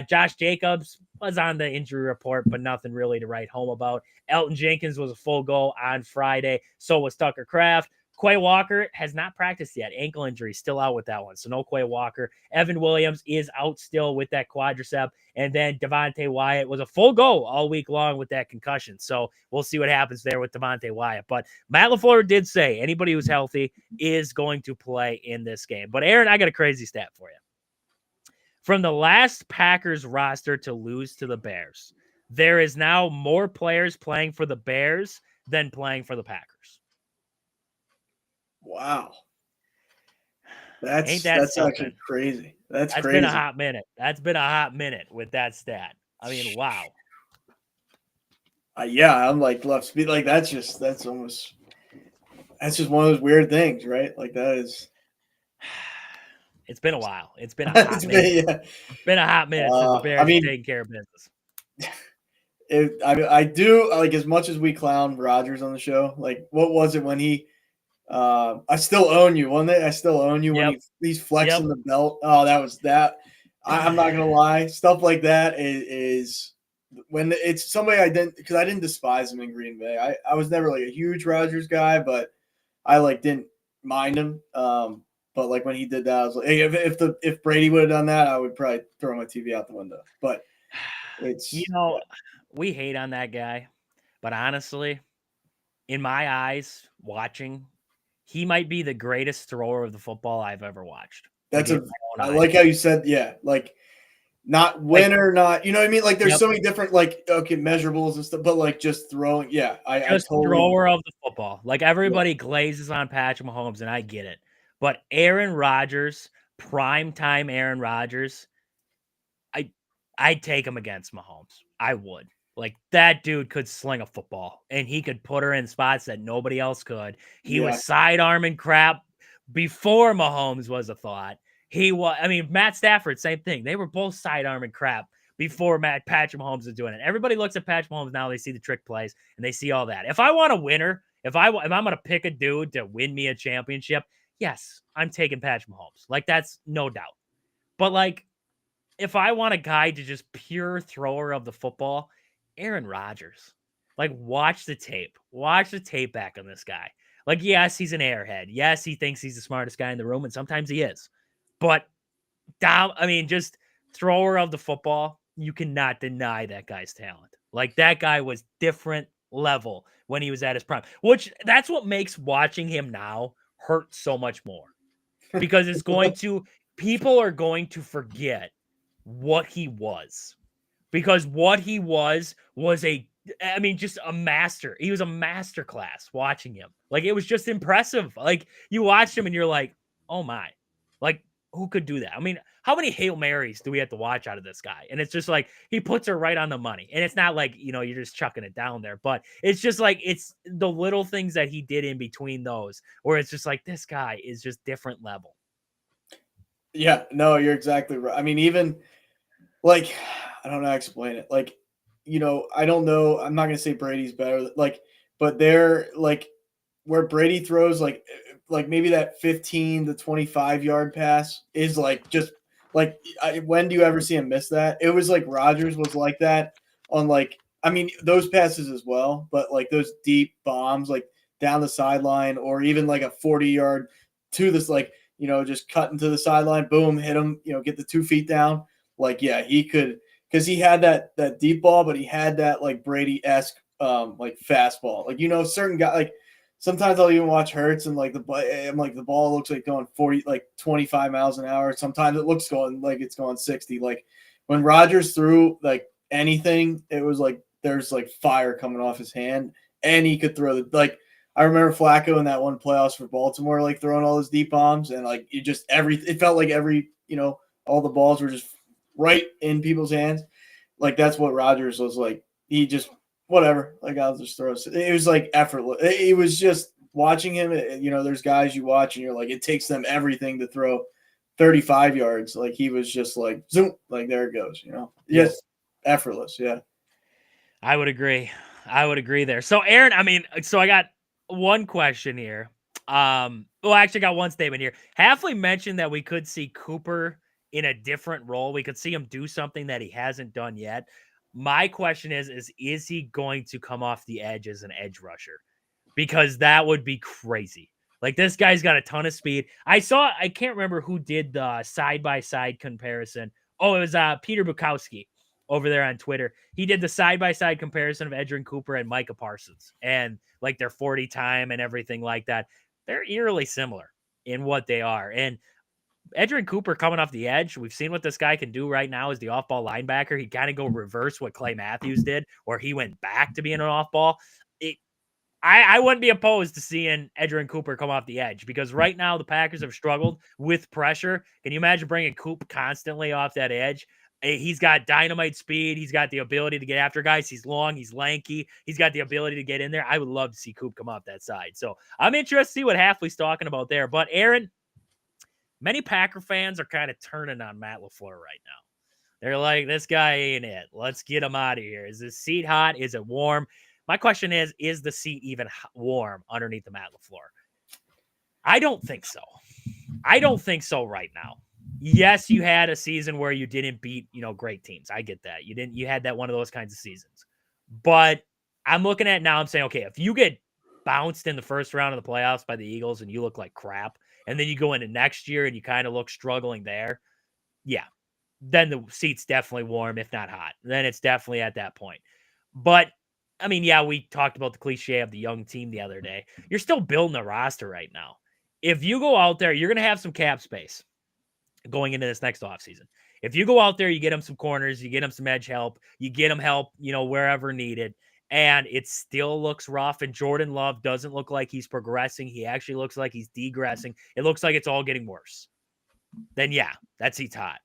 Josh Jacobs was on the injury report, but nothing really to write home about. Elton Jenkins was a full go on Friday. So was Tucker Kraft. Quay Walker has not practiced yet. Ankle injury, still out with that one. So no Quay Walker. Evan Williams is out still with that quadricep. And then Devontae Wyatt was a full go all week long with that concussion. So we'll see what happens there with Devontae Wyatt. But Matt LaFleur did say anybody who's healthy is going to play in this game. But Aaron, I got a crazy stat for you. From the last Packers roster to lose to the Bears, there is now more players playing for the Bears than playing for the Packers. Wow. That's actually crazy. That's crazy. Been a hot minute. That's been a hot minute with that stat. Wow. Yeah, I'm like left speed. Like that's just one of those weird things, right? Like that is. It's been a while. It's been a hot minute. It's been a hot minute since the Bears taking care of business. I do like, as much as we clown Rodgers on the show. Like, what was it when he? I still own you, wasn't it? I still own you when he's flexing the belt. Oh, that was that. I'm not gonna lie. Stuff like that is when it's somebody I didn't despise him in Green Bay. I was never like a huge Rodgers guy, but I didn't mind him. But like when he did that, I was like, hey, if Brady would have done that, I would probably throw my TV out the window. But it's we hate on that guy, but honestly, in my eyes, watching, he might be the greatest thrower of the football I've ever watched. I like how you said, like not winner, not, you know what I mean? Like there's so many different measurables and stuff, but like just throwing, thrower of the football. Like everybody glazes on Patrick Mahomes, and I get it. But Aaron Rodgers, primetime Aaron Rodgers, I'd take him against Mahomes. I would. Like that dude could sling a football and he could put her in spots that nobody else could. He was sidearming crap before Mahomes was a thought. Matt Stafford, same thing. They were both sidearming crap before Patrick Mahomes was doing it. Everybody looks at Patrick Mahomes now. They see the trick plays and they see all that. If I want a winner, if I'm going to pick a dude to win me a championship, yes, I'm taking Patrick Mahomes. Like that's no doubt. But like, if I want a guy to just pure thrower of the football, Aaron Rodgers. Like, watch the tape. Watch the tape back on this guy. Like, yes, he's an airhead. Yes, he thinks he's the smartest guy in the room, and sometimes he is. But, just thrower of the football, you cannot deny that guy's talent. Like, that guy was different level when he was at his prime. Which, that's what makes watching him now hurt so much more. Because it's going to people are going to forget what he was, because what he was just a master. He was a master class watching him. Like, it was just impressive. Like, you watch him and you're like, oh my, like, who could do that? I mean, how many Hail Marys do we have to watch out of this guy? And it's just like, he puts her right on the money. And it's not like, you're just chucking it down there, but it's just like, it's the little things that he did in between those where it's just like, this guy is just different level. Yeah, no, you're exactly right. I mean, even like, I don't know how to explain it. Like, I don't know. I'm not going to say Brady's better, like, but they're like where Brady throws like maybe that 15 to 25 yard pass is like just like when do you ever see him miss that? It was like Rodgers was like that on like, I mean, those passes as well, but like those deep bombs like down the sideline or even like a 40-yard to this like, just cutting to the sideline, boom, hit him, get the 2 feet down. Like, yeah, he could, because he had that deep ball, but he had that like Brady-esque like fastball. Like, certain guy, like sometimes I'll even watch Hurts and like the ball looks like going 40, like 25 miles an hour. Sometimes it looks going like it's going 60. Like when Rodgers threw like anything, it was like there's like fire coming off his hand, and he could throw like I remember Flacco in that one playoffs for Baltimore, like throwing all those deep bombs, and like it felt like all the balls were just right in people's hands. Like that's what Rodgers was like. He just whatever. Like I'll just throw. It was like effortless. It was just watching him. There's guys you watch and you're like, it takes them everything to throw 35 yards. Like he was just like zoom, like there it goes. Just effortless. Yeah. I would agree there. So Aaron, I mean, so I got one question here. Well, I actually got one statement here. Halfley mentioned that we could see Cooper in a different role. We could see him do something that he hasn't done yet. My question is he going to come off the edge as an edge rusher? Because that would be crazy. Like, this guy's got a ton of speed. I can't remember who did the side-by-side comparison. Oh, it was Peter Bukowski over there on Twitter. He did the side-by-side comparison of Edgerrin Cooper and Micah Parsons and like their 40 time and everything like that. They're eerily similar in what they are. And Edgerrin Cooper coming off the edge, we've seen what this guy can do right now as the off-ball linebacker. He kind of go reverse what Clay Matthews did, where he went back to being an off-ball. I wouldn't be opposed to seeing Edgerrin Cooper come off the edge, because right now the Packers have struggled with pressure. Can you imagine bringing Coop constantly off that edge? He's got dynamite speed. He's got the ability to get after guys. He's long. He's lanky. He's got the ability to get in there. I would love to see Coop come off that side. So I'm interested to see what Halfley's talking about there. But Aaron, many Packer fans are kind of turning on Matt LaFleur right now. They're like, this guy ain't it. Let's get him out of here. Is this seat hot? Is it warm? My question is the seat even warm underneath the Matt LaFleur? I don't think so. I don't think so right now. Yes, you had a season where you didn't beat, great teams. I get that. You had that one of those kinds of seasons. But I'm looking at now, I'm saying, okay, if you get bounced in the first round of the playoffs by the Eagles and you look like crap, and then you go into next year and you kind of look struggling there, yeah, then the seat's definitely warm, if not hot. Then it's definitely at that point. But I mean, yeah, we talked about the cliche of the young team the other day. You're still building a roster right now. If you go out there, you're going to have some cap space going into this next offseason. If you go out there, you get them some corners, you get them some edge help, you get them help, wherever needed, and it still looks rough, and Jordan Love doesn't look like he's progressing. He actually looks like he's degressing. It looks like it's all getting worse. Then, yeah, that seat's hot,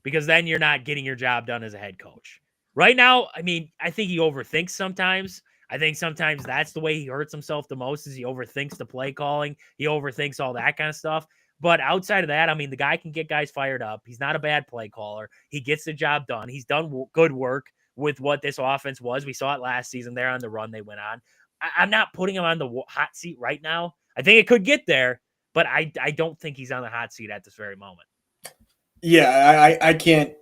because then you're not getting your job done as a head coach. Right now, I mean, I think he overthinks sometimes. I think sometimes that's the way he hurts himself the most, is he overthinks the play calling. He overthinks all that kind of stuff. But outside of that, I mean, the guy can get guys fired up. He's not a bad play caller. He gets the job done. He's done good work with what this offense was. We saw it last season there on the run they went on. I'm not putting him on the hot seat right now. I think it could get there, but I don't think he's on the hot seat at this very moment. Yeah, I can't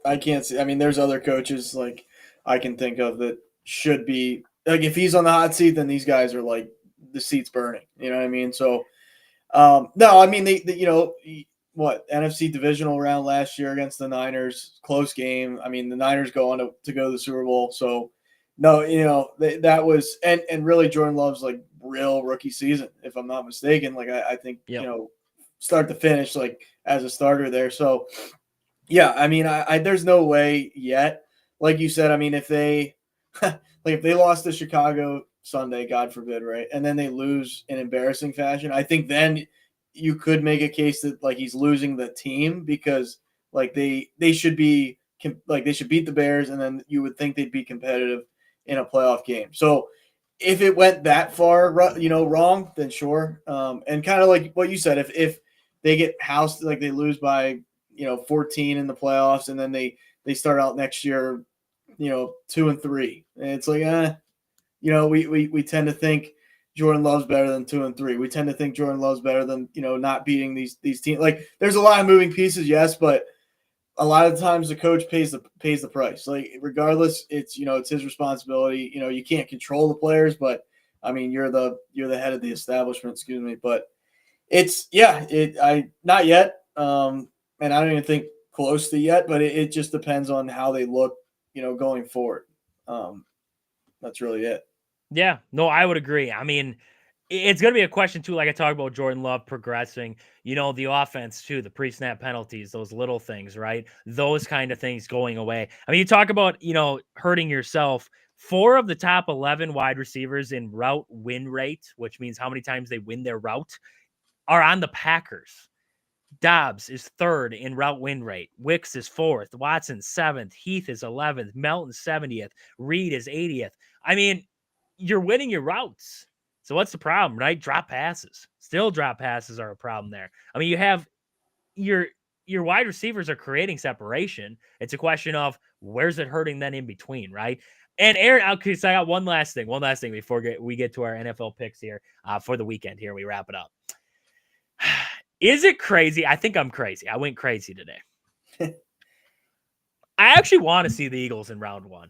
see. I mean, there's other coaches like I can think of that should be like, if he's on the hot seat, then these guys are like, the seat's burning. You know what I mean? So, no, I mean, they NFC divisional round last year against the Niners, close game. I mean, the Niners go on to go to the Super Bowl. So, no, that was, and really Jordan Love's like real rookie season, if I'm not mistaken. Like I think, yep. Start to finish, like as a starter there. So, yeah, I mean, I there's no way yet. Like you said, I mean, if they like if they lost to Chicago Sunday, God forbid, right, and then they lose in embarrassing fashion, I think then you could make a case that like he's losing the team because like they should be like they should beat the Bears, and then you would think they'd be competitive in a playoff game. So if it went that far, wrong, then sure. And kind of like what you said, if they get housed, like they lose by 14 in the playoffs, and then they start out next year, 2-3, and it's like, we tend to think Jordan Love's better than 2-3. We tend to think Jordan Love's better than not beating these teams. Like there's a lot of moving pieces, yes, but a lot of times the coach pays the price. Like regardless, it's it's his responsibility. You can't control the players, but I mean you're the head of the establishment. Excuse me, but it's not yet, and I don't even think close to yet. But it just depends on how they look, going forward. That's really it. Yeah, no, I would agree. I mean, it's going to be a question too, like I talked about Jordan Love progressing, the offense too, the pre-snap penalties, those little things, right? Those kind of things going away. I mean, you talk about, hurting yourself. 4 of the top 11 wide receivers in route win rate, which means how many times they win their route, are on the Packers. Dobbs is 3rd in route win rate. Wicks is 4th. Watson 7th. Heath is 11th. Melton 70th. Reed is 80th. I mean, you're winning your routes. So what's the problem, right? Drop passes. Still drop passes are a problem there. I mean, you have your wide receivers are creating separation. It's a question of where's it hurting then in between, right? And Aaron, okay, so I got one last thing before we get to our NFL picks here for the weekend here. We wrap it up. Is it crazy? I think I'm crazy. I went crazy today. I actually want to see the Eagles in round 1.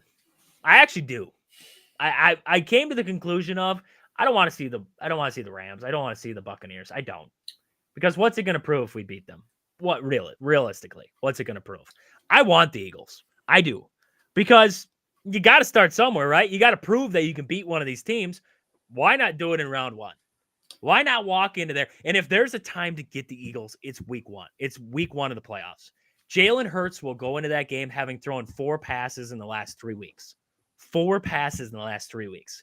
I actually do. I came to the conclusion of I don't want to see the Rams. I don't want to see the Buccaneers. I don't. Because what's it going to prove if we beat them? What realistically, what's it going to prove? I want the Eagles. I do. Because you got to start somewhere, right? You got to prove that you can beat one of these teams. Why not do it in round 1? Why not walk into there? And if there's a time to get the Eagles, it's week 1. It's week 1 of the playoffs. Jalen Hurts will go into that game having thrown 4 passes in the last 3 weeks. 4 passes in the last 3 weeks.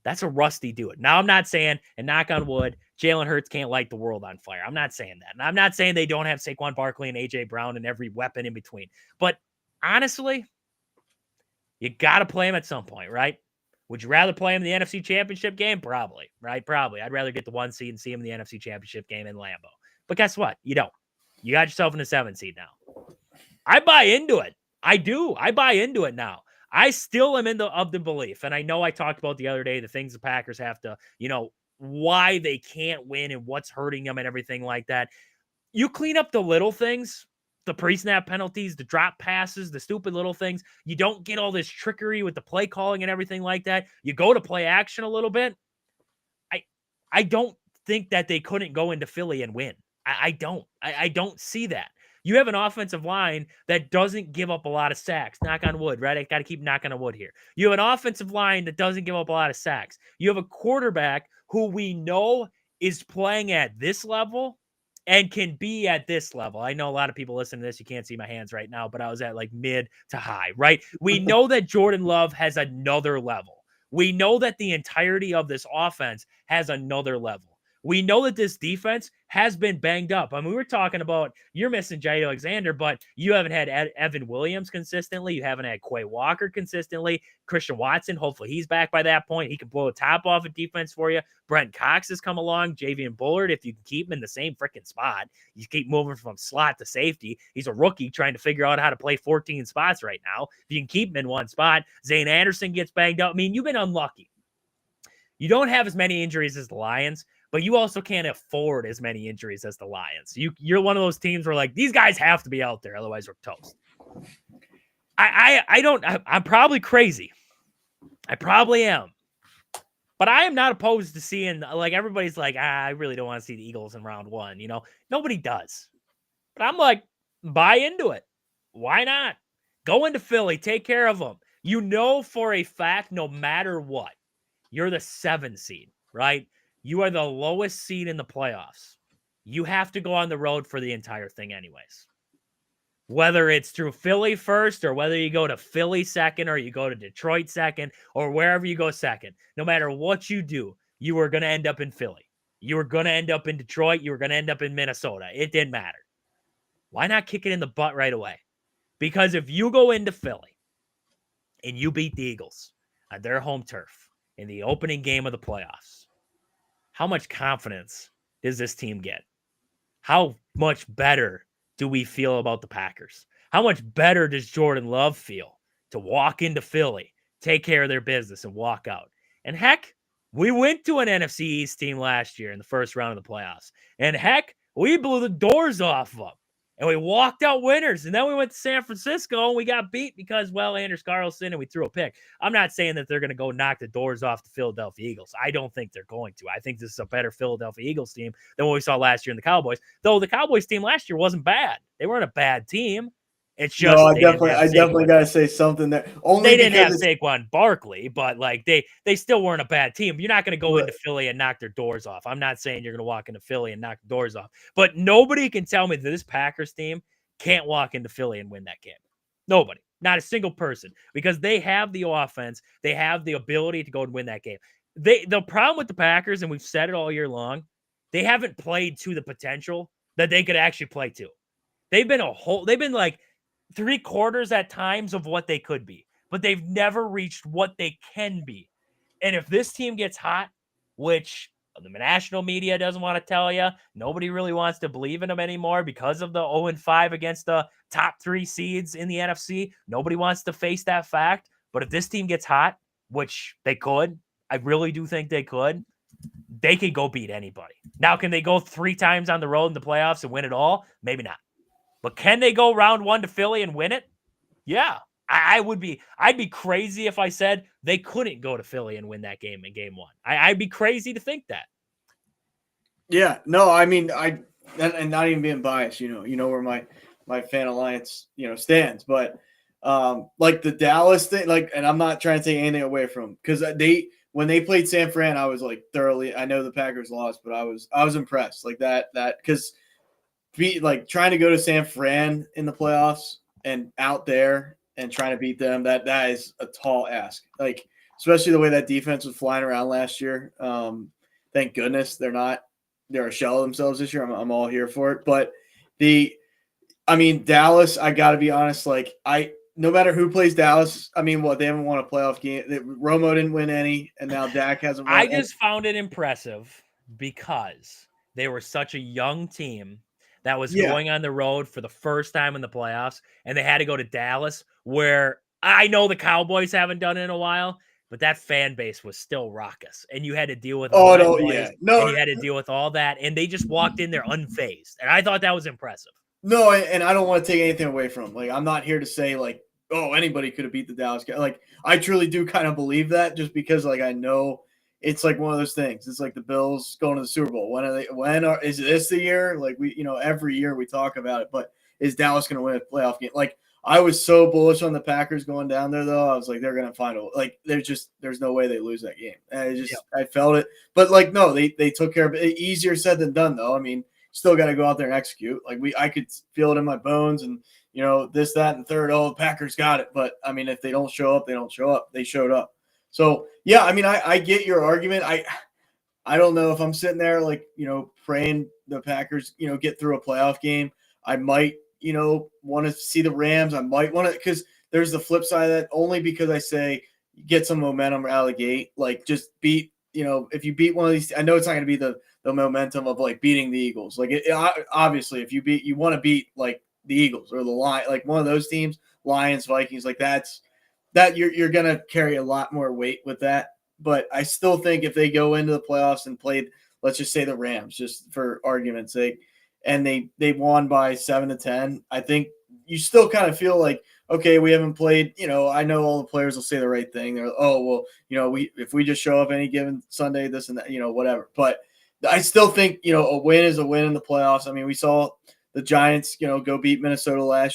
That's a rusty dude. Now, I'm not saying, and knock on wood, Jalen Hurts can't light the world on fire. I'm not saying that. And I'm not saying they don't have Saquon Barkley and A.J. Brown and every weapon in between. But honestly, you got to play him at some point, right? Would you rather play him in the NFC Championship game? Probably, right? Probably. I'd rather get the 1 seed and see him in the NFC Championship game in Lambeau. But guess what? You don't. You got yourself in the 7 seed now. I buy into it. I do. I buy into it now. I still am of the belief, and I know I talked about the other day, the things the Packers have to, why they can't win and what's hurting them and everything like that. You clean up the little things, the pre-snap penalties, the drop passes, the stupid little things. You don't get all this trickery with the play calling and everything like that. You go to play action a little bit. I don't think that they couldn't go into Philly and win. I don't. I don't see that. You have an offensive line that doesn't give up a lot of sacks. Knock on wood, right? I got to keep knocking on wood here. You have an offensive line that doesn't give up a lot of sacks. You have a quarterback who we know is playing at this level and can be at this level. I know a lot of people listen to this. You can't see my hands right now, but I was at like mid to high, right? We know that Jordan Love has another level. We know that the entirety of this offense has another level. We know that this defense has been banged up. I mean, we were talking about you're missing Jay Alexander, but you haven't had Evan Williams consistently. You haven't had Quay Walker consistently. Christian Watson, hopefully he's back by that point. He can blow a top off of defense for you. Brent Cox has come along. Javian Bullard, if you can keep him in the same freaking spot, you keep moving from slot to safety. He's a rookie trying to figure out how to play 14 spots right now. If you can keep him in one spot, Zane Anderson gets banged up. I mean, you've been unlucky. You don't have as many injuries as the Lions, but you also can't afford as many injuries as the Lions. You're one of those teams where like these guys have to be out there, otherwise we're toast. I'm probably crazy. I probably am. But I am not opposed to seeing, like, everybody's like, I really don't want to see the Eagles in round 1. Nobody does. But I'm like, buy into it. Why not? Go into Philly, take care of them. For a fact, no matter what, you're the 7 seed, right? You are the lowest seed in the playoffs. you have to go on the road for the entire thing anyways. Whether it's through Philly first or whether you go to Philly second or you go to Detroit second or wherever you go second, no matter what you do, you are going to end up in Philly. You were going to end up in Detroit. You were going to end up in Minnesota. It didn't matter. Why not kick it in the butt right away? Because if you go into Philly and you beat the Eagles on their home turf in the opening game of the playoffs, how much confidence does this team get? How much better do we feel about the Packers? How much better does Jordan Love feel to walk into Philly, take care of their business, and walk out? And heck, we went to an NFC East team last year in the first round of the playoffs. And heck, we blew the doors off of them. And we walked out winners. And then we went to San Francisco and we got beat because, well, Anders Carlson, and we threw a pick. I'm not saying that they're going to go knock the doors off the Philadelphia Eagles. I don't think they're going to. I think this is a better Philadelphia Eagles team than what we saw last year in the Cowboys. Though the Cowboys team last year wasn't bad. They weren't a bad team. It's just no, I definitely got to say something there. Only they didn't have Saquon Barkley, but like they still weren't a bad team. You're not going to go into Philly and knock their doors off. I'm not saying you're going to walk into Philly and knock the doors off, but nobody can tell me that this Packers team can't walk into Philly and win that game. Nobody, not a single person, because they have the offense. They have the ability to go and win that game. The problem with the Packers, and we've said it all year long, they haven't played to the potential that they could actually play to. They've been like 3/4 at times of what they could be, but they've never reached what they can be. And if this team gets hot, which the national media doesn't want to tell you, nobody really wants to believe in them anymore because of the 0-5 against the top 3 seeds in the NFC. Nobody wants to face that fact. But if this team gets hot, which they could, I really do think they could go beat anybody. Now, can they go 3 times on the road in the playoffs and win it all? Maybe not. But can they go round 1 to Philly and win it? Yeah. I'd be crazy if I said they couldn't go to Philly and win that game in game 1. I'd be crazy to think that. Yeah, no, I mean, and not even being biased, you know where my fan alliance, stands, but like the Dallas thing, like, and I'm not trying to take anything away from them, because when they played San Fran, I was like thoroughly, I know the Packers lost, but I was impressed, like that because trying to go to San Fran in the playoffs and out there and trying to beat them, that is a tall ask. Like, especially the way that defense was flying around last year. Thank goodness they're a shell of themselves this year. I'm all here for it. But Dallas, I got to be honest, no matter who plays Dallas, they haven't won a playoff game. Romo didn't win any, and now Dak hasn't won I just found it impressive because they were such a young team that was going on the road for the first time in the playoffs, and they had to go to Dallas, where I know the Cowboys haven't done it in a while, but that fan base was still raucous, and you had to deal with and you had to deal with all that, and they just walked in there unfazed, and I thought that was impressive. No, and I don't want to take anything away from them. Like, I'm not here to say anybody could have beat the Dallas guy. Like, I truly do kind of believe that, just because I know it's like one of those things. It's like the Bills going to the Super Bowl. Is this the year? Like, every year we talk about it, but is Dallas going to win a playoff game? Like, I was so bullish on the Packers going down there, though. I was like, they're going to find there's no way they lose that game. And I felt it, but no, they took care of it. Easier said than done, though. I mean, still got to go out there and execute. I could feel it in my bones, and this, that, and third. Oh, the Packers got it. But if they don't show up, they don't show up. They showed up. So yeah, I get your argument. I don't know if I'm sitting there praying the Packers get through a playoff game. I might want to see the Rams. I might want to, because there's the flip side of that, only because I say get some momentum out of the gate. Just beat, if you beat one of these, I know it's not going to be the momentum of beating the Eagles. Obviously, if you want to beat the Eagles or the Lions, one of those teams, Lions, Vikings, that you're going to carry a lot more weight with that. But I still think if they go into the playoffs and played, let's just say the Rams, just for argument's sake, and they won by 7-10, I think you still kind of feel like, okay, we haven't played, I know all the players will say the right thing. They're, if we just show up any given Sunday, this and that, whatever. But I still think, a win is a win in the playoffs. We saw the Giants, go beat Minnesota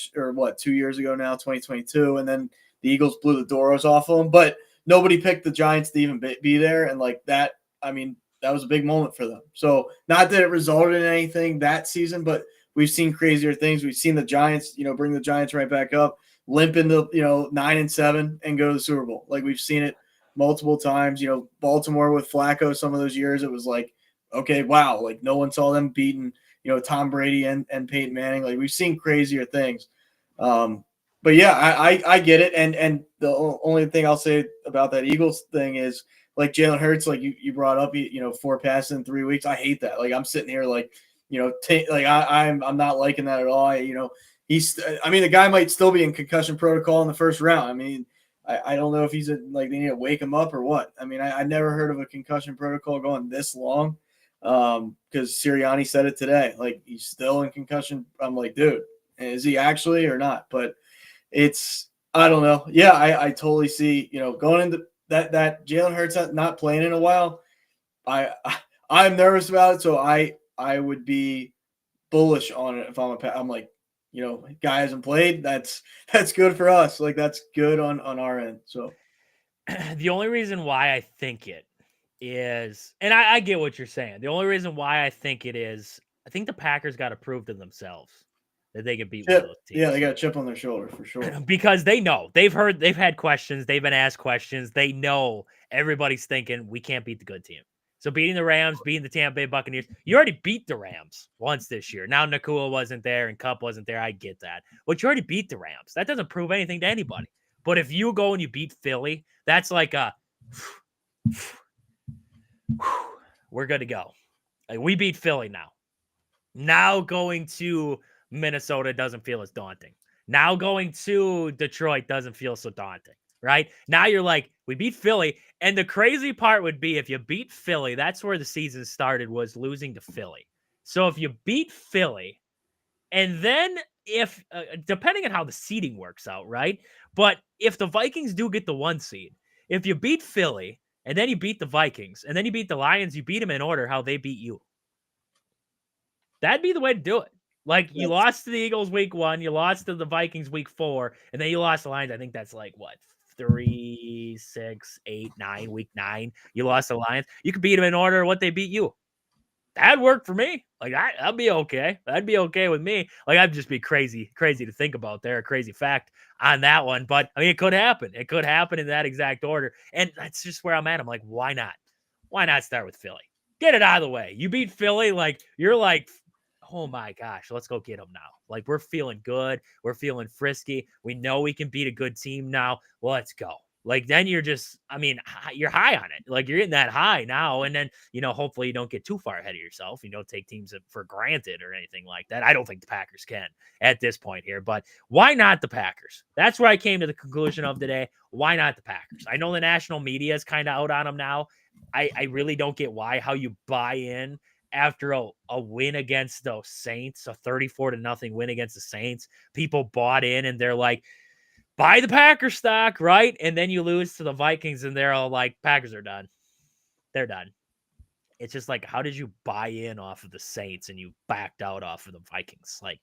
2 years ago now, 2022, and then the Eagles blew the doors off of them. But nobody picked the Giants to even be there. And that, that was a big moment for them. So not that it resulted in anything that season, but we've seen crazier things. We've seen the Giants, bring the Giants right back up, limp into 9-7 and go to the Super Bowl. Like we've seen it multiple times. Baltimore with Flacco, some of those years it was like, okay, wow, like no one saw them beating Tom Brady and Peyton Manning. Like we've seen crazier things. But yeah, I get it. And the only thing I'll say about that Eagles thing is like Jalen Hurts, like you brought up, 4 passes in 3 weeks. I hate that. Like I'm sitting here like, I'm not liking that at all. The guy might still be in concussion protocol in the first round. I mean, I don't know if he's like they need to wake him up or what. I mean, I never heard of a concussion protocol going this long. Because Sirianni said it today, like he's still in concussion. I'm like, dude, is he actually or not? But I don't know. Yeah, I totally see, going into that Jalen Hurts not playing in a while. I'm nervous about it. So I would be bullish on it if I'm like, guy hasn't played. That's good for us. Like that's good on our end. So the only reason why I think it is, and I get what you're saying. The only reason why I think it is, I think the Packers got to prove to themselves that they could beat one of those teams. Yeah, they got a chip on their shoulder for sure. Because they know. They've had questions. They've been asked questions. They know everybody's thinking we can't beat the good team. So beating the Rams, beating the Tampa Bay Buccaneers, you already beat the Rams once this year. Now Nakua wasn't there and Kupp wasn't there. I get that. But you already beat the Rams. That doesn't prove anything to anybody. But if you go and you beat Philly, that's like we're good to go. Like we beat Philly now. Now going to Minnesota doesn't feel as daunting. Now going to Detroit doesn't feel so daunting, right? Now you're like, we beat Philly. And the crazy part would be if you beat Philly, that's where the season started, was losing to Philly. So if you beat Philly, and then if, depending on how the seeding works out, right? But if the Vikings do get the 1 seed, if you beat Philly, and then you beat the Vikings, and then you beat the Lions, you beat them in order how they beat you. That'd be the way to do it. Like you lost to the Eagles week 1, you lost to the Vikings week 4, and then you lost the Lions. I think that's like what, 3, 6, 8, 9, week 9. You lost the Lions. You could beat them in order of what they beat you. That'd work for me. Like that'd be okay. That'd be okay with me. Like I'd just be crazy to think about there. A crazy fact on that one. But I mean, it could happen. It could happen in that exact order. And that's just where I'm at. I'm like, why not? Why not start with Philly? Get it out of the way. You beat Philly. Like you're like, oh my gosh, let's go get them now. Like we're feeling good. We're feeling frisky. We know we can beat a good team now. Let's go. Like then you're just, I mean, you're high on it. Like you're getting that high now. And then, hopefully you don't get too far ahead of yourself. You don't take teams for granted or anything like that. I don't think the Packers can at this point here, but why not the Packers? That's where I came to the conclusion of today. Why not the Packers? I know the national media is kind of out on them now. I really don't get how you buy in after a win against those Saints, a 34-0 win against the Saints. People bought in and they're like, buy the Packers stock, right? And then you lose to the Vikings and they're all like, Packers are done. They're done. It's just like, how did you buy in off of the Saints and you backed out off of the Vikings? Like,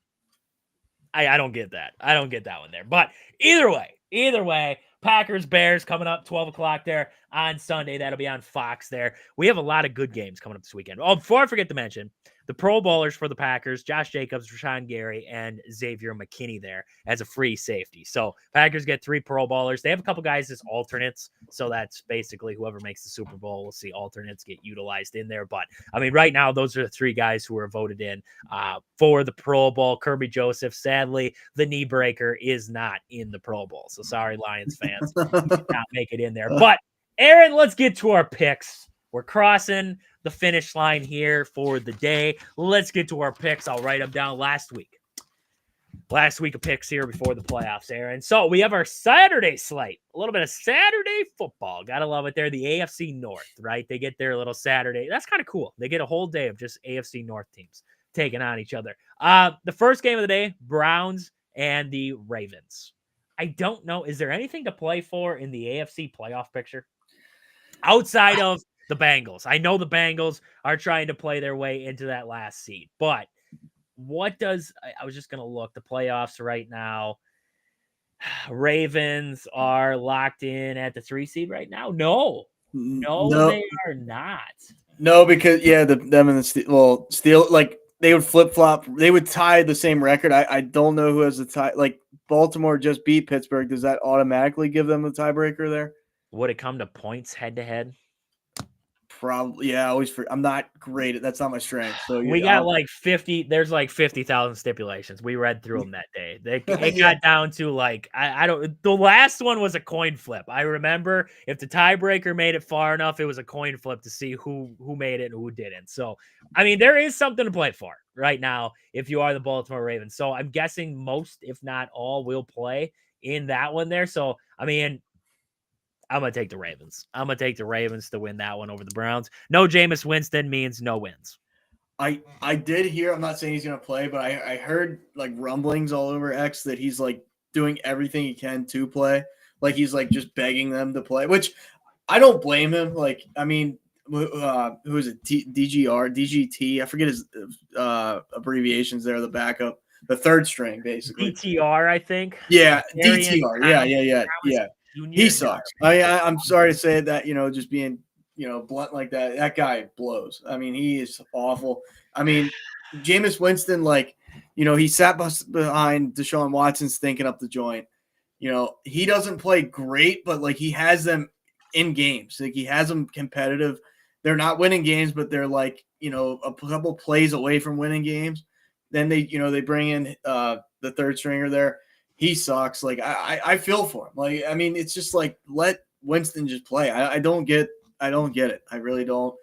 I don't get that. I don't get that one there. But either way, Packers, Bears coming up 12 o'clock there on Sunday. That'll be on Fox there. We have a lot of good games coming up this weekend. Oh, before I forget to mention, the Pro Bowlers for the Packers, Josh Jacobs, Rashawn Gary, and Xavier McKinney there as a free safety. So Packers get 3 Pro Bowlers. They have a couple guys as alternates. So that's basically whoever makes the Super Bowl. We'll see alternates get utilized in there. But, I mean, right now, those are the 3 guys who are voted in for the Pro Bowl. Kirby Joseph, sadly, the knee breaker is not in the Pro Bowl. So sorry, Lions fans, did not make it in there. But, Aaron, let's get to our picks. We're crossing the finish line here for the day. Let's get to our picks. I'll write them down last week of picks here before the playoffs, Aaron. So we have our Saturday slate, a little bit of Saturday football. Gotta love it there. The AFC North, right? They get their little Saturday. That's kind of cool. They get a whole day of just AFC North teams taking on each other. The first game of the day, Browns and the Ravens. I don't know. Is there anything to play for in the AFC playoff picture outside of the Bengals? I know the Bengals are trying to play their way into that last seed, but I was just going to look the playoffs right now. Ravens are locked in at the 3 seed right now. No, they are not. No, because them and the Steel like they would flip flop. They would tie the same record. I don't know who has the tie. Like Baltimore just beat Pittsburgh. Does that automatically give them the tiebreaker there? Would it come to points head to head? Probably. Yeah, I'm not great at that's not my strength. So We got like 50. There's like 50,000 stipulations. We read through them that day. It Yeah. got down to like I don't. The last one was a coin flip. I remember if the tiebreaker made it far enough, it was a coin flip to see who made it and who didn't. So I mean, there is something to play for right now if you are the Baltimore Ravens. So I'm guessing most, if not all, will play in that one there. So I mean, I'm going to take the Ravens. I'm going to take the Ravens to win that one over the Browns. No Jameis Winston means no wins. I did hear, I'm not saying he's going to play, but I heard like rumblings all over X that he's like doing everything he can to play. Like he's like just begging them to play, which I don't blame him. Like, I mean, who is it? DGT. I forget his abbreviations there, the backup, the third string, basically. DTR, I think. Yeah, DTR. Yeah. He sucks. I'm sorry to say that, just being, blunt like that. That guy blows. I mean, he is awful. I mean, Jameis Winston, like, he sat behind Deshaun Watson stinking up the joint. He doesn't play great, but like he has them in games. Like he has them competitive. They're not winning games, but they're like, a couple plays away from winning games. Then they bring in the third stringer there. He sucks. Like I feel for him. Like, I mean, it's just like let Winston just play. I don't get it. I really don't.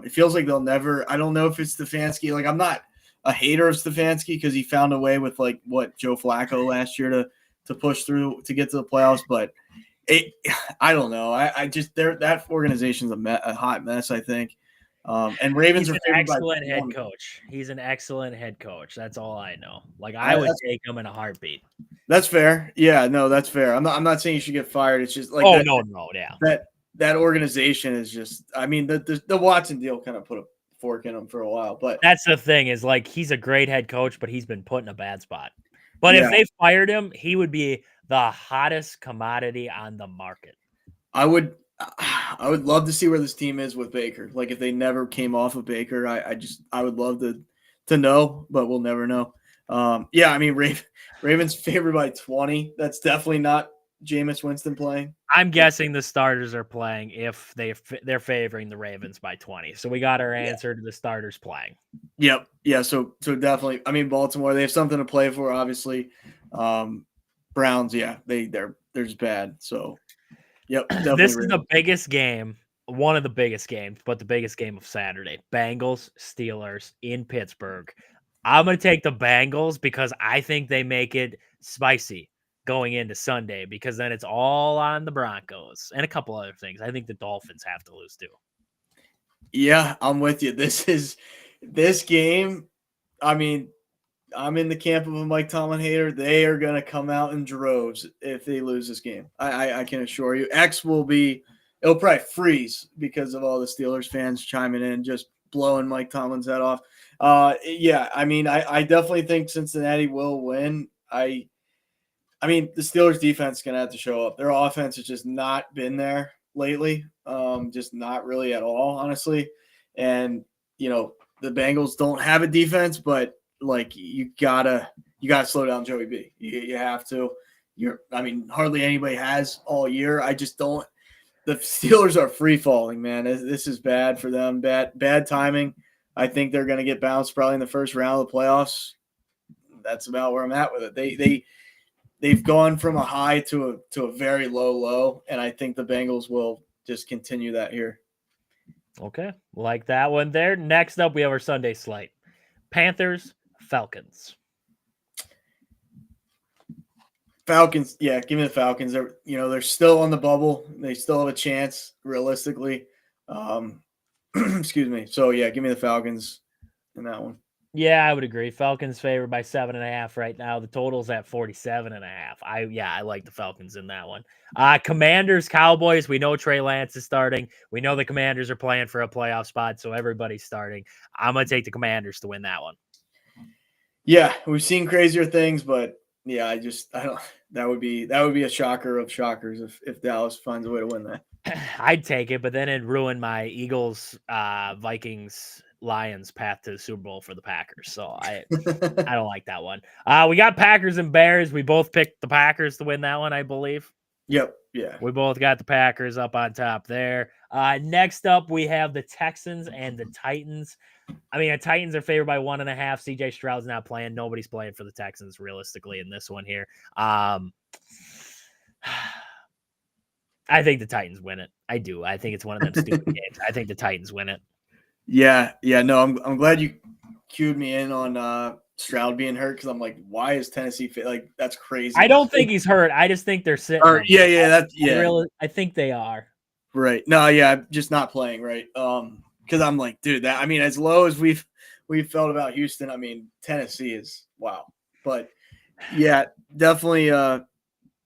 It feels like they'll never. I don't know if it's Stefanski. Like I'm not a hater of Stefanski because he found a way with like what Joe Flacco last year to push through to get to the playoffs, but I don't know. I just that organization's a hot mess, I think. And Ravens He's are an excellent head coach. He's an excellent head coach. That's all I know. Like I would take him in a heartbeat. That's fair. Yeah, no, that's fair. I'm not saying you should get fired. It's just like yeah. That organization is just. I mean, the Watson deal kind of put a fork in him for a while, but that's the thing is like he's a great head coach, but he's been put in a bad spot. But if they fired him, he would be the hottest commodity on the market. I would love to see where this team is with Baker. Like if they never came off of Baker, I would love to know, but we'll never know. I mean, Ravens favored by 20. That's definitely not Jameis Winston playing. I'm guessing the starters are playing if they're favoring the Ravens by 20. So we got our answer to the starters playing. Yep. Yeah. So definitely. I mean, Baltimore, they have something to play for, obviously. Browns, yeah, they're just bad. So, yep. This is the biggest game, one of the biggest games, but the biggest game of Saturday. Bengals, Steelers in Pittsburgh. I'm going to take the Bengals because I think they make it spicy going into Sunday because then it's all on the Broncos and a couple other things. I think the Dolphins have to lose too. Yeah, I'm with you. This game, I mean, I'm in the camp of a Mike Tomlin hater. They are going to come out in droves if they lose this game. I can assure you. It'll probably freeze because of all the Steelers fans chiming in, just blowing Mike Tomlin's head off. I mean, I definitely think Cincinnati will win. I mean, the Steelers defense is going to have to show up. Their offense has just not been there lately, just not really at all, honestly. And, the Bengals don't have a defense, but like you gotta slow down Joey B. You have to. Hardly anybody has all year. I just don't. The Steelers are free falling, man. This is bad for them. Bad timing. I think they're going to get bounced probably in the first round of the playoffs. That's about where I'm at with it. They've gone from a high to a very low, and I think the Bengals will just continue that here. Okay, like that one there. Next up, we have our Sunday slate: Panthers, Falcons. Falcons, yeah, give me the Falcons. They're still on the bubble. They still have a chance, realistically. Excuse me. So yeah, give me the Falcons in that one. Yeah, I would agree. Falcons favored by 7.5 right now. The total's at 47.5. I like the Falcons in that one. Commanders, Cowboys. We know Trey Lance is starting. We know the Commanders are playing for a playoff spot, so everybody's starting. I'm gonna take the Commanders to win that one. Yeah, we've seen crazier things, but yeah, I don't. That would be a shocker of shockers if Dallas finds a way to win that. I'd take it, but then it ruined my Eagles, Vikings, Lions path to the Super Bowl for the Packers. So I don't like that one. We got Packers and Bears. We both picked the Packers to win that one, I believe. Yep. Yeah. We both got the Packers up on top there. Next up, we have the Texans and the Titans. I mean, the Titans are favored by 1.5. CJ Stroud's not playing. Nobody's playing for the Texans realistically in this one here. I think the Titans win it. I do. I think it's one of them stupid games. I think the Titans win it. Yeah. No, I'm glad you cued me in on Stroud being hurt because I'm like, why is Tennessee like that's crazy? I don't think he's hurt. I just think they're sitting. I think they are. Right. No, yeah, just not playing, right? Because I'm like, dude, that I mean, as low as we've felt about Houston, I mean, Tennessee is wow. But yeah, definitely I'm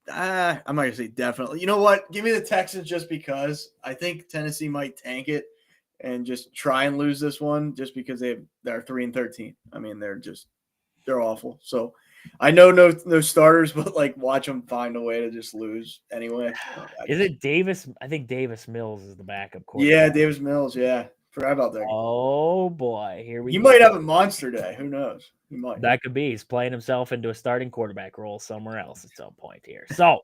not gonna say definitely. You know what? Give me the Texans just because I think Tennessee might tank it and just try and lose this one just because they're 3-13. I mean, they're awful. So I know no starters, but like watch them find a way to just lose anyway. Is it Davis? I think Davis Mills is the backup quarterback. Yeah, Davis Mills. Yeah, forgot about that. Oh boy, here we go. He might have a monster day. Who knows? He might. That could be. He's playing himself into a starting quarterback role somewhere else at some point here. So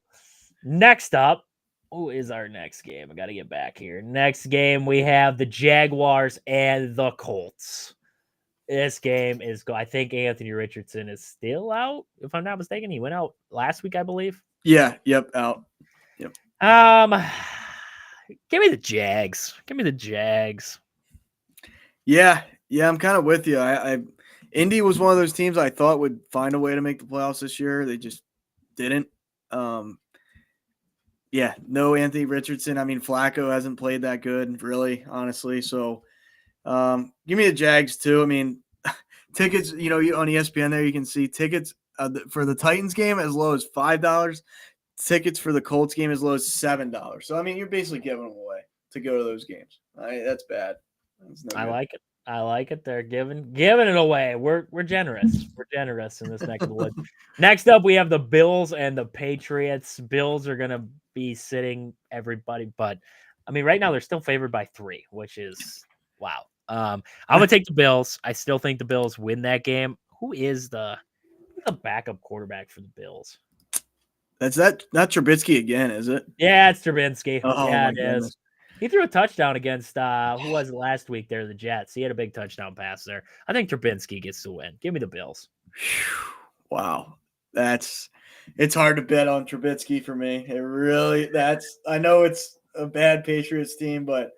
next up, who is our next game? I got to get back here. Next game, we have the Jaguars and the Colts. This game is I think Anthony Richardson is still out, if I'm not mistaken. He went out last week, I believe. Yeah. Yep. Out. Yep. Give me the Jags. Give me the Jags. Yeah. I'm kind of with you. I Indy was one of those teams I thought would find a way to make the playoffs this year. They just didn't. Yeah, no Anthony Richardson. I mean, Flacco hasn't played that good, really, honestly. So give me the Jags too. I mean, tickets, on ESPN there, you can see tickets for the Titans game as low as $5. Tickets for the Colts game as low as $7. So, I mean, you're basically giving them away to go to those games. That's bad. I like it. I like it. They're giving it away. We're generous. We're generous in this neck of the woods. Next up, we have the Bills and the Patriots. Bills are going to be sitting everybody, but I mean, right now they're still favored by 3, which is wow. I'm gonna take the Bills. I still think the Bills win that game. Who is the backup quarterback for the Bills? That's not Trubisky again, is it? Yeah, it's Trubisky. Oh, yeah, it is. He threw a touchdown against who was it last week there, the Jets. He had a big touchdown pass there. I think Trubisky gets the win. Give me the Bills. Wow. It's hard to bet on Trubisky for me. I know it's a bad Patriots team, but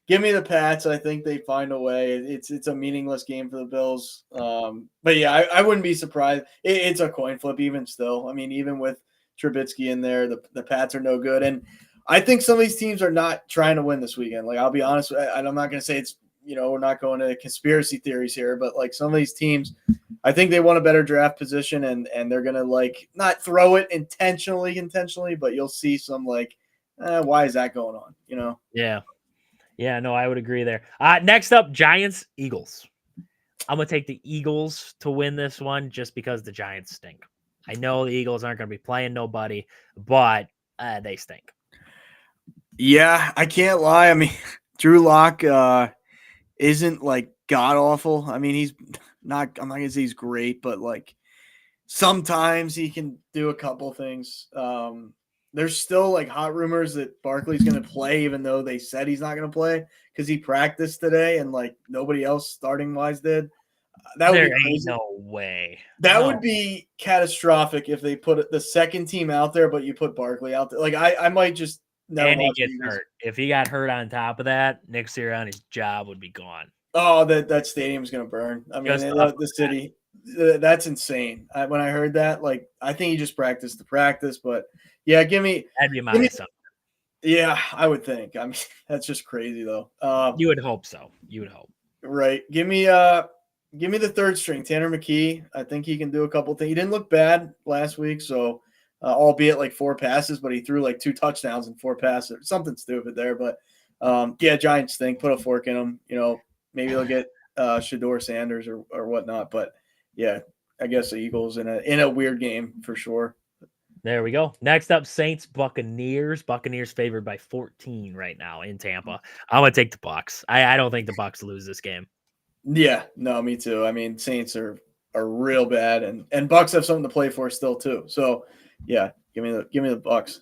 give me the Pats. I think they find a way. It's a meaningless game for the Bills. But yeah, I wouldn't be surprised. It's a coin flip even still. I mean, even with Trubisky in there, the Pats are no good. And I think some of these teams are not trying to win this weekend. Like, I'll be honest, I'm not going to say it's, we're not going to conspiracy theories here, but like some of these teams, I think they want a better draft position and they're going to like not throw it intentionally, but you'll see some like, why is that going on? Yeah. Yeah, no, I would agree there. Next up, Giants, Eagles. I'm going to take the Eagles to win this one just because the Giants stink. I know the Eagles aren't going to be playing nobody, but they stink. Yeah, I can't lie. I mean, Drew Lock isn't like god awful. I mean, he's not. I'm not gonna say he's great, but like sometimes he can do a couple things. There's still like hot rumors that Barkley's gonna play, even though they said he's not gonna play because he practiced today and like nobody else starting wise did. That would be crazy. No way. That would be catastrophic if they put the second team out there, but you put Barkley out there. Like I might just. And he gets hurt. If he got hurt on top of that, Nick Sirianni's job would be gone. Oh, that stadium's going to burn. I mean, the city, that's insane. When I heard that, like, I think he just practiced the practice, but yeah, that'd be my assumption. Yeah, I would think. I mean, that's just crazy though. You would hope so. You would hope. Right. Give me the third string, Tanner McKee. I think he can do a couple things. He didn't look bad last week, so albeit like 4 passes, but he threw like 2 touchdowns and 4 passes, something stupid there. But yeah, Giants stink. Put a fork in them. Maybe they'll get Shador Sanders or whatnot. But yeah, I guess the Eagles in a weird game for sure. There we go. Next up, Saints Buccaneers. Buccaneers favored by 14 right now in Tampa. I'm gonna take the Bucs. I don't think the Bucs lose this game. Yeah, no, me too. I mean, Saints are real bad, and Bucks have something to play for still too. So, yeah, give me the Bucks.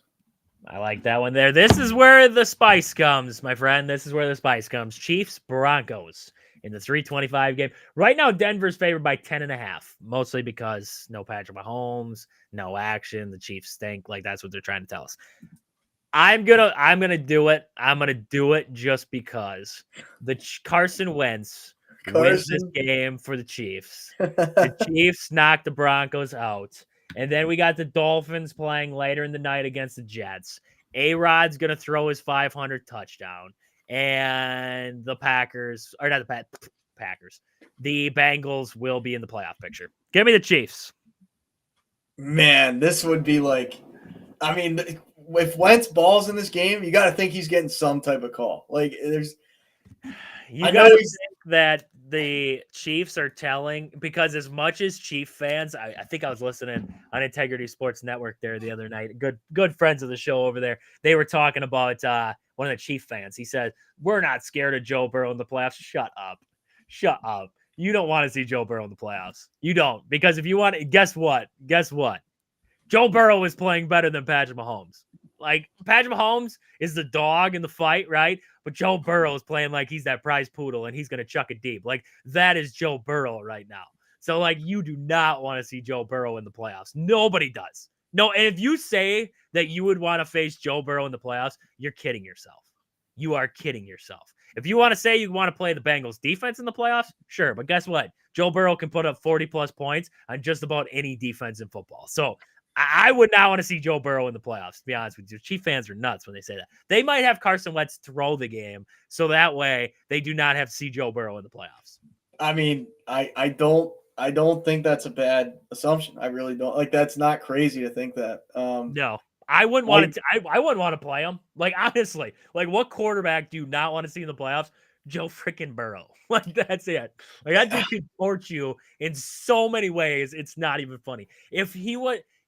I like that one there. This is where the spice comes, my friend. This is where the spice comes. Chiefs Broncos in the 325 game. Right now, Denver's favored by 10.5, mostly because no Patrick Mahomes, no action. The Chiefs stink. Like that's what they're trying to tell us. I'm gonna do it. I'm gonna do it just because Carson Wentz wins this game for the Chiefs. The Chiefs knock the Broncos out. And then we got the Dolphins playing later in the night against the Jets. A-Rod's going to throw his 500 touchdown. And the Packers, or not the Packers, the Bengals will be in the playoff picture. Give me the Chiefs. Man, this would be like, I mean, if Wentz balls in this game, you got to think he's getting some type of call. Like, You got to think that the Chiefs are telling, because as much as Chief fans, I think I was listening on Integrity Sports Network there the other night. Good friends of the show over there. They were talking about one of the Chief fans. He said, "We're not scared of Joe Burrow in the playoffs." Shut up. You don't want to see Joe Burrow in the playoffs. You don't, because if you want, guess what? Joe Burrow is playing better than Patrick Mahomes. Like, Patrick Mahomes is the dog in the fight, right? But Joe Burrow is playing like he's that prize poodle and he's going to chuck it deep. Like, that is Joe Burrow right now. So, like, you do not want to see Joe Burrow in the playoffs. Nobody does. No, and if you say that you would want to face Joe Burrow in the playoffs, you're kidding yourself. You are kidding yourself. If you want to say you want to play the Bengals defense in the playoffs, sure. But guess what? Joe Burrow can put up 40-plus points on just about any defense in football. So, I would not want to see Joe Burrow in the playoffs, to be honest with you. Chief fans are nuts when they say that. They might have Carson Wentz throw the game, so that way they do not have to see Joe Burrow in the playoffs. I mean, I don't think that's a bad assumption. I really don't. Like, that's not crazy to think that. No, I wouldn't want to. I wouldn't want to play him. Like, honestly, like, what quarterback do you not want to see in the playoffs? Joe freaking Burrow. Like, that's it. Like, that dude could torch you in so many ways. It's not even funny.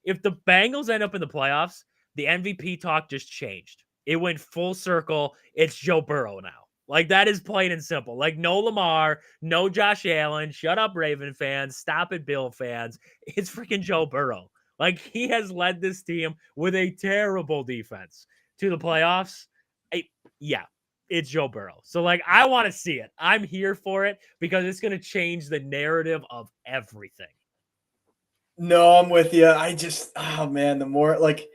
If the Bengals end up in the playoffs, the MVP talk just changed. It went full circle. It's Joe Burrow now. Like, that is plain and simple. Like, no Lamar, no Josh Allen. Shut up, Raven fans. Stop it, Bill fans. It's freaking Joe Burrow. Like, he has led this team with a terrible defense to the playoffs. Yeah, it's Joe Burrow. So, like, I want to see it. I'm here for it because it's going to change the narrative of everything. No, I'm with you. Oh man, the more like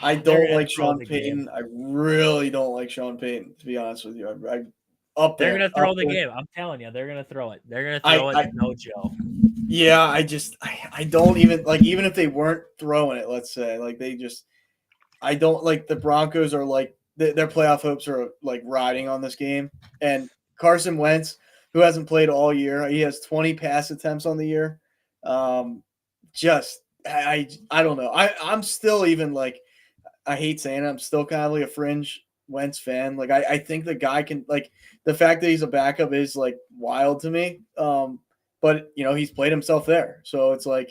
I don't like Sean Payton. I really don't like Sean Payton, to be honest with you. I up there. They're gonna throw the game. I'm telling you, they're gonna throw it. They're gonna throw it. No Joe. Yeah, I don't even like, even if they weren't throwing it, let's say, like, I don't like the Broncos are like their playoff hopes are like riding on this game. And Carson Wentz, who hasn't played all year, he has 20 pass attempts on the year. I don't know. I'm still, even like, I hate saying it, I'm still kind of like a fringe Wentz fan. Like, I think the guy can, like, the fact that he's a backup is like wild to me. But he's played himself there. So it's like,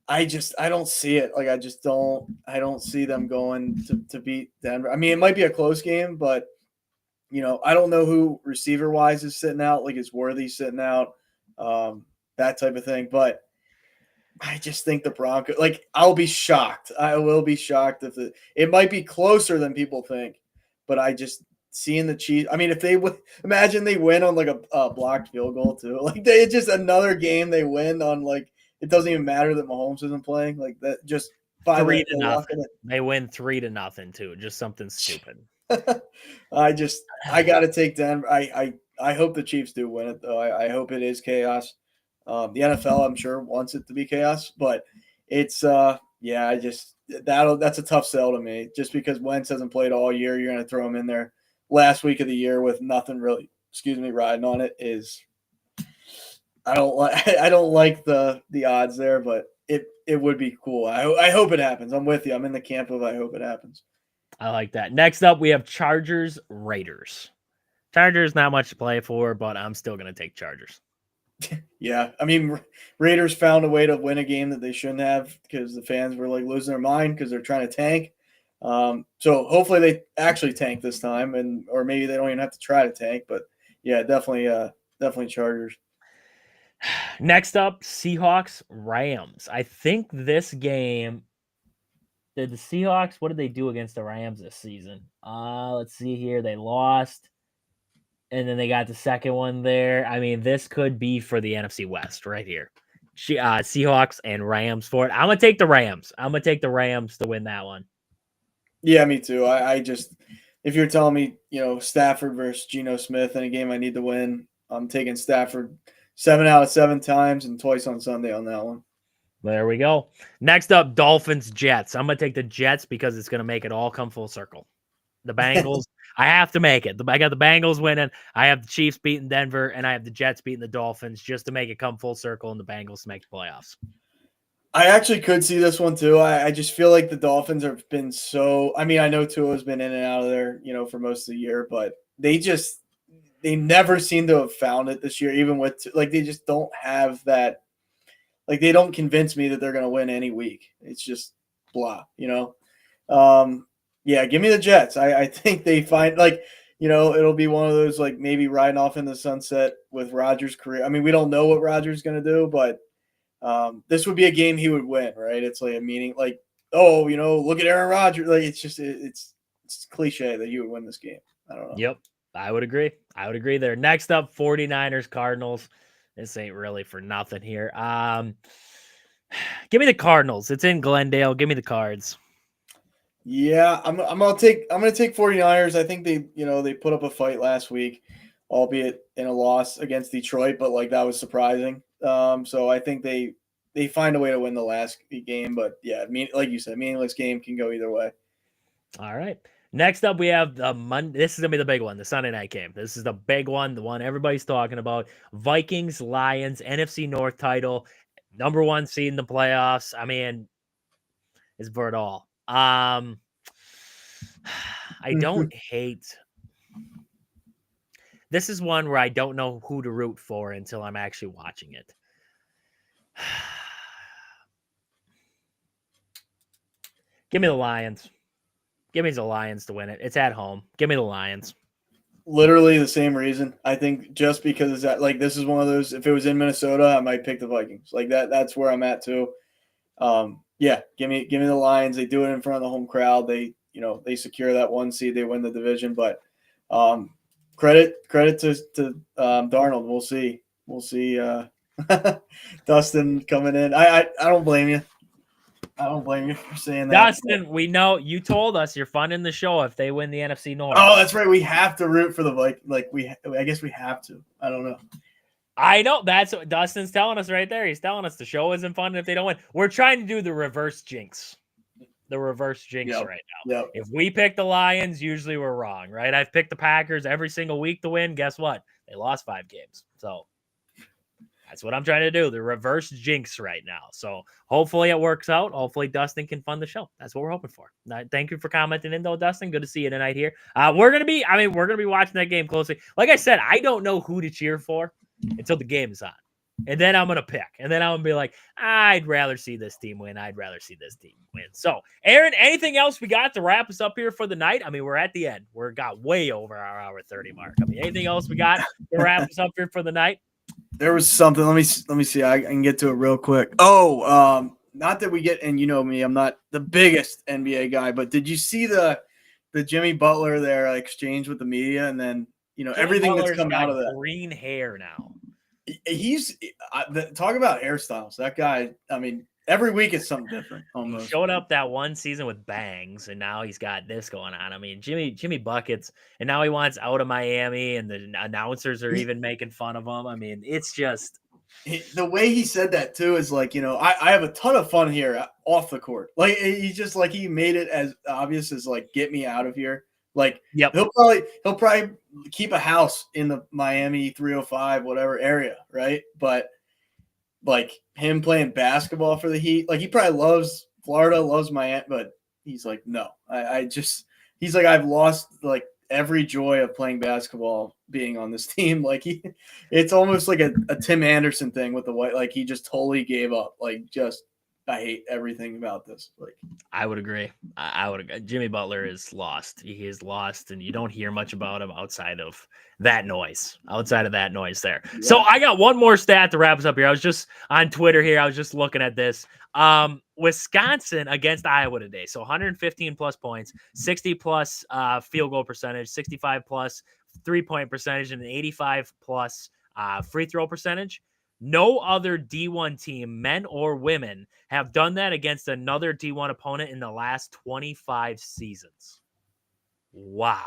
I don't see it. Like, I don't see them going to beat Denver. I mean, it might be a close game, but I don't know who receiver wise is sitting out. Like, is Worthy sitting out? That type of thing. But I just think the Broncos, like, I'll be shocked. I will be shocked if it might be closer than people think, but I just seeing the Chiefs. I mean, if they would imagine they win on like a blocked field goal too, like, it's just another game they win on, like, it doesn't even matter that Mahomes isn't playing, like, that just 3-0. They win 3-0 too. Just something stupid. I got to take Denver. I hope the Chiefs do win it though. I hope it is chaos. The NFL, I'm sure, wants it to be chaos, but it's that's a tough sell to me. Just because Wentz hasn't played all year, you're going to throw him in there last week of the year with nothing really, riding on it. I don't like the odds there, but it would be cool. I hope it happens. I'm with you. I'm in the camp of I hope it happens. I like that. Next up, we have Chargers Raiders. Chargers, not much to play for, but I'm still going to take Chargers. Yeah, I mean, Raiders found a way to win a game that they shouldn't have because the fans were like losing their mind because they're trying to tank. So hopefully they actually tank this time, or maybe they don't even have to try to tank. But yeah, definitely Chargers. Next up, Seahawks Rams. I think this game. Did the Seahawks? What did they do against the Rams this season? Let's see here. They lost, and then they got the second one there. I mean, this could be for the NFC West right here. Seahawks and Rams for it. I'm gonna take the Rams. I'm gonna take the Rams to win that one. Yeah, me too. I just, if you're telling me, Stafford versus Geno Smith in a game I need to win, I'm taking Stafford 7 out of 7 times and twice on Sunday on that one. There we go. Next up, Dolphins Jets. I'm gonna take the Jets because it's gonna make it all come full circle. The Bengals, I have to make it. I got the Bengals winning. I have the Chiefs beating Denver, and I have the Jets beating the Dolphins just to make it come full circle and the Bengals to make the playoffs. I actually could see this one too. I just feel like the Dolphins have been so. I mean, I know Tua's been in and out of there, for most of the year, but they never seem to have found it this year. Even with they just don't have that. Like they don't convince me that they're going to win any week. It's just blah, Yeah, give me the Jets. I think they find it'll be one of those maybe riding off in the sunset with Rodgers' career. I mean, we don't know what Rodgers is going to do, but this would be a game he would win, right? It's like a meaning, look at Aaron Rodgers. Like it's just it's cliche that he would win this game. I don't know. Yep, I would agree. There. Next up, 49ers Cardinals. This ain't really for nothing here. Give me the Cardinals. It's in Glendale. Give me the Cards. Yeah, I'm gonna take 49ers. I think they put up a fight last week, albeit in a loss against Detroit, but that was surprising. So I think they find a way to win the last game, but yeah, like you said, meaningless game can go either way. All right. Next up, we have the Monday. This is gonna be the big one, the Sunday night game. This is the big one, the one everybody's talking about. Vikings, Lions, NFC North title, number 1 seed in the playoffs. I mean, it's for it all. I don't hate. This is one where I don't know who to root for until I'm actually watching it. Give me the Lions. Give me the Lions to win it. It's at home. Give me the Lions. Literally the same reason. I think just because it's that this is one of those. If it was in Minnesota, I might pick the Vikings. That's where I'm at too. Yeah, give me the Lions. They do it in front of the home crowd. They secure that 1 seed. They win the division. But credit to Darnold. We'll see. Dustin coming in. I don't blame you. I don't blame you for saying that. Dustin, we know you told us you're funding the show if they win the NFC North. Oh, that's right. We have to root for the Vikings. I guess we have to. I don't know. I know. That's what Dustin's telling us right there. He's telling us the show isn't fun if they don't win. We're trying to do the reverse jinx. Right now. Yep. If we pick the Lions, usually we're wrong, right? I've picked the Packers every single week to win. Guess what? They lost 5 games. So that's what I'm trying to do. The reverse jinx right now. So hopefully it works out. Hopefully Dustin can fund the show. That's what we're hoping for. Thank you for commenting in though, Dustin. Good to see you tonight here. We're going to be watching that game closely. Like I said, I don't know who to cheer for until the game is on. And then I'm going to pick. And then I'm going to be like, I'd rather see this team win. I'd rather see this team win. So, Aaron, anything else we got to wrap us up here for the night? I mean, we're at the end. We're got way over our hour 30 mark. I mean, anything else we got to wrap us up here for the night? There was something. Let me see. I can get to it real quick. Oh, not that we get, and you know me, I'm not the biggest NBA guy, but did you see the Jimmy Butler there exchange with the media, and then everything Butler's that's come out of that? Green hair now. He's talk about hairstyles. That guy. I mean, every week it's something different. Almost. He showed up that one season with bangs, and now he's got this going on. I mean, Jimmy buckets, and now he wants out of Miami, and the announcers are even making fun of him. I mean, it's just the way he said that too is I have a ton of fun here off the court. He's just he made it as obvious as get me out of here. Yep. He'll probably keep a house in the Miami 305 whatever area, right? But him playing basketball for the Heat, he probably loves Florida, loves Miami, but he's no. He's I've lost every joy of playing basketball being on this team. Like it's almost like a Tim Anderson thing with the White. Like he just totally gave up. Like I hate everything about this. Like I would agree. I would agree. Jimmy Butler is lost. He is lost, and you don't hear much about him outside of that noise. Outside of that noise there. Yeah. So I got one more stat to wrap us up here. I was just on Twitter here. I was just looking at this. Wisconsin against Iowa today. So 115 plus points, 60 plus field goal percentage, 65 plus 3-point percentage, and an 85 plus free throw percentage. No other D1 team, men or women, have done that against another D1 opponent in the last 25 seasons. Wow.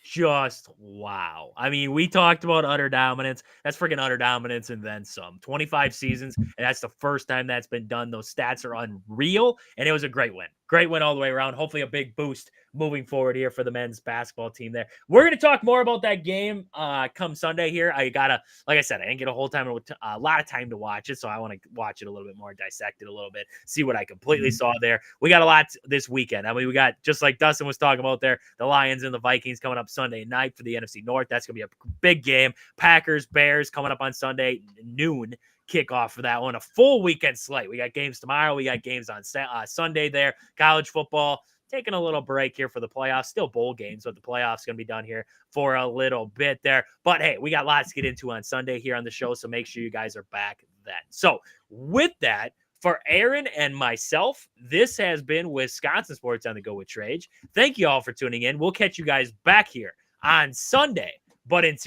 Just wow. I mean, we talked about utter dominance. That's freaking utter dominance and then some. 25 seasons, and that's the first time that's been done. Those stats are unreal, and it was a great win. Great win all the way around. Hopefully a big boost moving forward here for the men's basketball team there. We're going to talk more about that game come Sunday here. Like I said, I didn't get a lot of time to watch it, so I want to watch it a little bit more, dissect it a little bit, see what I completely saw there. We got a lot this weekend. I mean, we got, just like Dustin was talking about there, the Lions and the Vikings coming up Sunday night for the NFC North. That's going to be a big game. Packers, Bears coming up on Sunday noon. Kickoff for that one. A full weekend slate. We got games tomorrow. We got games on Sunday there. College football. Taking a little break here for the playoffs. Still bowl games, but the playoffs going to be done here for a little bit there. But hey, we got lots to get into on Sunday here on the show, so make sure you guys are back then. So with that, for Aaron and myself, this has been Wisconsin Sports on the Go with Trage. Thank you all for tuning in. We'll catch you guys back here on Sunday. But until